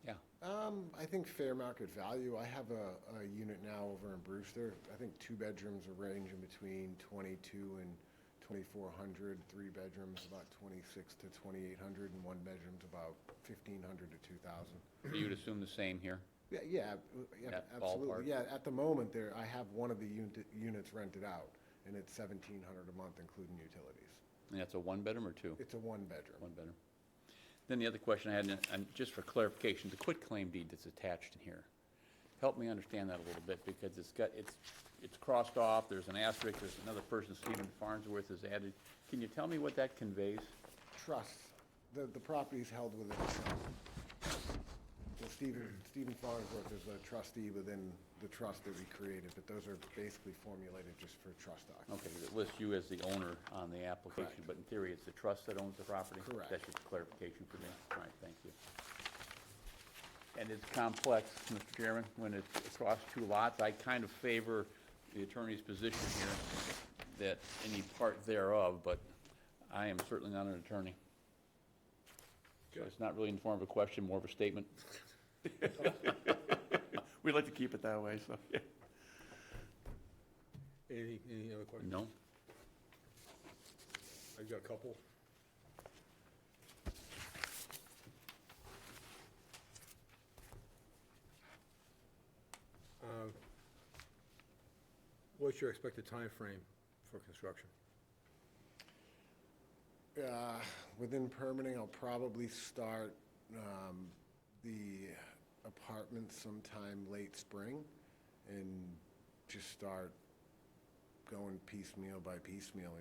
Yeah. I think fair market value. I have a unit now over in Brewster. I think 2 bedrooms are ranging between 22 and 2,400. 3 bedrooms about 26 to 2,800, and 1 bedroom's about 1,500 to 2,000. So you'd assume the same here? Yeah, That absolutely. ballpark? Yeah, at the moment I have one of the units rented out, and it's 1,700 a month, including utilities. And that's a one-bedroom or two? It's a 1-bedroom. One bedroom. Then the other question I had, and just for clarification, the quitclaim deed that's attached in here, help me understand that a little bit, because it's crossed off, there's an asterisk, there's another person, Stephen Farnsworth, is added. Can you tell me what that conveys? Trust. The property's held within a trust. Well, Stephen Farnsworth is a trustee within the trust that we created, but those are basically formulated just for trust documents. Okay, 'cause it lists you as the owner on the application, Correct. but in theory, it's the trust that owns the property? Correct. That's just clarification for me. All right, thank you. And it's complex, Mr. Chairman, when it's across 2 lots. I kind of favor the attorney's position here, that any part thereof, but I am certainly not an attorney. So it's not really in the form of a question, more of a statement. We'd like to keep it that way, so, yeah. Any other questions? No? I've got a couple. What's your expected time frame for construction? Within permitting, I'll probably start the apartment sometime late spring and just start going piecemeal by piecemeal.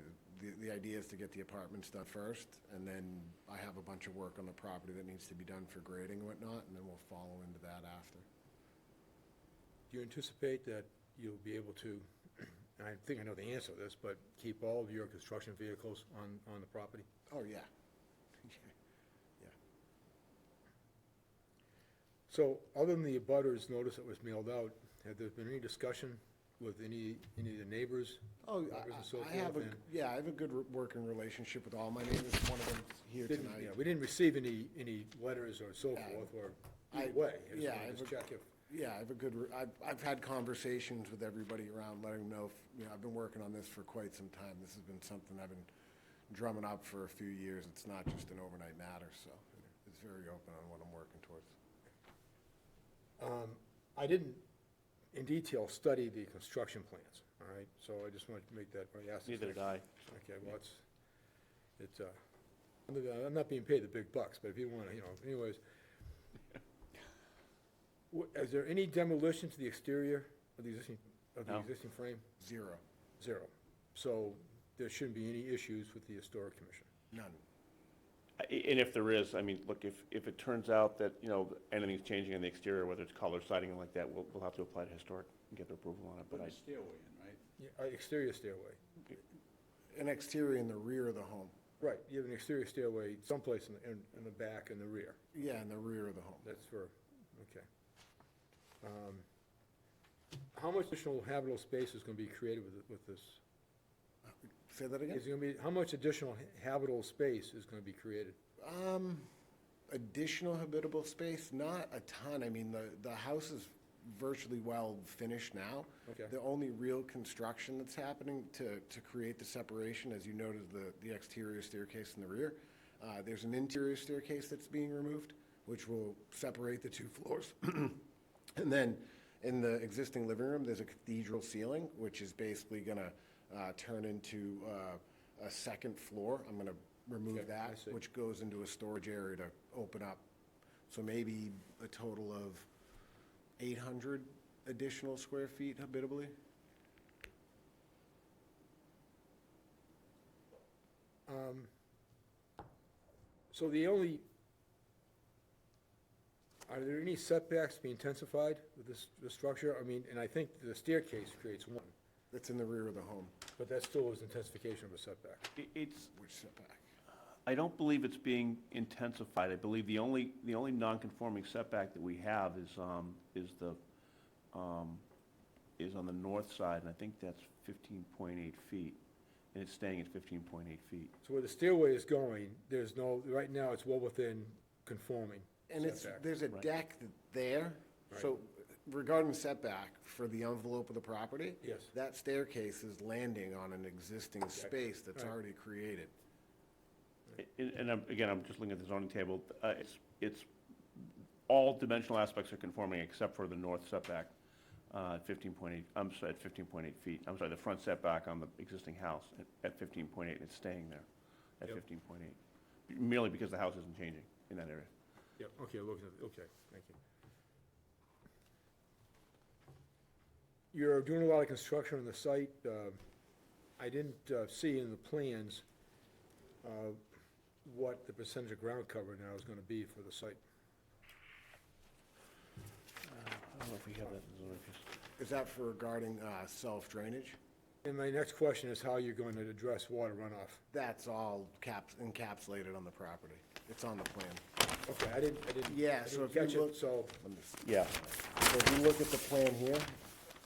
The idea is to get the apartments done first, and then I have a bunch of work on the property that needs to be done for grading and whatnot, and then we'll follow into that after. Do you anticipate that you'll be able to, and I think I know the answer to this, but keep all of your construction vehicles on the property? Oh, yeah. Yeah. So, other than the abutters notice that was mailed out, have there been any discussion with any of the neighbors? Oh, neighbors and so I have forth, and I have a good working relationship with all my neighbors. One of them's here didn't- tonight. yeah, we didn't receive any letters or so Yeah. forth, or I- either way. I just yeah, wanted I to have a- check if, Yeah, I have a good, I've had conversations with everybody around, letting them know, I've been working on this for quite some time. This has been something I've been drumming up for a few years. It's not just an overnight matter, so it's very open on what I'm working towards. I didn't in detail study the construction plans, all right? So I just wanted to make that, I asked. Neither did I. Okay, well, I'm not being paid the big bucks, but if you want to, anyways. Is there any demolition to the exterior of the No. existing frame? Zero, Zero. So there shouldn't be any issues with the historic commission? none. And if there is, I mean, look, if it turns out that, anything's changing on the exterior, whether it's color, siding, and like that, we'll have to apply to historic and get their approval on it, but Put I, a stairway in, right? Yeah, exterior stairway. An exterior in the rear of the home. Right, you have an exterior stairway someplace in the back and the rear. Yeah, in the rear of the home. That's for, okay. How much additional habitable space is going to be created with this? Say that again? Is it going to be, how much additional habitable space is going to be created? Additional habitable space, not a ton. I mean, the house is virtually well finished now. Okay. The only real construction that's happening to create the separation, as you noted, the exterior staircase in the rear. There's an interior staircase that's being removed, which will separate the two floors. And then in the existing living room, there's a cathedral ceiling, which is basically gonna turn into a second floor. I'm gonna remove Okay, that, I see. which goes into a storage area to open up. So maybe a total of 800 additional square feet habitably. So are there any setbacks to be intensified with this structure? I mean, and I think the staircase creates one, That's in the rear of the home. but that still is intensification of a setback. It's, Which setback? I don't believe it's being intensified. I believe the only non-conforming setback that we have is on the north side, and I think that's 15.8 feet, and it's staying at 15.8 feet. So where the stairway is going, there's no, right now, it's well within conforming And setback. there's a Right. deck there, so regarding setback for the envelope of the property. Yes. That staircase is landing on an existing space that's Right. already created. And again, I'm just looking at the zoning table. It's, all dimensional aspects are conforming except for the north setback, 15.8, I'm sorry, at 15.8 feet. I'm sorry, the front setback on the existing house at 15.8, it's staying there at Yep. 15.8. Merely because the house isn't changing in that area. Yep, okay, okay, thank you. You're doing a lot of construction on the site. I didn't see in the plans what the percentage of ground cover now is gonna be for the site. I don't know if we have that in the zoning case. Is that for regarding self-drainage? And my next question is how you're going to address water runoff. That's all encapsulated on the property. It's on the plan. Okay, I didn't Yeah, I so didn't if you catch look- it, so, Let me see. Yeah. So if you look at the plan here,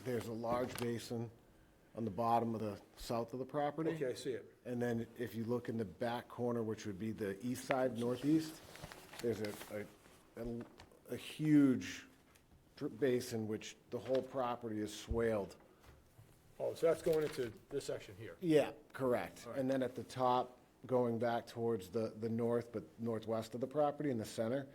there's a large basin on the bottom of the south of the property. okay, I see it. And then if you look in the back corner, which would be the east side, northeast, there's a huge basin which the whole property is swaled. Oh, so that's going into this section here. Yeah, correct. All right. And then at the top, going back towards the north, but northwest of the property in the center,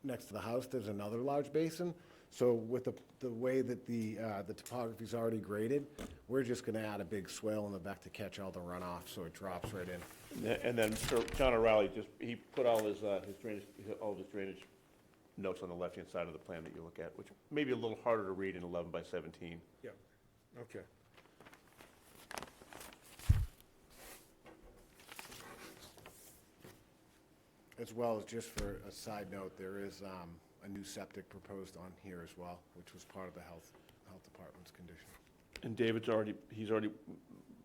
next to the house, there's another large basin. So with the way that the topography's already graded, we're just gonna add a big swale in the back to catch all the runoff, so it drops right in. And then Sir John O'Reilly he put all his drainage notes on the left-hand side of the plan that you look at, which may be a little harder to read in 11 by 17. Yeah, okay. As well as, just for a side note, there is a new septic proposed on here as well, which was part of the health department's condition. And he's already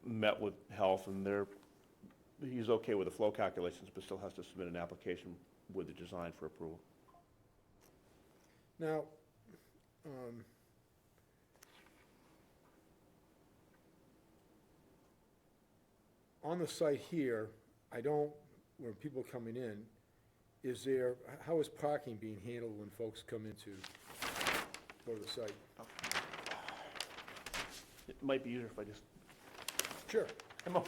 met with health, and he's okay with the flow calculations, but still has to submit an application with the design for approval. Now, on the site here, when people are coming in, how is parking being handled when folks come in to go to the site? It might be easier if I just, Sure. I'm going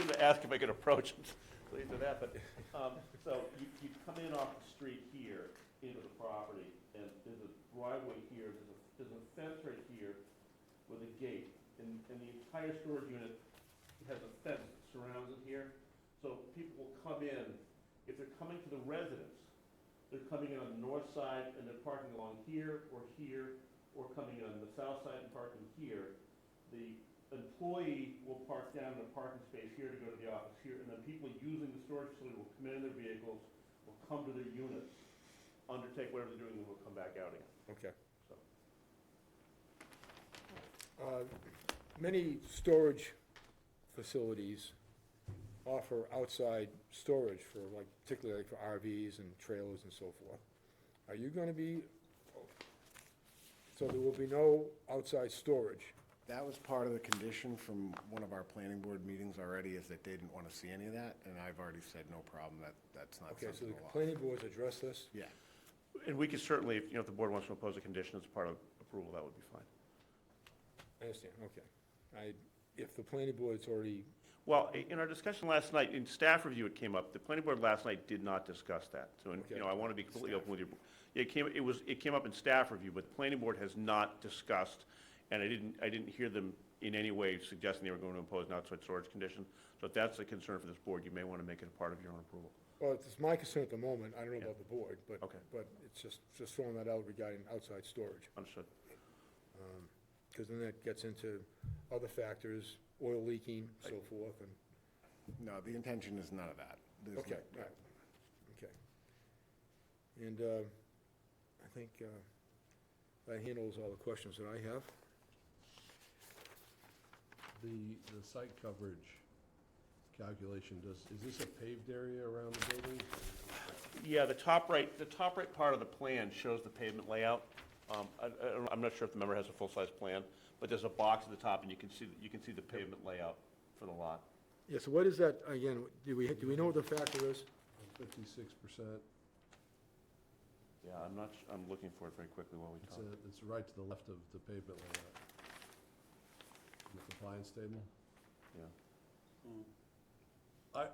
to ask if I could approach and lead to that, but, so you come in off the street here into the property, and there's a driveway here, there's a fence right here with a gate, and the entire storage unit has a fence that surrounds it here, so people will come in, if they're coming to the residence, they're coming in on the north side, and they're parking along here, or coming in on the south side and parking here. The employee will park down in a parking space here to go to the office here, and then people using the storage facility will come in their vehicles, will come to their units, undertake whatever they're doing, and will come back out again. Okay. So, Many storage facilities offer outside storage particularly for RVs and trailers and so forth. Are you gonna be, so there will be no outside storage? That was part of the condition from one of our planning board meetings already, is that they didn't want to see any of that, and I've already said no problem, that's not Okay, so something the to allow. planning boards address this? Yeah, and we could certainly, if the board wants to impose a condition as part of approval, that would be fine. I understand, okay. If the planning board's already, Well, in our discussion last night, in staff review, it came up, the planning board last night did not discuss that. So, you know, I want to be completely open with you. It came up in staff review, but the planning board has not discussed, and I didn't hear them in any way suggesting they were going to impose an outside storage condition. So if that's a concern for this board, you may want to make it a part of your own approval. Well, it's my concern at the moment, I don't know Yeah. about the board, but, Okay. but it's just throwing that out regarding outside storage. Understood. Because then that gets into other factors, oil leaking, so forth, and, No, the intention is none of that. There's okay, no- all right, okay. And I think that handles all the questions that I have. The site coverage calculation, is this a paved area around the building? Yeah, the top right part of the plan shows the pavement layout. I'm not sure if the member has a full-size plan, but there's a box at the top, and you can see the pavement layout for the lot. Yeah, so what is that, again, do we know what the factor is? 56%. Yeah, I'm looking for it very quickly while we talk. It's right to the left of the pavement layout. In the compliance table. Yeah.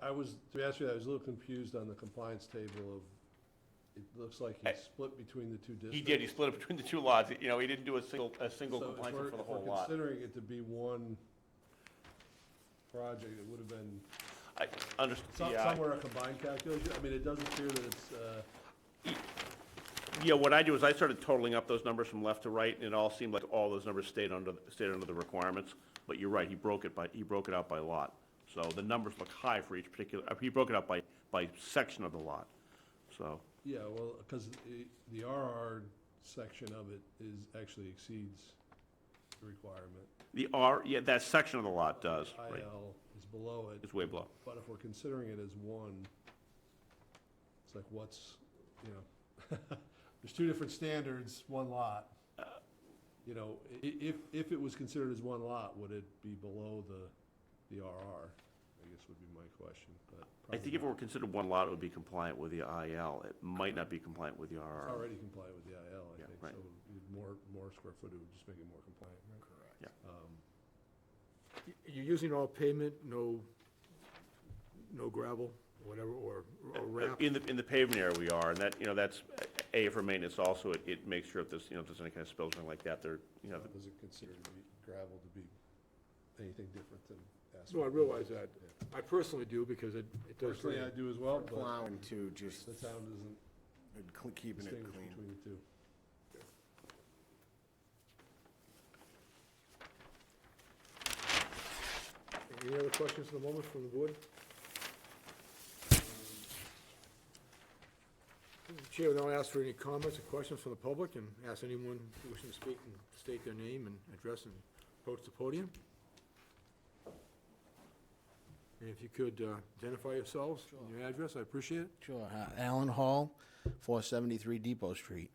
I was, to be honest with you, I was a little confused on the compliance table of, it looks like he split between the two districts. He did, he split it between the two lots. You know, he didn't do a single So if compliance we're- for the if we're whole lot. considering it to be one project, it would have been I understand, yeah. somewhere a combined calculation. I mean, it does appear that it's, Yeah, what I do is I started totaling up those numbers from left to right, and it all seemed like all those numbers stayed under the requirements. But you're right, he broke it out by lot. So the numbers look high for each particular, he broke it out by section of the lot, so. yeah, well, because the RR section of it actually exceeds the requirement. Yeah, that section of the lot does, right? IL is below it. It's way below. But if we're considering it as one, it's like what's, you know, there's two different standards, one lot. You know, if it was considered as one lot, would it be below the RR? I guess would be my question, but. I think if it were considered one lot, it would be compliant with the IL. It might not be compliant with the It's RR. already compliant with the IL, I Yeah, think, right. so more square footage would just make it more compliant, right? Correct. Yeah. You're using all pavement, no gravel, whatever, or wrap? In the pavement area we are, and that, you know, that's for maintenance also. It makes sure if there's, you know, if there's any kind of spills or anything like that, they're, you know, Does it consider to be gravel to be anything different than asphalt? No, I realize that. I personally do, because it does. Personally, I do as well, but Plowing too, just the town doesn't keeping it distinguish clean. between the two. Any other questions at the moment from the board? The Chair will now ask for any comments or questions from the public, and ask anyone wishing to speak and state their name and address and approach the podium. And if you could identify yourselves and your address, I appreciate it. Sure. Alan Hall, 473 Depot Street.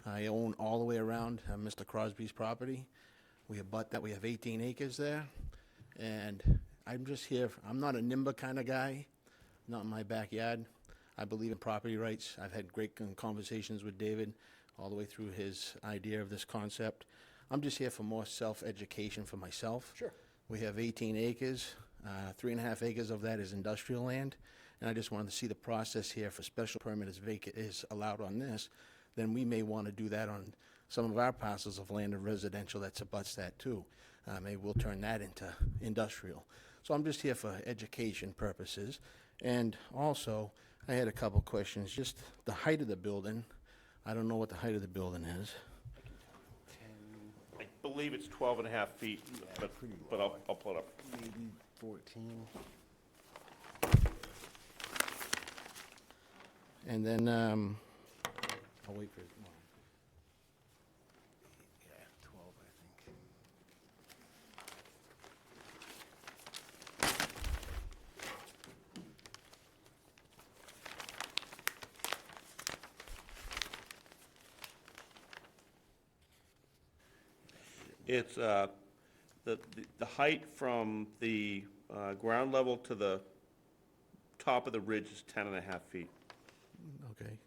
I own all the way around Mr. Crosby's property. We abut that. We have 18 acres there. And I'm just here, I'm not a NIMBA kind of guy, not in my backyard. I believe in property rights. I've had great conversations with David all the way through his idea of this concept. I'm just here for more self-education for myself. Sure. We have 18 acres. 3.5 acres of that is industrial land, and I just wanted to see the process here for special permit is allowed on this. Then we may want to do that on some of our parcels of land of residential that abuts that too. Maybe we'll turn that into industrial. So I'm just here for education purposes. And also, I had a couple questions. Just the height of the building. I don't know what the height of the building is. I believe it's 12 and a half feet, but I'll pull it up. Maybe 14. And then, I'll wait for it. Yeah, 12, I think. It's, the height from the ground level to the top of the ridge is 10 and a half feet. Okay.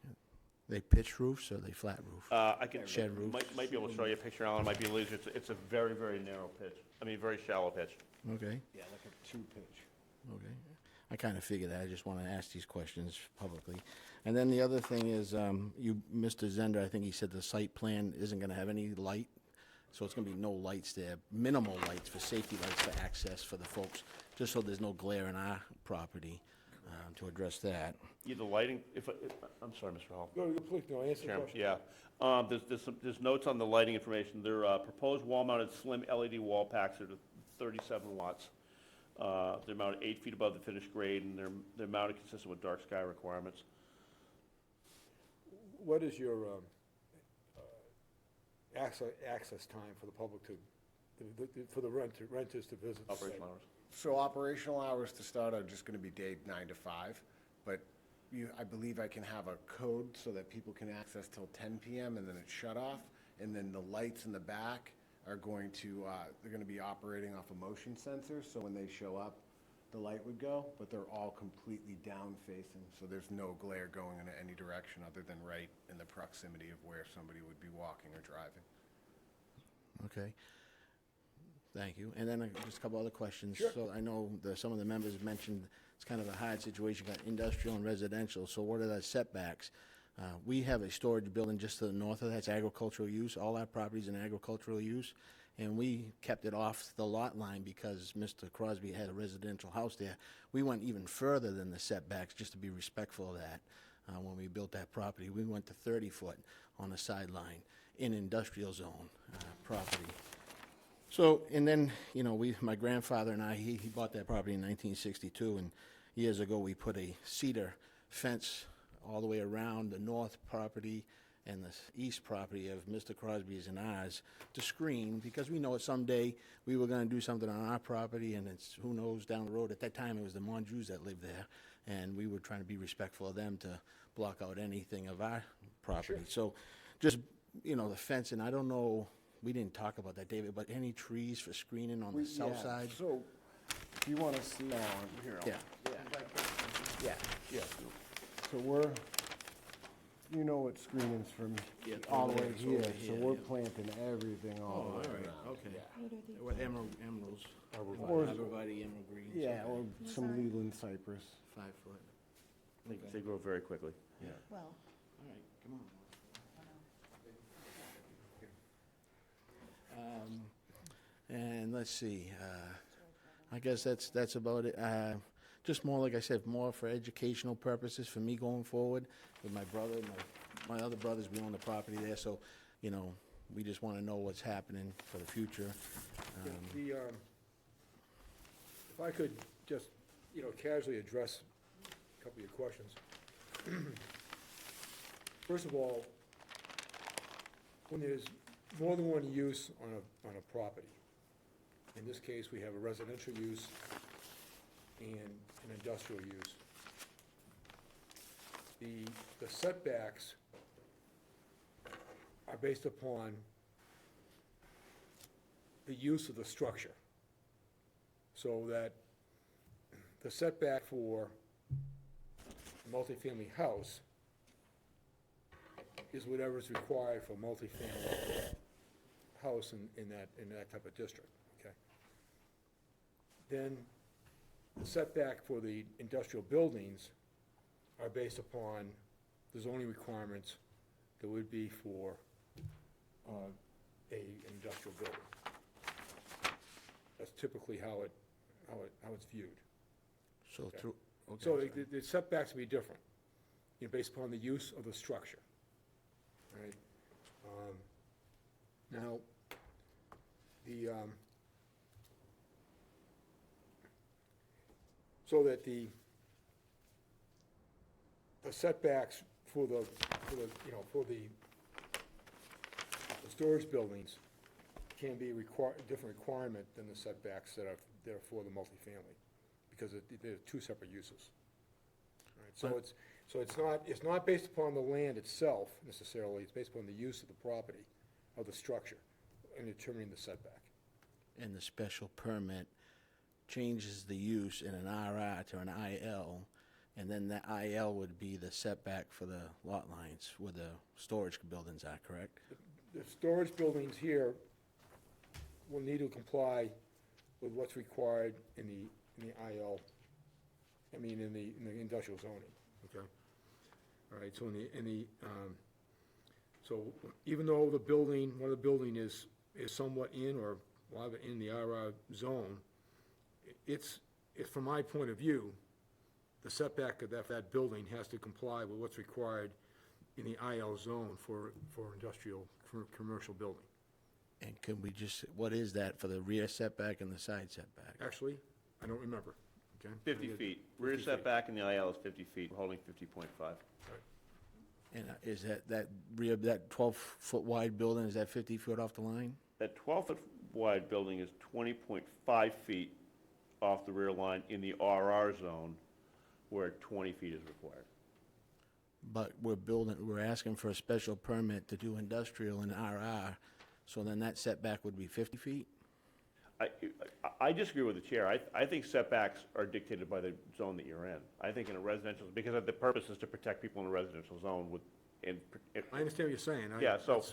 They pitch roofs or they flat roof? I can, Shed roofs. might be able to show you a picture, Alan, it might be easier. It's a very, very narrow pitch, I mean, very shallow pitch. Okay. Yeah, like a 2 pitch. Okay. I kind of figured that. I just want to ask these questions publicly. And then the other thing is, Mr. Zender, I think he said the site plan isn't going to have any light, so it's going to be no lights there, minimal lights for safety lights for access for the folks, just so there's no glare in our property, to address that. Yeah, the lighting, I'm sorry, Mr. Hall. Go, please, no, answer the Chairman, question. yeah. There's notes on the lighting information. They're proposed wall-mounted slim LED wall packs that are 37 watts. They're mounted 8 feet above the finished grade, and they're mounted consistent with dark sky requirements. What is your access time for the public for the renters to visit the site? Operational hours. So operational hours to start are just gonna be day 9 to 5, but I believe I can have a code so that people can access till 10 PM and then it's shut off. And then the lights in the back are going to, they're gonna be operating off a motion sensor, so when they show up, the light would go, but they're all completely down facing, so there's no glare going in any direction other than right in the proximity of where somebody would be walking or driving. Okay. Thank you. And then just a couple other questions. Sure. So I know some of the members mentioned it's kind of a hard situation, got industrial and residential, so what are the setbacks? We have a storage building just to the north of that, it's agricultural use, all our properties in agricultural use, and we kept it off the lot line because Mr. Crosby had a residential house there. We went even further than the setbacks, just to be respectful of that. When we built that property, we went to 30 foot on the sideline in industrial zone property. So, and then, you know, my grandfather and I, he bought that property in 1962, and years ago, we put a cedar fence all the way around the north property and the east property of Mr. Crosby's and ours to screen, because we know that someday we were gonna do something on our property, and it's, who knows, down the road. At that time, it was the Monjus that lived there, and we were trying to be respectful of them to block out anything of our property. So, just, you know, the fence, and I don't know, we didn't talk about that, David, but any trees for screening on the south Yeah, side? So, if you wanna see now, here, Yeah. yeah. So we're, you know what screening's from all the way it's here, over so here, we're yeah. planting everything all the way around. Okay. Yeah. What emeralds? Or- Arborvitae, emerald greens? Yeah, or some Leland cypress. 5 foot. They grow very quickly. Well, All right, come on. And let's see, I guess that's about it. Just more, like I said, more for educational purposes for me going forward with my brother, my other brothers, we own the property there, so, you know, we just want to know what's happening for the future. If I could just, you know, casually address a couple of your questions. First of all, when there's more than one use on a property, in this case, we have a residential use and an industrial use. The setbacks are based upon the use of the structure. So that the setback for a multifamily house is whatever is required for a multifamily house in that type of district, okay? Then the setback for the industrial buildings are based upon the zoning requirements that would be for an industrial building. That's typically how it's viewed. So Okay. through, okay. So sorry. the setbacks will be different, you know, based upon the use of the structure, right? Now, so that the setbacks for the, you know, for the storage buildings can be different requirement than the setbacks that are there for the multifamily, because they're two separate uses. All right, so it's not based upon the land itself necessarily, it's based upon the use of the property, of the structure, in determining the setback. And the special permit changes the use in an RR to an IL, and then the IL would be the setback for the lot lines where the storage buildings are, correct? The storage buildings here will need to comply with what's required in the IL I mean, in the industrial zoning, okay? All right, so so even though the building, one of the building is somewhat in or a lot of it in the RR zone, it's from my point of view, the setback of that building has to comply with what's required in the IL zone for industrial, commercial building. And can we just, what is that for the rear setback and the side setback? Actually, I don't remember, okay? 50 feet. Rear 50 feet. setback in the IL is 50 feet, we're holding 50.5. And is that rear, that 12-foot wide building, is that 50 foot off the line? That 12-foot wide building is 20.5 feet off the rear line in the RR zone, where 20 feet is required. But we're asking for a special permit to do industrial in RR, so then that setback would be 50 feet? I disagree with the chair. I think setbacks are dictated by the zone that you're in. I think in a residential, because the purpose is to protect people in a residential zone with, I understand what you're saying. yeah, so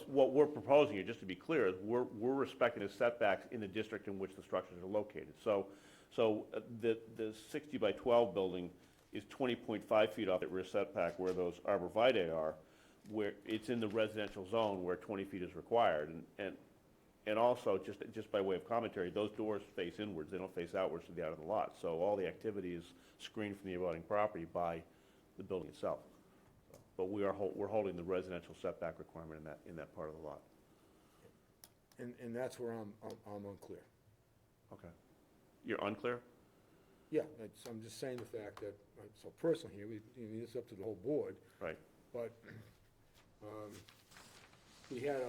what we're proposing here, just to be clear, is we're respecting the setbacks in the district in which the structures are located. So the 60 by 12 building is 20.5 feet off that rear setback where those arborvitae are, where it's in the residential zone where 20 feet is required. And also, just by way of commentary, those doors face inwards, they don't face outwards to the out of the lot. So all the activity is screened from the abutting property by the building itself. But we're holding the residential setback requirement in that part of the lot. And that's where I'm unclear. Okay. You're unclear? Yeah, I'm just saying the fact that, so personally here, it's up to the whole board, Right. but we had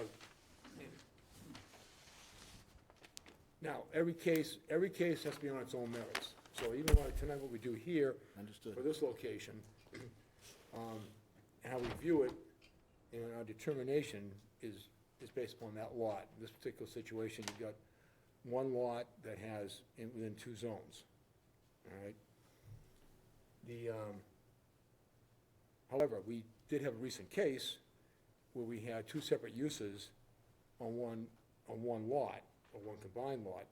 now, every case has to be on its own merits. So even like tonight, what we do here Understood. for this location, and how we view it, and our determination is based upon that lot. In this particular situation, you've got one lot that has within two zones, all right? However, we did have a recent case where we had two separate uses on one lot, or one combined lot.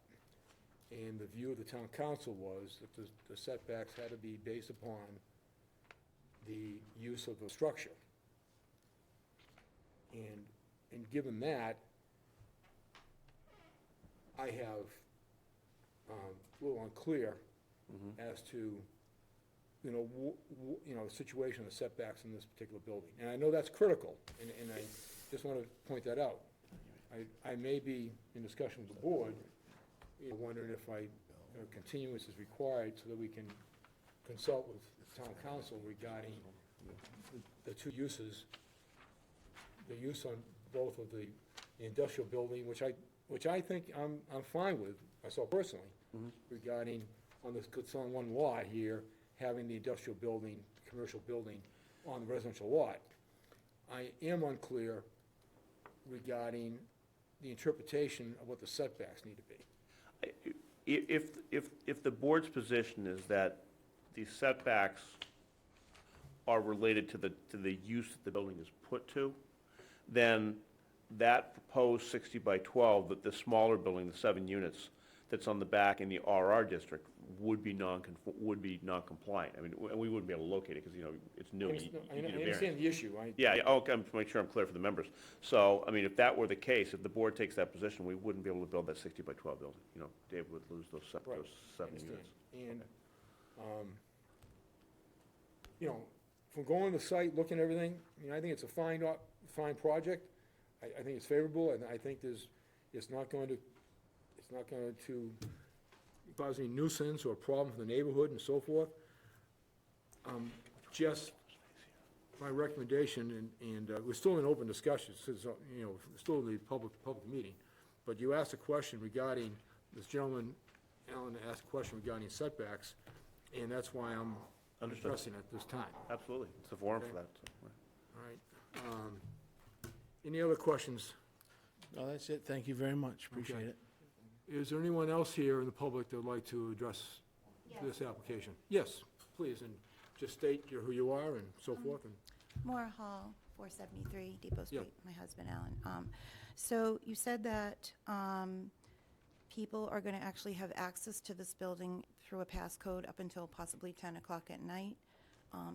And the view of the town council was that the setbacks had to be based upon the use of the structure. And given that, I have a little unclear as to, the situation of the setbacks in this particular building. And I know that's critical, and I just want to point that out. I may be in discussion with the board, wondering if continuance is required so that we can consult with the town council regarding the two uses, the use on both of the industrial building, which I think I'm fine with, myself personally, regarding it's on one lot here, having the industrial building, commercial building on the residential lot. I am unclear regarding the interpretation of what the setbacks need to be. If the board's position is that the setbacks are related to the use that the building is put to, then that proposed 60 by 12, that the smaller building, the 7 units that's on the back in the RR district would be non-compliant. I mean, we wouldn't be able to locate it because, it's new. You need a I variance. understand the issue. Yeah, okay, to make sure I'm clear for the members. So, I mean, if that were the case, if the board takes that position, we wouldn't be able to build that 60 by 12 building. Dave would lose those Right, 7 I understand. units. And, from going to the site, looking at everything, I think it's a fine project. I think it's favorable, and I think it's not going to cause any nuisance or problem for the neighborhood and so forth. Just my recommendation, and we're still in open discussion, since, still in the public meeting, but you asked a question regarding, this gentleman, Alan, asked a question regarding setbacks, and that's why I'm Understood. addressing it this time. Absolutely, it's the forum Okay. for that. So, All right. Any other questions? No, that's it. Thank you very much. Appreciate Okay. it. Is there anyone else here in the public that would like to address this application? Yes, please, and just state who you are and so forth, and Maura Hall, 473 Depot Yeah. Street, my husband Alan. So you said that people are going to actually have access to this building through a passcode up until possibly 10 o'clock at night,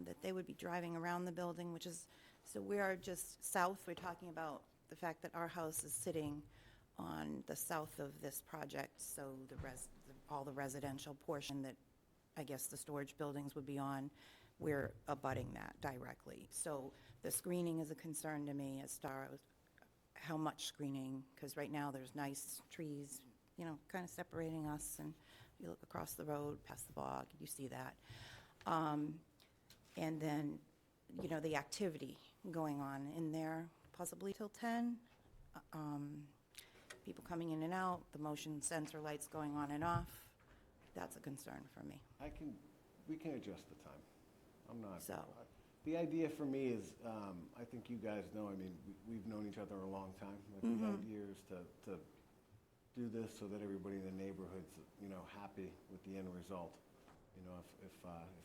that they would be driving around the building, which is, so we are just south. We're talking about the fact that our house is sitting on the south of this project, so all the residential portion that I guess the storage buildings would be on, we're abutting that directly. So the screening is a concern to me as far as how much screening, because right now there's nice trees, you know, kind of separating us, and you look across the road, past the bog, you see that. And then, you know, the activity going on in there, possibly till 10. People coming in and out, the motion sensor lights going on and off, that's a concern for me. We can adjust the time. I'm not. So- The idea for me is, I think you guys know, I mean, we've known each other a long time. Like, the idea is to do this so that everybody in the neighborhood's, you know, happy with the end result. You know, if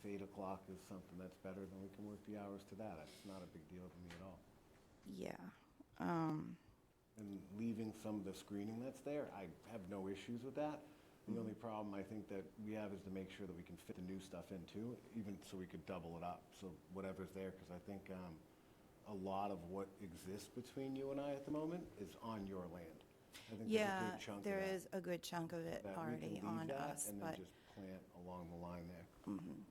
8 o'clock is something that's better, then we can work the hours to that. It's not a big deal to me at all. Yeah. And leaving some of the screening that's there, I have no issues with that. The only problem I think that we have is to make sure that we can fit the new stuff in too, even so we could double it up, so whatever's there, because I think a lot of what exists between you and I at the moment is on your land. I think there's a Yeah, good chunk of there that is a good chunk of it that we already can leave on that us, and but, then just plant along the line there.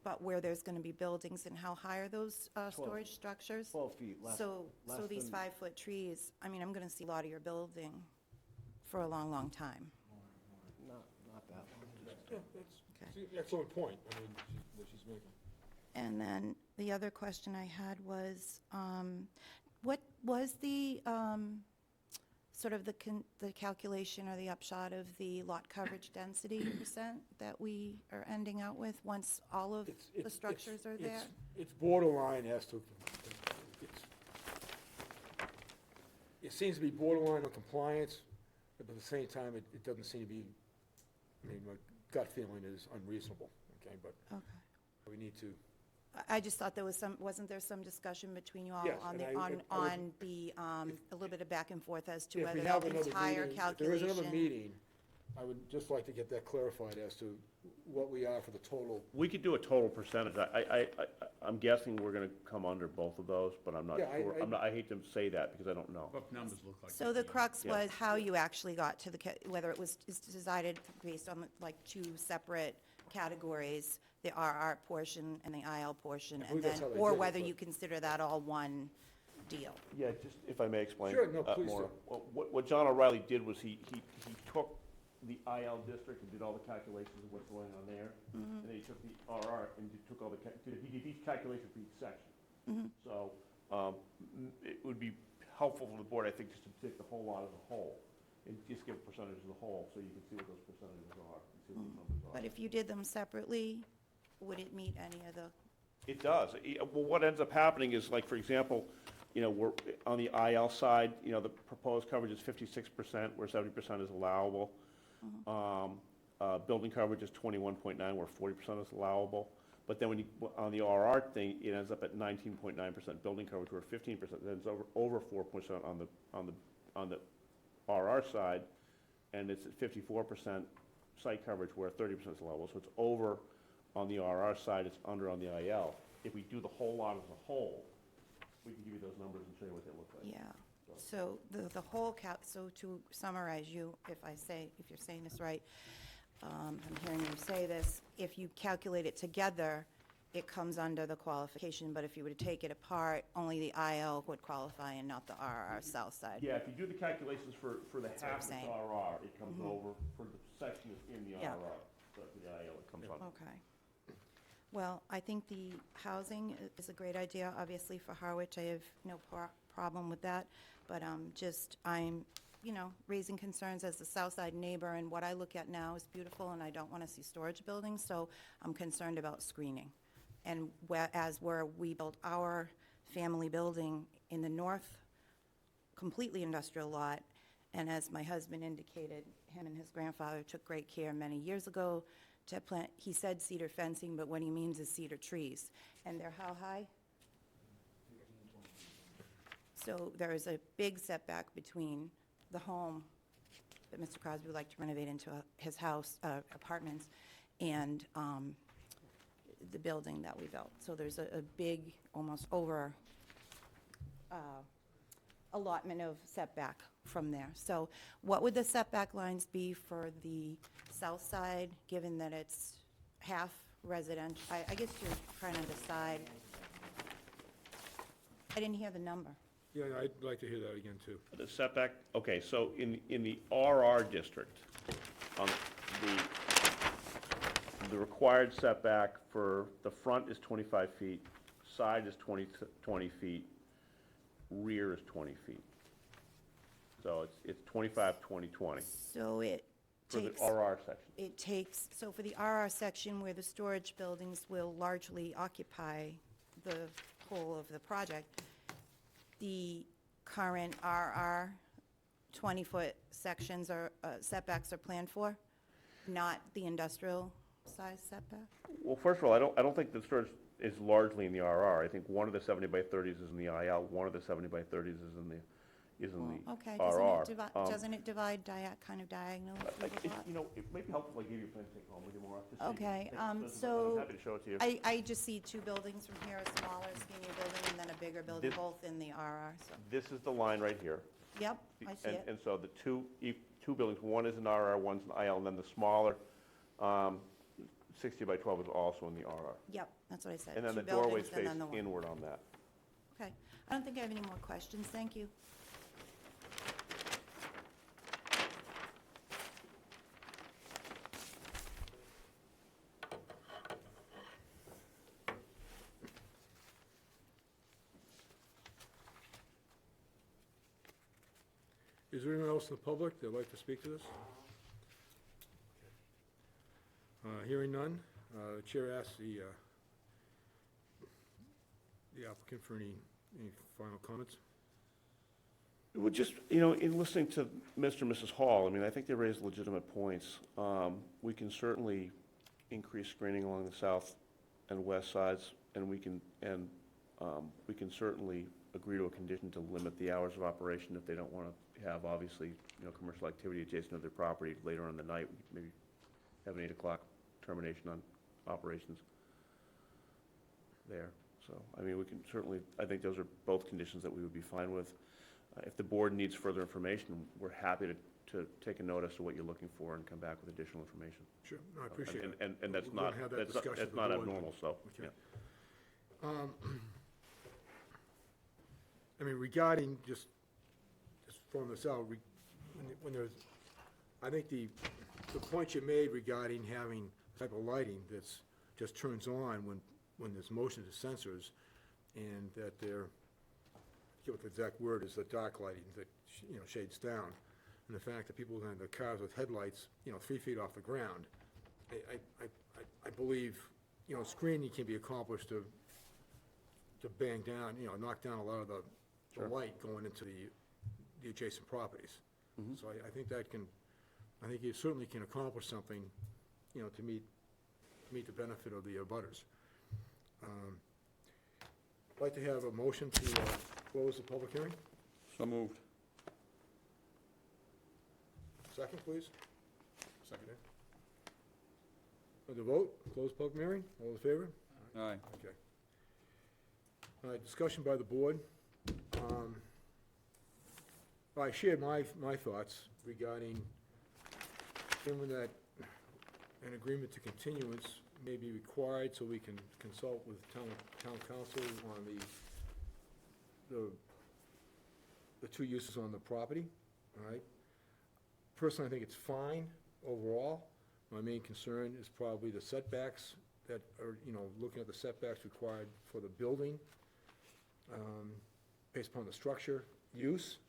but where there's going to be buildings, and how high are those storage structures? 12 feet, less. So less these than- 5-foot trees, I mean, I'm going to see a lot of your building for a long, long time. Not that long. Yeah, that's an excellent point, I mean, that she's making. And then the other question I had was, what was the, sort of the calculation or the upshot of the lot coverage density percent that we are ending out with once all of the structures are there? It's borderline as to, it seems to be borderline on compliance, but at the same time, it doesn't seem to be, I mean, my gut feeling is unreasonable, okay, but Okay. we need to, I just thought there was wasn't there some discussion between you all Yes, on and the, I would- on the, a little bit of back and forth as to if we whether have the another entire meeting, if there is calculation? another meeting, I would just like to get that clarified as to what we are for the total. We could do a total percentage. I'm guessing we're gonna come under both of those, but I'm not Yeah, sure. I hate to say that because I don't know. What numbers look like? So the crux Yeah. was how you actually got to the, whether it was is decided based on like two separate categories, the RR portion and the IL portion, I and believe that's then, how they or did it, whether but- you consider that all one deal. Yeah, just if I may explain. Sure, no, please more. do. Well, what John O'Reilly did was he took the IL district and did all the calculations of what's going on there. And then he took the RR and took all the, he did each calculation for each section. So, it would be helpful for the board, I think, just to take the whole lot as a whole and just give a percentage of the whole, so you can see what those percentages are, and see what the numbers are. But if you did them separately, would it meet any of the, It does. Well, what ends up happening is, like, for example, you know, we're, on the IL side, you know, the proposed coverage is 56%, where 70% is allowable. Building coverage is 21.9, where 40% is allowable. But then when you, on the RR thing, it ends up at 19.9% building coverage, where 15%, then it's over 4% on the RR side, and it's at 54% site coverage, where 30% is allowable. So it's over on the RR side, it's under on the IL. If we do the whole lot as a whole, we can give you those numbers and show you what they look like. yeah. So the whole so to summarize you, if you're saying this right, I'm hearing you say this, if you calculate it together, it comes under the qualification, but if you were to take it apart, only the IL would qualify and not the RR south side. Yeah, if you do the calculations for the what I'm half that's saying. RR, it comes over, for the section that's in the Yeah. RR. So for the IL, it comes on. Okay. Well, I think the housing is a great idea, obviously, for Harwich. I have no problem with that, but I'm, raising concerns as the south side neighbor, and what I look at now is beautiful, and I don't want to see storage buildings, so I'm concerned about screening. And where we built our family building in the north, completely industrial lot, and as my husband indicated, him and his grandfather took great care many years ago to plant, he said cedar fencing, but what he means is cedar trees. And they're how high? So there is a big setback between the home that Mr. Crosby would like to renovate into his house, apartments, and the building that we built. So there's a big, almost over allotment of setback from there. So what would the setback lines be for the south side, given that it's half residential? I guess you're trying to decide. I didn't hear the number. Yeah, I'd like to hear that again, too. The setback, okay, so in the RR district, the required setback for the front is 25 feet, side is 20 feet, rear is 20 feet. So it's 25, 20, 20 So it for the takes, RR section. it takes, so for the RR section where the storage buildings will largely occupy the whole of the project, the current RR 20-foot sections or setbacks are planned for, not the industrial size setback? Well, first of all, I don't think the storage is largely in the RR. I think one of the 70 by 30s is in the IL, one of the 70 by 30s is in the Okay, RR. doesn't it divide kind of diagonally through the lot? You know, it may be helpful if I give you a plan to take home with you more. Just so you can Okay, take a specimen. so I'm happy to show it to you. I just see two buildings from here, a smaller, skinnier building, and then a bigger building, This- both in the RR, so, This is the line right here. yep, I see it. And so the two buildings, one is an RR, one's an IL, and then the smaller 60 by 12 is also in the RR. Yep, that's what I said. And then Two the doorways buildings and face then the one. inward on that. Okay, I don't think I have any more questions, thank you. Is there anyone else in the public that'd like to speak to this? Hearing none, the chair asks the applicant for any final comments. Well, just, you know, in listening to Mr. and Mrs. Hall, I mean, I think they raised legitimate points. We can certainly increase screening along the south and west sides, and we can certainly agree to a condition to limit the hours of operation if they don't want to have, obviously, you know, commercial activity adjacent to their property later on in the night. We could maybe have an 8 o'clock termination on operations there. So, I mean, we can certainly, I think those are both conditions that we would be fine with. If the board needs further information, we're happy to take a note as to what you're looking for and come back with additional information. Sure, no, I appreciate it. And that's We're gonna not, have that that's discussion with the not board. abnormal, so, Okay. yeah. I mean, regarding, just throwing this out, when there's, I think the point you made regarding having type of lighting that's just turns on when there's motion to sensors, and that they're, I forget what the exact word is, the dark lighting that, you know, shades down, and the fact that people in the cars with headlights, you know, 3 feet off the ground, I believe, you know, screening can be accomplished to bang down, you know, knock down a lot of the light going into the adjacent properties. So I think that can, I think you certainly can accomplish something, you know, to meet the benefit of the abutters. I'd like to have a motion to close the public hearing. So moved. Second, please. Second. The vote, close public hearing, all in favor? Aye. Okay. All right, discussion by the board. I shared my thoughts regarding, given that an agreement to continuance may be required, so we can consult with town council on the two uses on the property, all right? Personally, I think it's fine overall. My main concern is probably the setbacks that are, you know, looking at the setbacks required for the building, based upon the structure, use,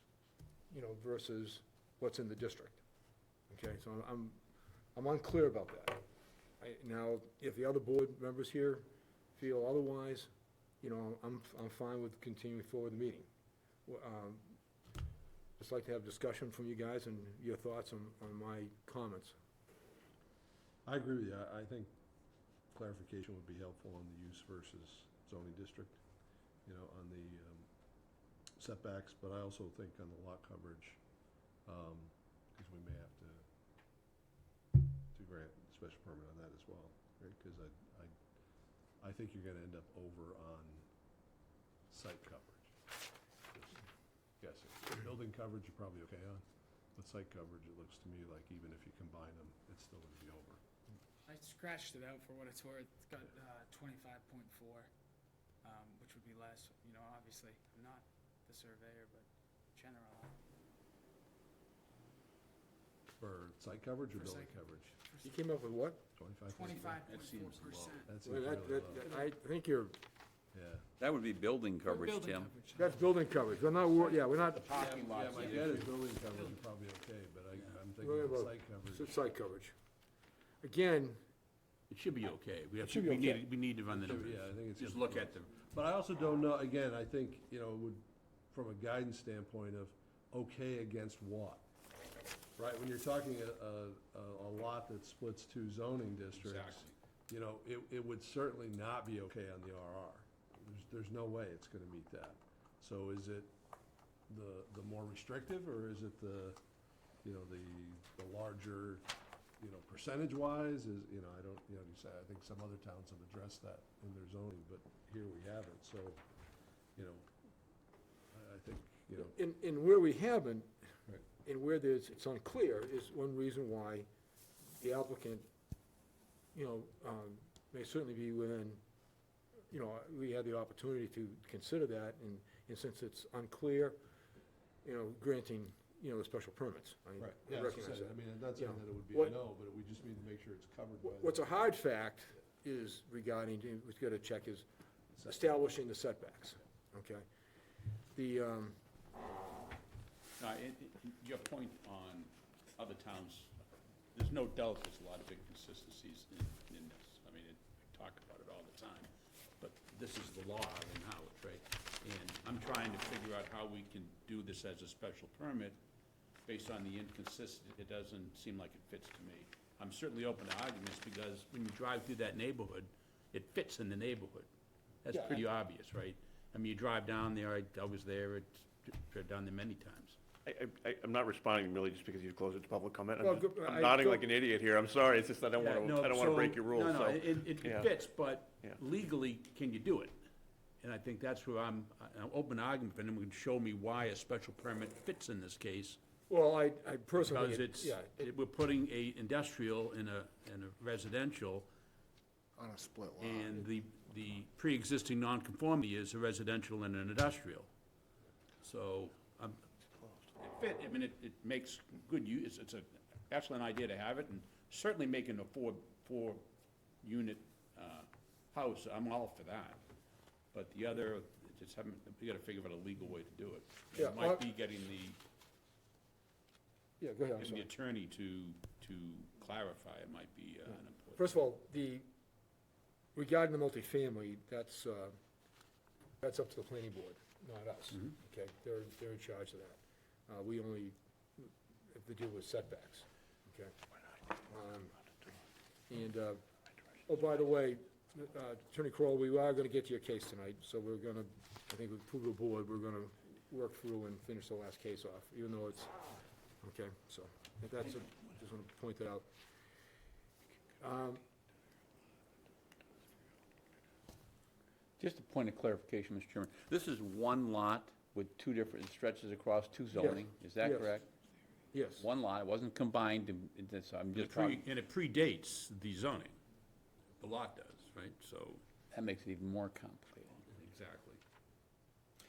you know, versus what's in the district. Okay, so I'm unclear about that. Now, if the other board members here feel otherwise, you know, I'm fine with continuing forward the meeting. Just like to have discussion from you guys and your thoughts on my comments. I agree with you. I think clarification would be helpful on the use versus zoning district, you know, on the setbacks, but I also think on the lot coverage, because we may have to grant special permit on that as well, right? Because I think you're gonna end up over on site coverage. Just guessing. Building coverage, you're probably okay on, but site coverage, it looks to me like even if you combine them, it's still gonna be over. I scratched it out for what it's worth. It's got 25.4, which would be less, obviously. I'm not the surveyor, but general. For site coverage or For building site coverage? You came up with what? 25.4%. That seems Well, really low. I think you're, Yeah. That would be building coverage, Building Tim. coverage. that's building coverage. We're not, we're not, Parking Yeah, lots. my guess is building coverage is probably okay, but I'm thinking What of about site coverage. it's site coverage. Again, It should be okay. It should be okay. We need to run the Should- numbers. Yeah, I think it's. Just gonna look be at close. them. But I also don't know, again, I think, from a guidance standpoint of okay against what? Right, when you're talking a lot that splits two zoning districts, it would certainly not be okay on the RR. There's no way it's gonna meet that. So is it the more restrictive, or is it the larger, percentage-wise, I don't, you say, I think some other towns have addressed that in their zoning, but here we haven't, so, I think, in where we haven't, Right. and where it's unclear, is one reason why the applicant, may certainly be within, we had the opportunity to consider that, and since it's unclear, granting, the special permits. I Right, I yeah, as I recognize said, that. I mean, I'm not saying that it would be What- a no, but we just need to make sure it's covered by. What's a hard fact is regarding, we've got to check, is establishing the setbacks, okay? Your point on other towns, there's no doubt there's a lot of inconsistencies in this. I mean, we talk about it all the time, but this is the law in Howard, right? And I'm trying to figure out how we can do this as a special permit based on the inconsistency. It doesn't seem like it fits to me. I'm certainly open to arguments, because when you drive through that neighborhood, it fits in the neighborhood. That's Yeah. pretty obvious, right? I mean, you drive down there, I was there, driven down there many times. I'm not responding really just because you've closed it to public comment. Well, go- I'm I nodding go- like an idiot here. I'm sorry, it's just I don't Yeah, want no, to so- break your rules, No, so. it yeah. fits, but Yeah. legally, can you do it? And I think that's where I'm open argument, and we can show me why a special permit fits in this case. Well, I personally, Because it's, yeah, we're putting a industrial in a residential, On a split lot. and the pre-existing nonconformity is a residential and an industrial. So, it fit, I mean, it makes good use, it's an excellent idea to have it, and certainly making a four-unit house, I'm all for that. But the other, just haven't, we gotta figure out a legal way to do it. Yeah, It might be getting the yeah, go ahead, I'm getting the sorry. attorney to clarify, it might be an important. First of all, regarding the multifamily, that's up to the planning board, not us, okay? They're in charge of that. We only have to deal with setbacks, okay? Oh, by the way, Attorney Crowell, we are gonna get to your case tonight, so we're gonna, I think with the board, we're gonna work through and finish the last case off, even though it's, okay, so, just wanna point that out. Just a point of clarification, Mr. Chairman. This is one lot with two different stretches across two zoning, is that Yes. correct? Yes. One lot, it wasn't combined, I'm just talking, And it predates the zoning. The lot does, right? So, that makes it even more complicated. exactly.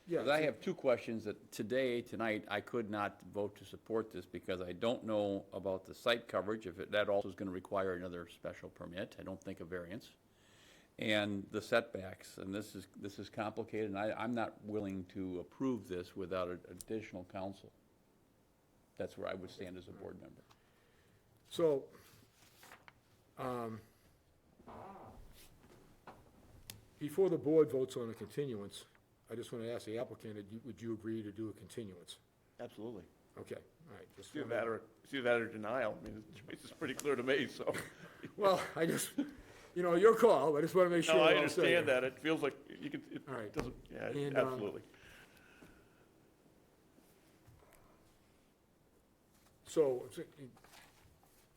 Yeah, Because I have two questions that tonight, I could not vote to support this because I don't know about the site coverage, if that also is going to require another special permit. I don't think a variance. And the setbacks, and this is complicated, and I'm not willing to approve this without additional counsel. That's where I would stand as a board member. So, before the board votes on a continuance, I just want to ask the applicant, would you agree to do a continuance? Absolutely. Okay, all right. just It's either wanna- that or denial. I mean, the choice is pretty clear to me, so. Well, I just, your call, I just want to make sure. No, I we're all set here. understand that. It feels like you could, it All right. doesn't, yeah, And, absolutely. So,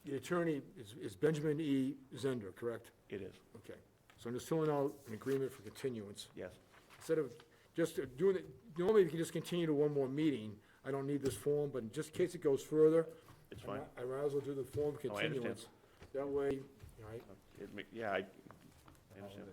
the attorney is Benjamin E. Zender, correct? It is, Okay. So I'm just filling out an agreement for continuance. yes. Instead of just doing it, normally we can just continue to one more meeting. I don't need this form, but just in case it goes further. It's fine. I might as well do the form No, I understand. continuance. That way, all right, Yeah, I understand.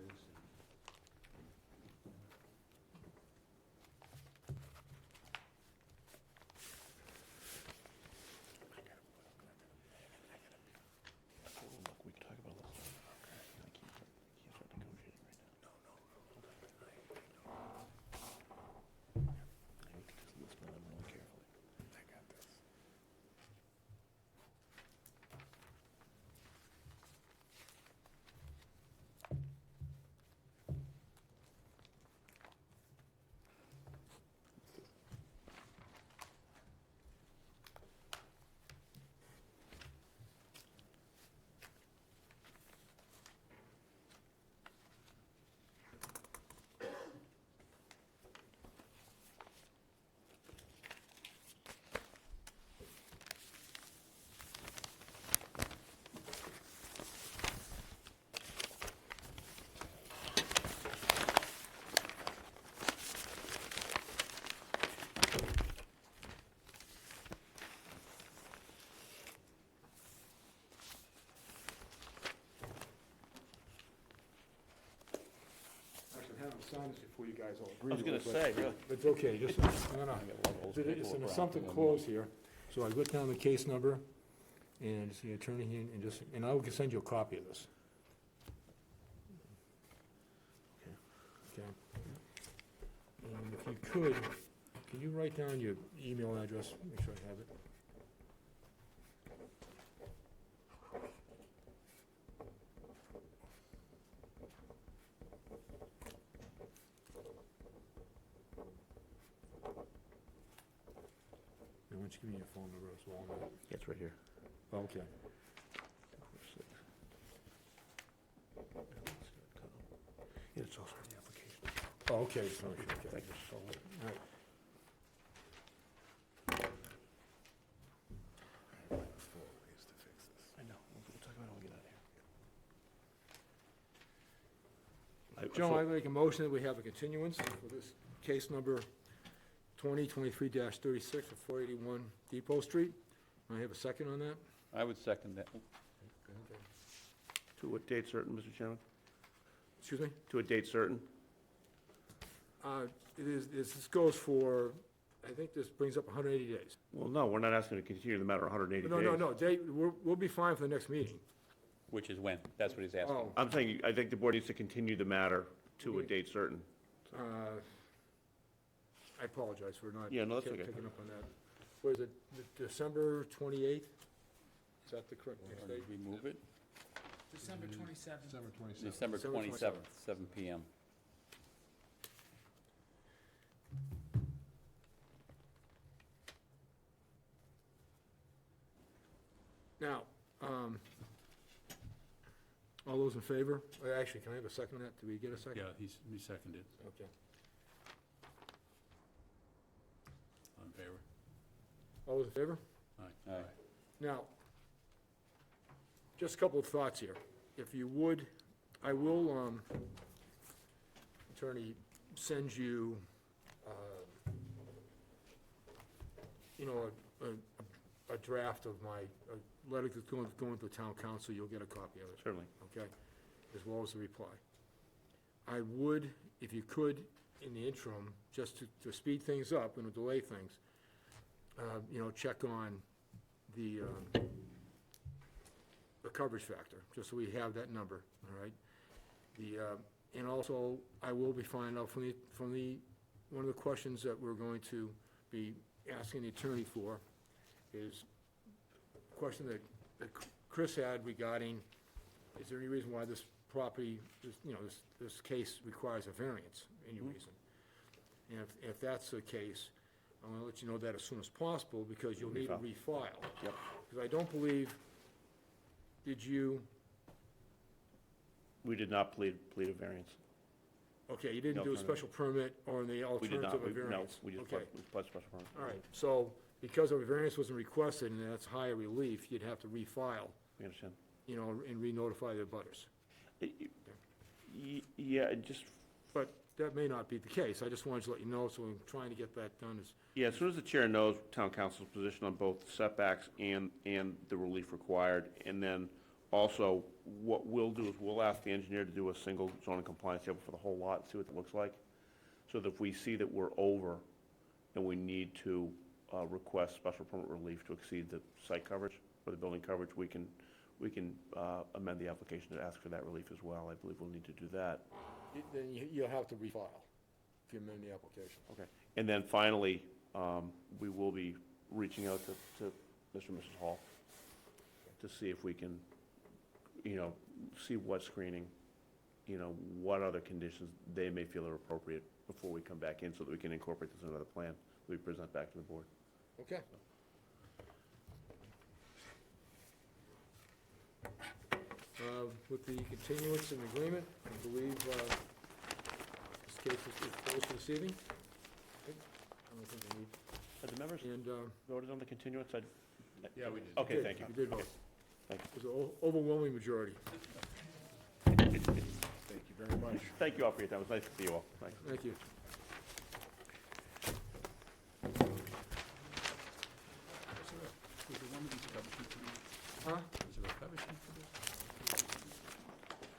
Look, we can talk about this. I can't start negotiating right now. No, hold on. I need to just listen to them really carefully. I got this. actually, have them sign this before you guys all agree I was to gonna it, but- say, really. But it's okay, just, it's an assumptive clause here, so I wrote down the case number, and it's the attorney here, and I will send you a copy of this. Okay. And if you could, can you write down your email address, make sure I have it? And why don't you give me your phone number as well? Yeah, it's right here. Oh, okay. Yeah, it's also in the application. Oh, okay, sorry, okay. Thank you so much. All right. I know, we'll talk about it when we get out of here. Joe, I make a motion that we have a continuance for this case number 2023-36 for 481 Depot Street. I have a second on that? I would second that. To what date certain, Mr. Chairman? Excuse me? To a date certain? This goes for, I think this brings up 180 days. Well, no, we're not asking to continue the matter 180 days. No, we'll be fine for the next meeting. Which is when? That's what he's asking. Oh, I'm saying, I think the board needs to continue the matter to a date certain. I apologize for not Yeah, no, that's picking okay. up on that. What is it, December 28th? Is that the correct next date? Did we move it? December 27th. December December 27th, 7 PM. Now, all those in favor? Actually, can I have a second on that? Do we get a second? Yeah, he seconded. Okay. On favor? All those in favor? Aye. Aye. Now, just a couple of thoughts here. If you would, I will, Attorney, send you, a draft of my, a letter that's going to town council. You'll get a copy of it. Certainly. Okay, as well as the reply. I would, if you could, in the interim, just to speed things up and to delay things, check on the coverage factor, just so we have that number, all right? And also, I will be finding out from one of the questions that we're going to be asking the attorney for is a question that Chris had regarding, is there any reason why this property, this case requires a variance, any reason? And if that's the case, I'm gonna let you know that as soon as possible, because you'll need to refile. Yep. Because I don't believe, did you, We did not plead a variance. okay, you didn't No, do a no. special permit or the We did alternative not, of no, variance? we just Okay, pled special permit. all right, so because a variance wasn't requested and that's higher relief, you'd have to refile, We understand. you know, and re-notify the butters. Yeah, it just, But that may not be the case. I just wanted to let you know, so I'm trying to get that done as, yeah, as soon as the chair knows town council's position on both setbacks and the relief required, and then also, what we'll do is we'll ask the engineer to do a single zoning compliance table for the whole lot, see what it looks like. So that if we see that we're over and we need to request special permit relief to exceed the site coverage or the building coverage, we can amend the application to ask for that relief as well. I believe we'll need to do that. then you'll have to refile if you amend the application. Okay. And then finally, we will be reaching out to Mr. and Mrs. Hall to see if we can, you know, see what screening, you know, what other conditions they may feel are appropriate before we come back in, so that we can incorporate this in another plan that we present back to the board. Okay. With the continuance and agreement, I believe this case is closed for this evening. I don't think we need. Have the members And, voted on the continuance? Yeah, we did. Okay, thank you. We did vote. Thank It was an overwhelming majority. Thank you very much. Thank you all for your time. It was nice to see you all. Thanks. Thank you. Huh?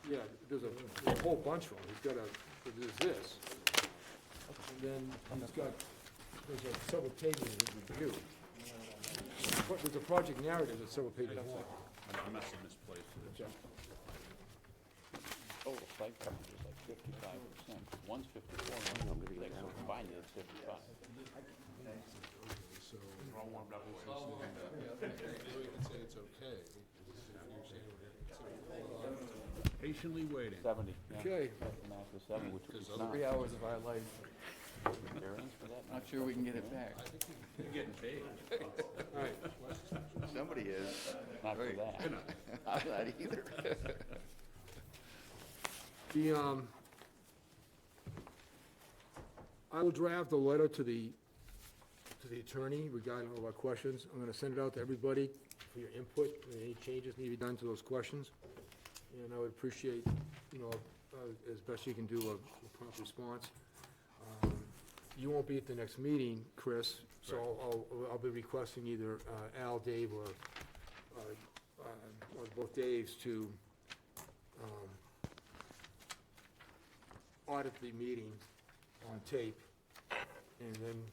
Yeah, there's a whole bunch of them. He's got there's this. And then he's got, there's several pages of review. There's a project narrative that's several pages long. I must have misplaced it. Total site coverage is like 55%. One's 54, one's 56, so combined it's 55. We're all warmed up. We can say it's okay. Patiently waiting. 70, yeah. Okay. That's the max of 70, which is not. 3 hours of our life. Variance for that? Not sure we can get it back. You're getting paid. All right. Somebody is. Not for that. I'm not either. I will draft a letter to the attorney regarding all our questions. I'm gonna send it out to everybody for your input, and any changes need to be done to those questions. And I would appreciate, you know, as best you can do, a prompt response. You won't be at the next meeting, Chris, so I'll be requesting either Al, Dave, or both Daves to audit the meeting on tape, and then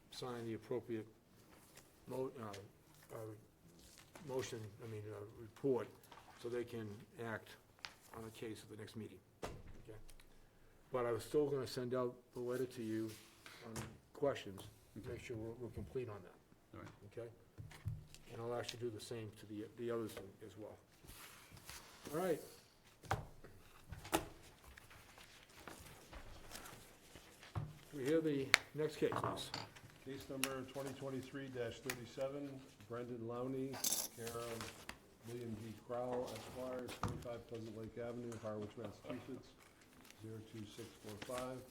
sign the appropriate report, so they can act on the case at the next meeting, okay? But I was still gonna send out the letter to you on questions, make sure we're complete on that. All right. Okay? And I'll actually do the same to the others as well. All right. We hear the next case, please. Case number 2023-37, Brendan Lowney, care of William D. Crowell, Esquire, 25 Pleasant Lake Avenue, Harwich, Massachusetts, 02645.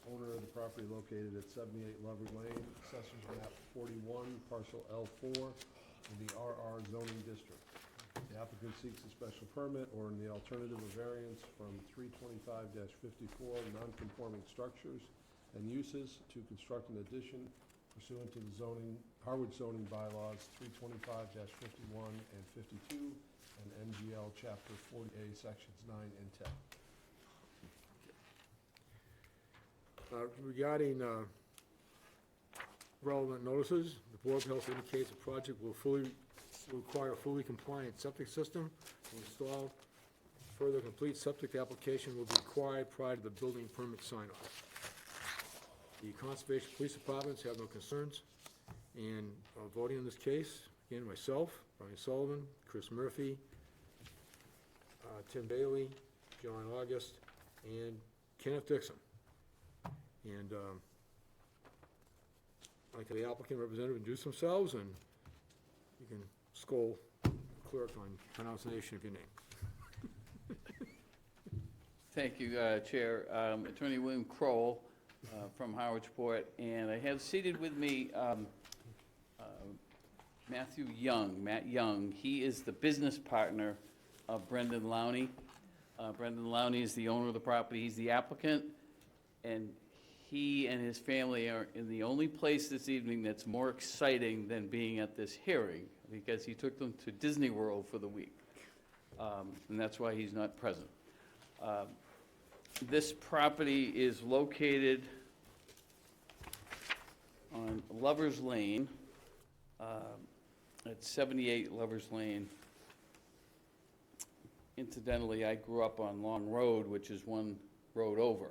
Owner of the property located at 78 Lover Lane, Assessors Map 41, Parcel L4, in the RR zoning district. The applicant seeks a special permit or in the alternative of variance from 325-54 non-conforming structures and uses to construct an addition pursuant to the Harwich zoning bylaws 325-51 and 52 and MGL Chapter 40A, Sections 9 and 10. Regarding relevant notices, the Board of Health indicates the project will require a fully compliant septic system to install. Further complete septic application will be required prior to the building permit sign-off. The Conservation Police Departments have no concerns, and voting on this case, again, myself, Brian Sullivan, Chris Murphy, Tim Bailey, John August, and Kenneth Dixon. And I'd like the applicant representative introduce themselves, and you can scold the clerk on pronunciation of your name. Thank you, Chair. Attorney William Kroll from Harwich Port, and I have seated with me Matthew Young, Matt Young. He is the business partner of Brendan Lowney. Brendan Lowney is the owner of the property. He's the applicant, and he and his family are in the only place this evening that's more exciting than being at this hearing, because he took them to Disney World for the week. And that's why he's not present. This property is located on Lovers Lane, at 78 Lovers Lane. Incidentally, I grew up on Long Road, which is one road over.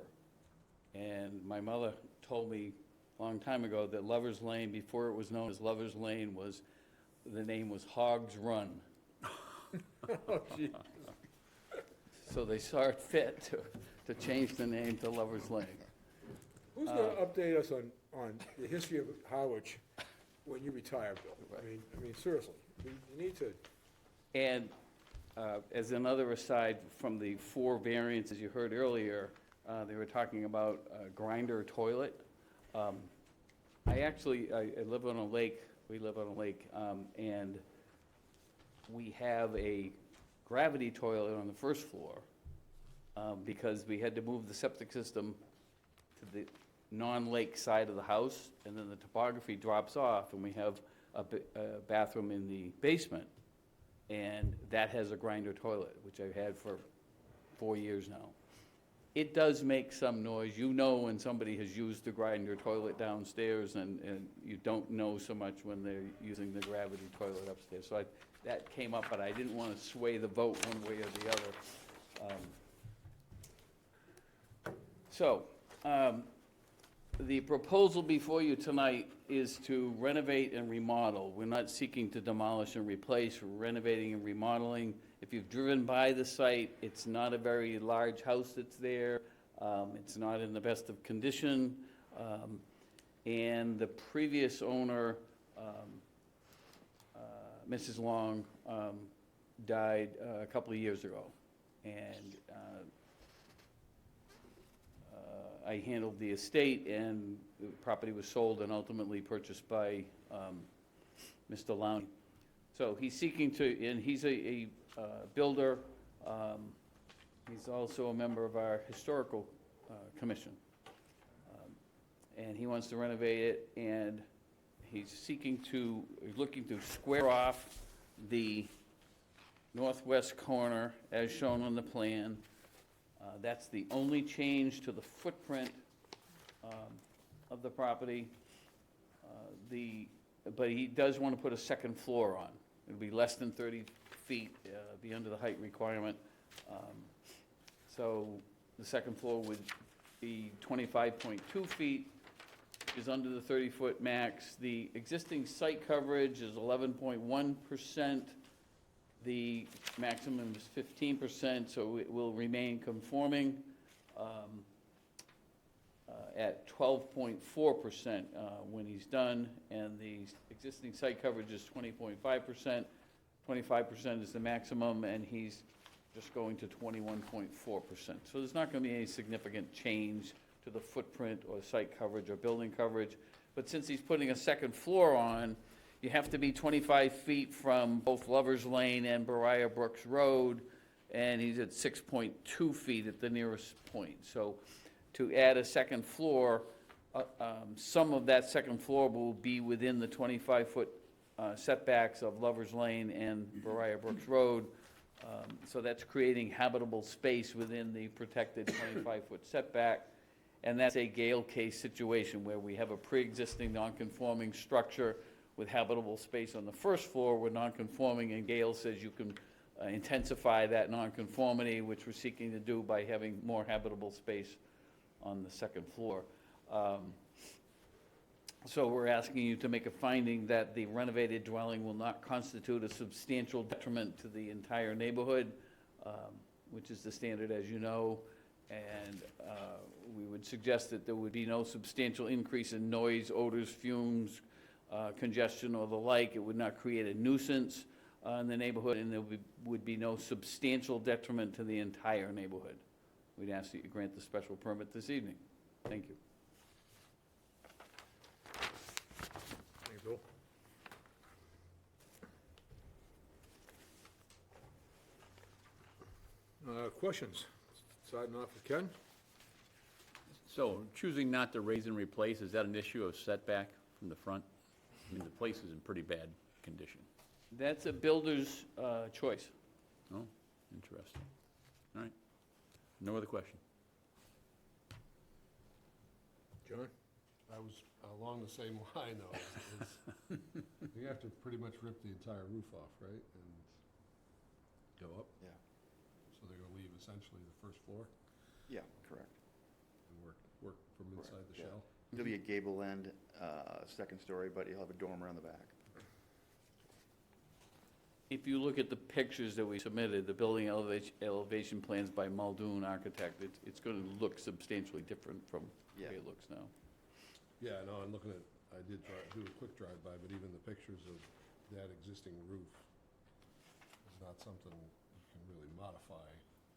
And my mother told me a long time ago that Lovers Lane, before it was known as Lovers Lane, the name was Hogs Run. Oh, gee. So they saw it fit to change the name to Lovers Lane. Who's gonna update us on the history of Harwich when you retire, Bill? I mean, seriously, you need to. And as another aside, from the 4 variances you heard earlier, they were talking about a grinder toilet. I live on a lake, we live on a lake, and we have a gravity toilet on the first floor because we had to move the septic system to the non-lake side of the house, and then the topography drops off, and we have a bathroom in the basement. And that has a grinder toilet, which I've had for 4 years now. It does make some noise. You know when somebody has used the grinder toilet downstairs, and you don't know so much when they're using the gravity toilet upstairs. So that came up, but I didn't want to sway the vote one way or the other. The proposal before you tonight is to renovate and remodel. We're not seeking to demolish and replace, we're renovating and remodeling. If you've driven by the site, it's not a very large house that's there. It's not in the best of condition. And the previous owner, Mrs. Long, died a couple of years ago. And I handled the estate, and the property was sold and ultimately purchased by Mr. Lowney. So he's seeking to, and he's a builder. He's also a member of our historical commission. And he wants to renovate it, and he's looking to square off the northwest corner as shown on the plan. That's the only change to the footprint of the property. But he does want to put a second floor on. It'll be less than 30 feet, be under the height requirement. So the second floor would be 25.2 feet, is under the 30-foot max. The existing site coverage is 11.1%. The maximum is 15%, so it will remain conforming at 12.4% when he's done, and the existing site coverage is 20.5%. 25% is the maximum, and he's just going to 21.4%. So there's not going to be any significant change to the footprint or site coverage or building coverage. But since he's putting a second floor on, you have to be 25 feet from both Lovers Lane and Beriah Brooks Road, and he's at 6.2 feet at the nearest point. So to add a second floor, some of that second floor will be within the 25-foot setbacks of Lovers Lane and Beriah Brooks Road. So that's creating habitable space within the protected 25-foot setback. And that's a Gale case situation where we have a pre-existing non-conforming structure with habitable space on the first floor. We're non-conforming, and Gale says you can intensify that non-conformity, which we're seeking to do by having more habitable space on the second floor. So we're asking you to make a finding that the renovated dwelling will not constitute a substantial detriment to the entire neighborhood, which is the standard, as you know. And we would suggest that there would be no substantial increase in noise, odors, fumes, congestion, or the like. It would not create a nuisance in the neighborhood, and there would be no substantial detriment to the entire neighborhood. We'd ask that you grant the special permit this evening. Thank you. Thank you, Bill. Questions? Starting off with Ken? So choosing not to raise and replace, is that an issue of setback from the front? I mean, the place is in pretty bad condition. That's a builder's choice. Oh, interesting. All right. No other question? John? I was along the same line, though. You have to pretty much rip the entire roof off, right? And go up? Yeah. So they're gonna leave essentially the first floor Yeah, correct. and work from inside the Yeah. shell? There'll be a gable end, second story, but you'll have a dormer on the back. If you look at the pictures that we submitted, the building elevation plans by Muldoon Architect, it's going to look substantially different from the Yeah. way it looks now. Yeah, no, I'm looking at, I did do a quick drive-by, but even the pictures of that existing roof is not something you can really modify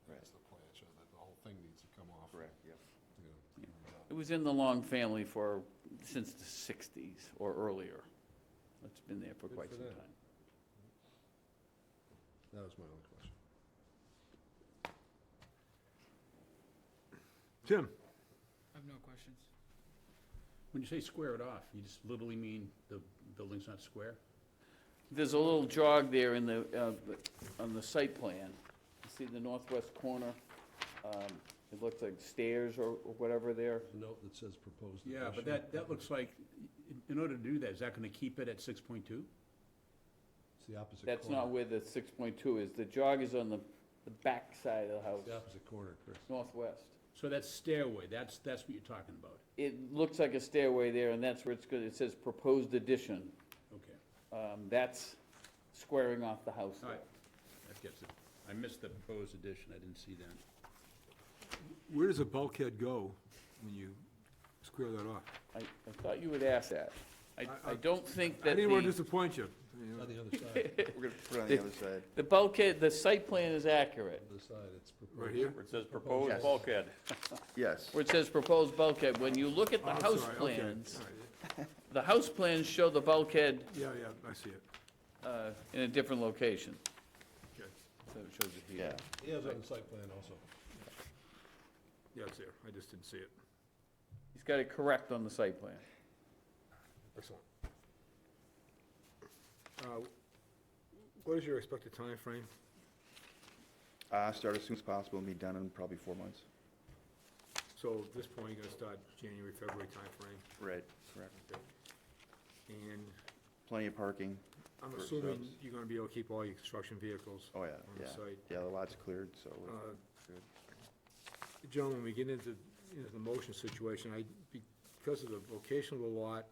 Right. as the plan shows, that the whole thing needs to come off. Correct, yep. You know, It was in the Long family since the 60s or earlier. It's been there for Good quite for some them. time. That was my only question. Tim? I have no questions. When you say square it off, you just literally mean the building's not square? There's a little jog there in on the site plan. You see the northwest corner? It looks like stairs or whatever there. There's a note that says proposed Yeah, addition. but that looks like, in order to do that, is that gonna keep it at 6.2? It's the opposite corner. That's not where the 6.2 is. The jog is on the back side of the house, It's the opposite corner, Chris. northwest. So that's stairway, that's what you're talking about? It looks like a stairway there, and that's where it's good. It says proposed addition. Okay, That's squaring off the house all there. right, that gets it. I missed the proposed addition, I didn't see that. Where does a bulkhead go when you square that off? I thought you would ask that. I don't think I that didn't want to the, disappoint you. You know. On the other side, We're gonna put it on the other side. the bulkhead, the site plan is accurate. other side, it's proposed. Right here? Where it says proposed Yes. bulkhead. Yes. Where it says proposed bulkhead, when you look at the Oh, I'm house sorry, okay, plans, all right. the house plans show the bulkhead Yeah, I see it. in a different location. Okay. So it shows it here. Yeah. He has it on the site plan also. Yeah, it's there. I just didn't see it. He's got it correct on the site plan. Excellent. What is your expected time frame? Start as soon as possible and be done in probably 4 months. So at this point, you're gonna start January, February timeframe? Right, correct. And Plenty of parking. I'm for assuming subs. you're gonna be able to keep all your construction vehicles Oh, yeah, on the yeah. site? Yeah, the lot's cleared, so we're Uh, good. John, when we get into the motion situation, because of the location of the lot,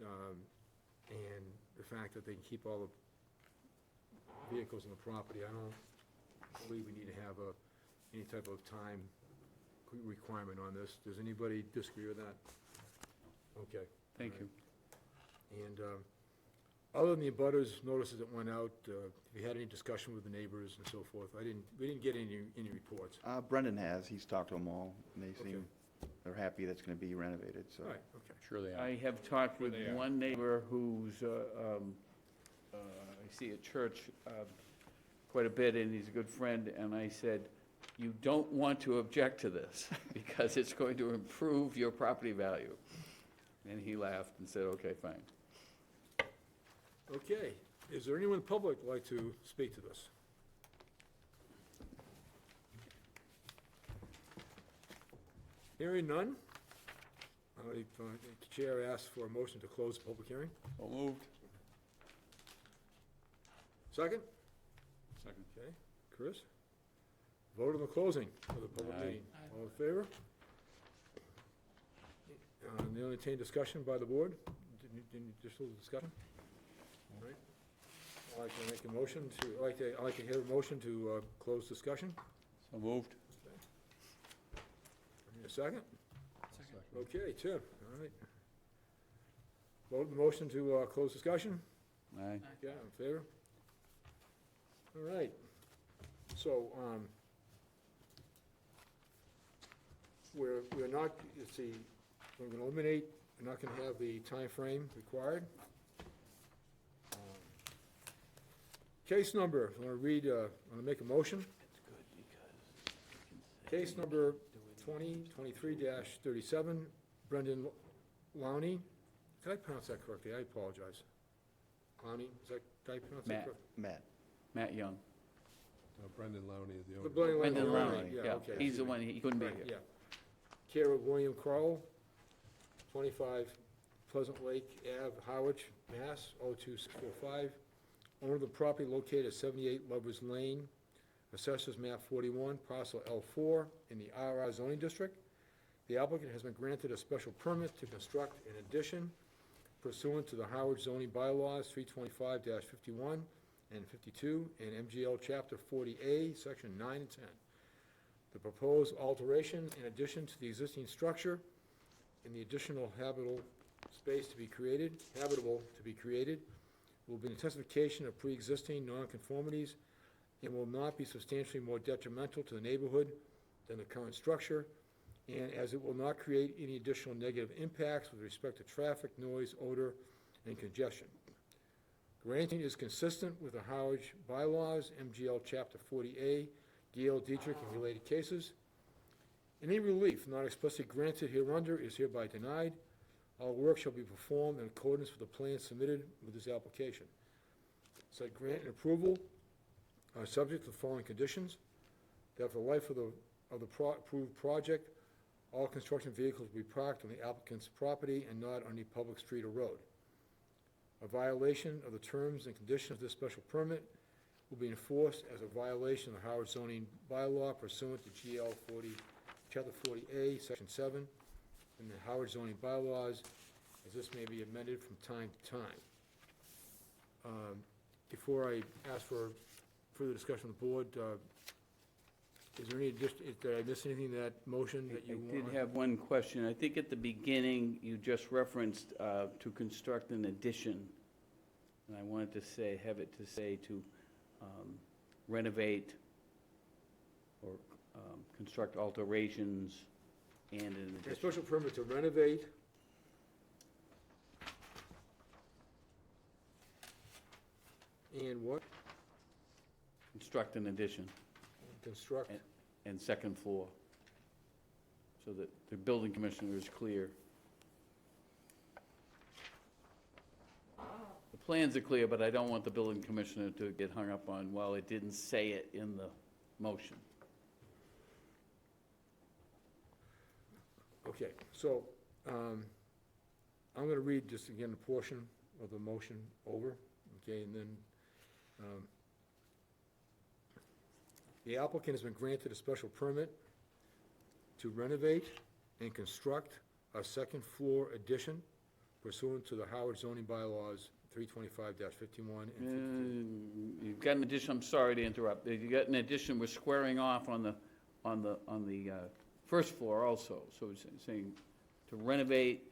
and the fact that they can keep all the vehicles on the property, I don't believe we need to have any type of time requirement on this. Does anybody disagree with that? Okay. Thank you. And other than the abutters notices that went out, have you had any discussion with the neighbors and so forth? We didn't get any reports. Brendan has, he's talked to them all, and they Okay. seem, they're happy that's gonna be renovated, so. All right, okay. Sure they are. I have talked with they are. one neighbor who's, I see at church quite a bit, and he's a good friend, and I said, you don't want to object to this, because it's going to improve your property value. And he laughed and said, okay, fine. Okay, is there anyone in the public who'd like to speak to this? Hearing none, the chair asks for a motion to close the public hearing. So moved. Second? Second. Okay, Chris? Vote on the closing of the public Aye. meeting. All in favor? The entertained discussion by the board? Didn't you just hold the discussion? All right. I'd like to make a motion to, I'd like to hear a motion to close discussion. So moved. Need a second? Second. Okay, Tim, all right. Vote on the motion to close discussion? Aye. Yeah, in favor? All right. So, we're not, let's see, we're gonna eliminate, we're not gonna have the time frame required. Case number, I'm gonna read, I'm gonna make a motion. Case number 2023-37, Brendan Lowney. Did I pronounce that correctly? I apologize. Lowney, did I pronounce that Matt. correctly? Matt Young. Brendan Lowney is the owner. Brendan Lowney, Lowney, yeah, okay. he's the one, he couldn't be Right, here. yeah. Care of William Crowell, 25 Pleasant Lake Ave, Harwich, Mass. 02645. Owner of the property located at 78 Lovers Lane, Assessors Map 41, Parcel L4, in the RR zoning district. The applicant has been granted a special permit to construct an addition pursuant to the Howard zoning bylaws 325-51 and 52 and MGL Chapter 40A, Section 9 and 10. The proposed alteration in addition to the existing structure and the additional habitable to be created, will be an intensification of pre-existing nonconformities and will not be substantially more detrimental to the neighborhood than the current structure, and as it will not create any additional negative impacts with respect to traffic, noise, odor, and congestion. Granting is consistent with the Howard bylaws, MGL Chapter 40A, Gail Dietrich, and related cases. Any relief not expressly granted hereunder is hereby denied. All work shall be performed in accordance with the plan submitted with this application. Said grant and approval are subject to the following conditions: that for the life of the approved project, all construction vehicles will be parked on the applicant's property and not on any public street or road. A violation of the terms and conditions of this special permit will be enforced as a violation of the Howard zoning bylaw pursuant to Chapter 40A, Section 7, and the Howard zoning bylaws, as this may be amended from time to time. Before I ask for further discussion of the board, is there any did I miss anything in that motion that you want? I did have one question. I think at the beginning, you just referenced to construct an addition. And I wanted to say, have it to say to renovate or construct alterations and an A addition. special permit to renovate and what? Construct an addition Construct. and second floor, so that the building commissioner is clear. The plans are clear, but I don't want the building commissioner to get hung up on, well, it didn't say it in the motion. Okay, so, I'm gonna read just again a portion of the motion over, okay, and then, the applicant has been granted a special permit to renovate and construct a second floor addition pursuant to the Howard zoning bylaws 325-51 and 52. You've got an addition, I'm sorry to interrupt, you got an addition, we're squaring off on the first floor also, so it's saying to renovate,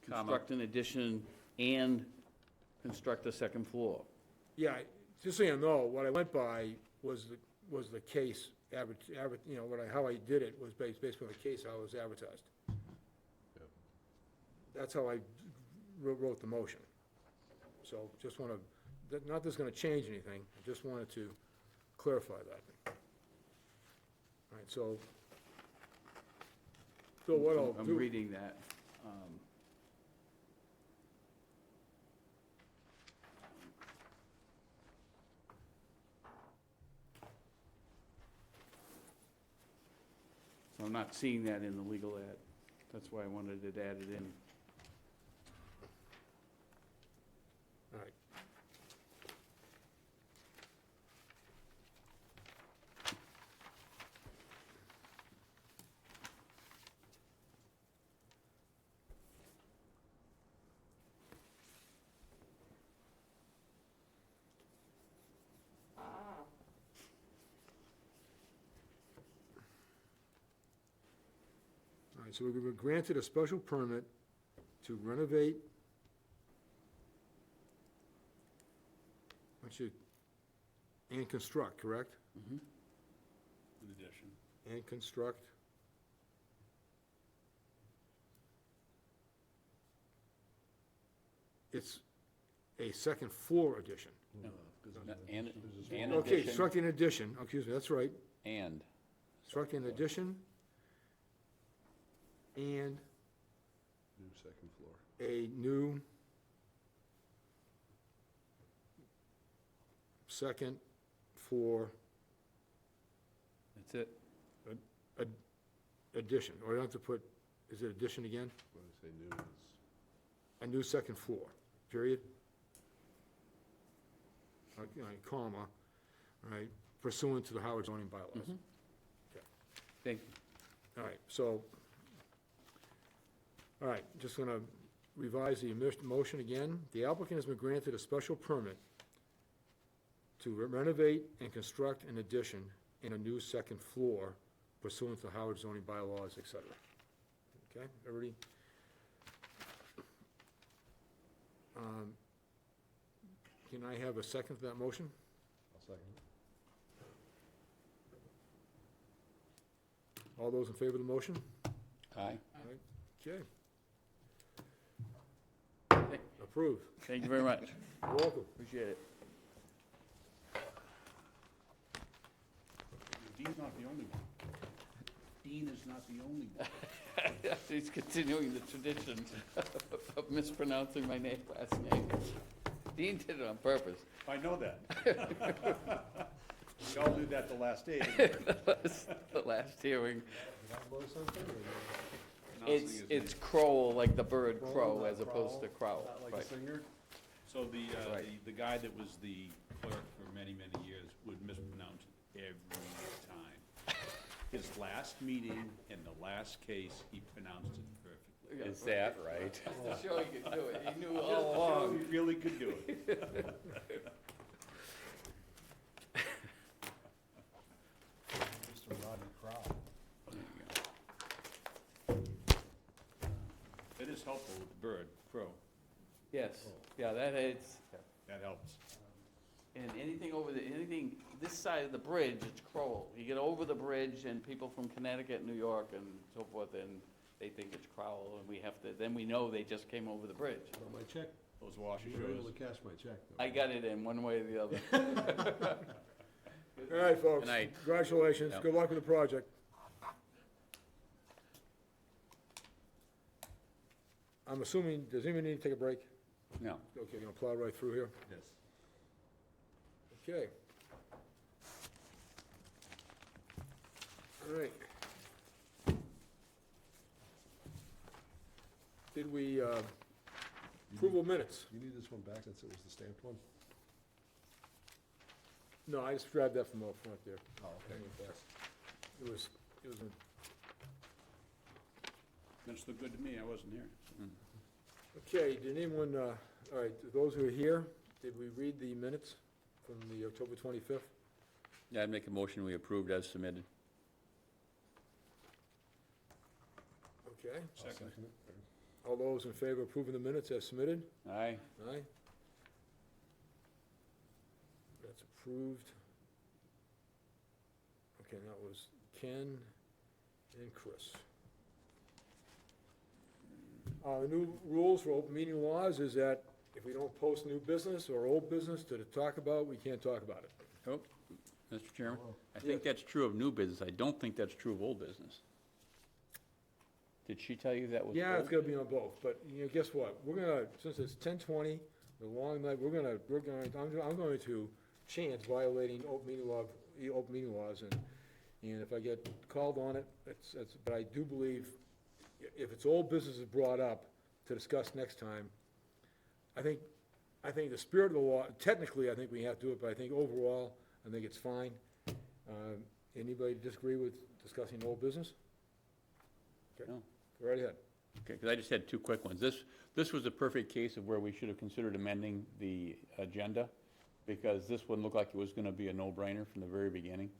construct an addition, and construct a second floor. Yeah, just so you know, what I went by was the case, you know, how I did it was based on the case how it was advertised. That's how I wrote the motion. So just want to, not that it's going to change anything, I just wanted to clarify that. All right, so what I'll do. I'm reading that. So I'm not seeing that in the legal ad. That's why I wanted it added in. All right. All right, so we were granted a special permit to renovate, and construct, correct? In addition. And construct. It's a second floor addition. And Okay, addition, construct an addition, excuse me, that's right. and constructing an addition and New second floor. a new second floor That's it. addition, or I don't have to put, is it addition again? When I say new, it's A new second floor, period. Comma, all right, pursuant to the Howard zoning bylaws. Thank you. All right, so, all right, just gonna revise the motion again. The applicant has been granted a special permit to renovate and construct an addition in a new second floor pursuant to Howard zoning bylaws, et cetera. Okay, everybody? Can I have a second to that motion? I'll second it. All those in favor of the motion? Aye. Okay, Thank- approved. Thank you very much. You're welcome. Appreciate it. Dean's not the only one. Dean is not the only one. He's continuing the tradition of mispronouncing my last name. Dean did it on purpose. I know that. We all did that the last day. didn't we? The last hearing. Did I blow something or Pronouncing his name. It's crow, like the bird Crow, crow, not as opposed to crow. not like Right. a singer? So Right. the guy that was the clerk for many, many years would mispronounce it every time. His last meeting and the last case, he pronounced it perfectly. Is that right? Just to show he could do it. He knew Just all to show along. he really could do it. Mr. Rodney Crowell. It is helpful with the bird, crow. Yes, yeah, that is, That helps. and anything, this side of the bridge, it's Crowell. You get over the bridge and people from Connecticut, New York and so forth, and they think it's Crowell, and we have to, then we know they just came over the bridge. Well, my check, Those washer you were able shows. to cash my check, though. I got it in one way or the other. All right, folks. Good night. Congratulations. Yep. Good luck with the project. I'm assuming, does anyone need to take a break? No. Okay, gonna plow right through here. Yes. Okay. All right. Did we, approval of minutes? You need this one back since it was the stamped one? No, I just grabbed that from up front there. Oh, okay. It was, Minutes look good to me, I wasn't here. okay, did anyone, all right, those who are here, did we read the minutes from the October 25th? Yeah, I'd make a motion we approved as submitted. Okay. I'll second it. All those in favor of approving the minutes as submitted? Aye. Aye. That's approved. Okay, that was Ken and Chris. The new rules for open meeting laws is that if we don't post new business or old business to talk about, we can't talk about it. Oh, Mr. Chairman, I think that's true of new business. I don't think that's true of old business. Did she tell you that was? Yeah, it's old? gonna be on both, but, guess what? We're gonna, since it's 10:20, the long night, I'm going to chance violating open meeting laws, and if I get called on it, but I do believe if it's old business is brought up to discuss next time, I think the spirit of the law, technically, I think we have to do it, but I think overall, I think it's fine. Anybody disagree with discussing old business? Okay. No. Go right ahead. Okay, because I just had two quick ones. This was a perfect case of where we should have considered amending the agenda, because this one looked like it was gonna be a no-brainer from the very beginning,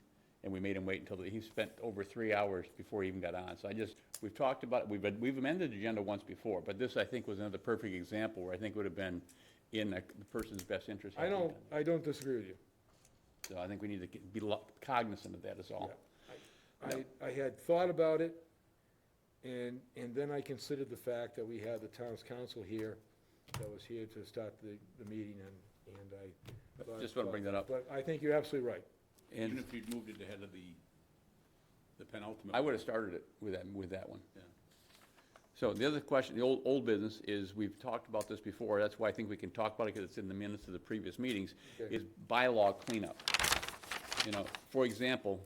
and we made him wait until, he spent over 3 hours before he even got on. So we've talked about it, we've amended the agenda once before, but this, I think, was another perfect example where I think would have been in the person's best interest. I don't disagree with you. So I think we need to be cognizant of that is all. I had thought about it, and then I considered the fact that we had the town's council here, that was here to start the meeting, and I. Just want to bring that up. But I think you're absolutely right. Even if you'd moved it ahead of the the penultimate. I would have started it with that one. Yeah. So the other question, the old business is, we've talked about this before, that's why I think we can talk about it, because it's in the minutes of the previous meetings, Okay. is bylaw cleanup. You know, for example,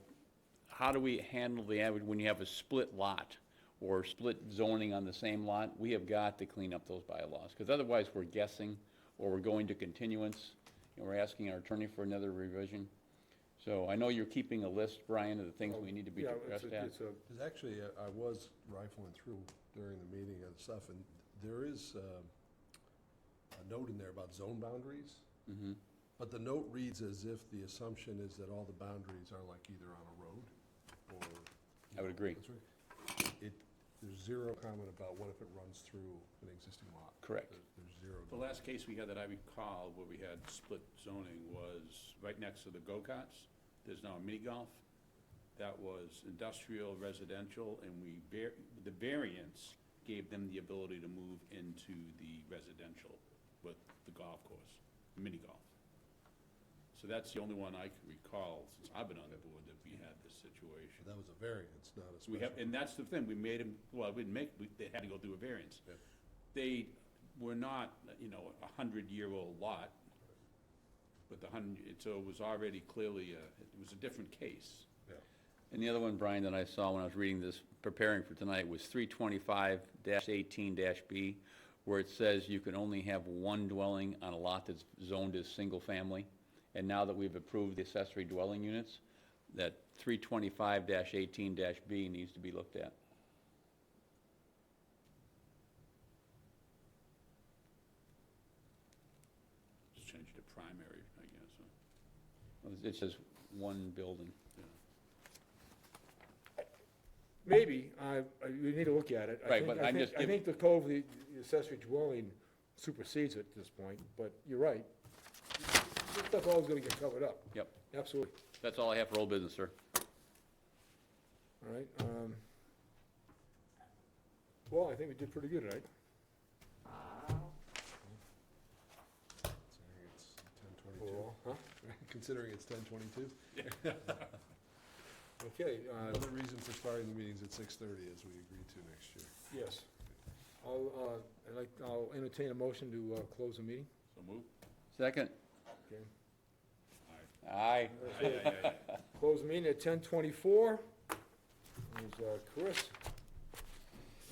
how do we handle the average, when you have a split lot, or split zoning on the same lot? We have got to clean up those bylaws, because otherwise we're guessing, or we're going to continuance, and we're asking our attorney for another revision. So I know you're keeping a list, Brian, of the things we need to be Yeah, addressed at. it's a, There's actually, I was rifling through during the meeting and stuff, and there is a note in there about zone boundaries. Mhm. But the note reads as if the assumption is that all the boundaries are like either on a road or. I would agree. That's right. There's zero comment about what if it runs through an existing lot. Correct. There's zero. The last case we had that I recall where we had split zoning was right next to the go-karts. There's now a mini golf. That was industrial, residential, and the variance gave them the ability to move into the residential with the golf course, mini golf. So that's the only one I can recall since I've been on the board that we had this situation. That was a variance, not a We special. have, and that's the thing, we made them, well, we didn't make, they had to go through a variance. Yeah. They were not, a 100-year-old lot, but so it was already clearly, it was a different case. Yeah. And the other one, Brian, that I saw when I was reading this, preparing for tonight, was 325-18-B, where it says you can only have one dwelling on a lot that's zoned as single-family. And now that we've approved the accessory dwelling units, that 325-18-B needs to be looked at. Just change it to primary, I guess. It says one building. maybe, we need to look at it. Right, but I'm just I think the code of the accessory dwelling supersedes it at this point, but you're right. This stuff's always gonna get covered up. Yep, Absolutely. that's all I have for old business, sir. All right, well, I think we did pretty good, right? Considering it's 10:22. Huh? Okay, Another reason for starting the meetings at 6:30, as we agreed to next year. yes. I'll entertain a motion to close the meeting. So move. Second. Okay. Aye. Close the meeting at 10:24. There's Chris.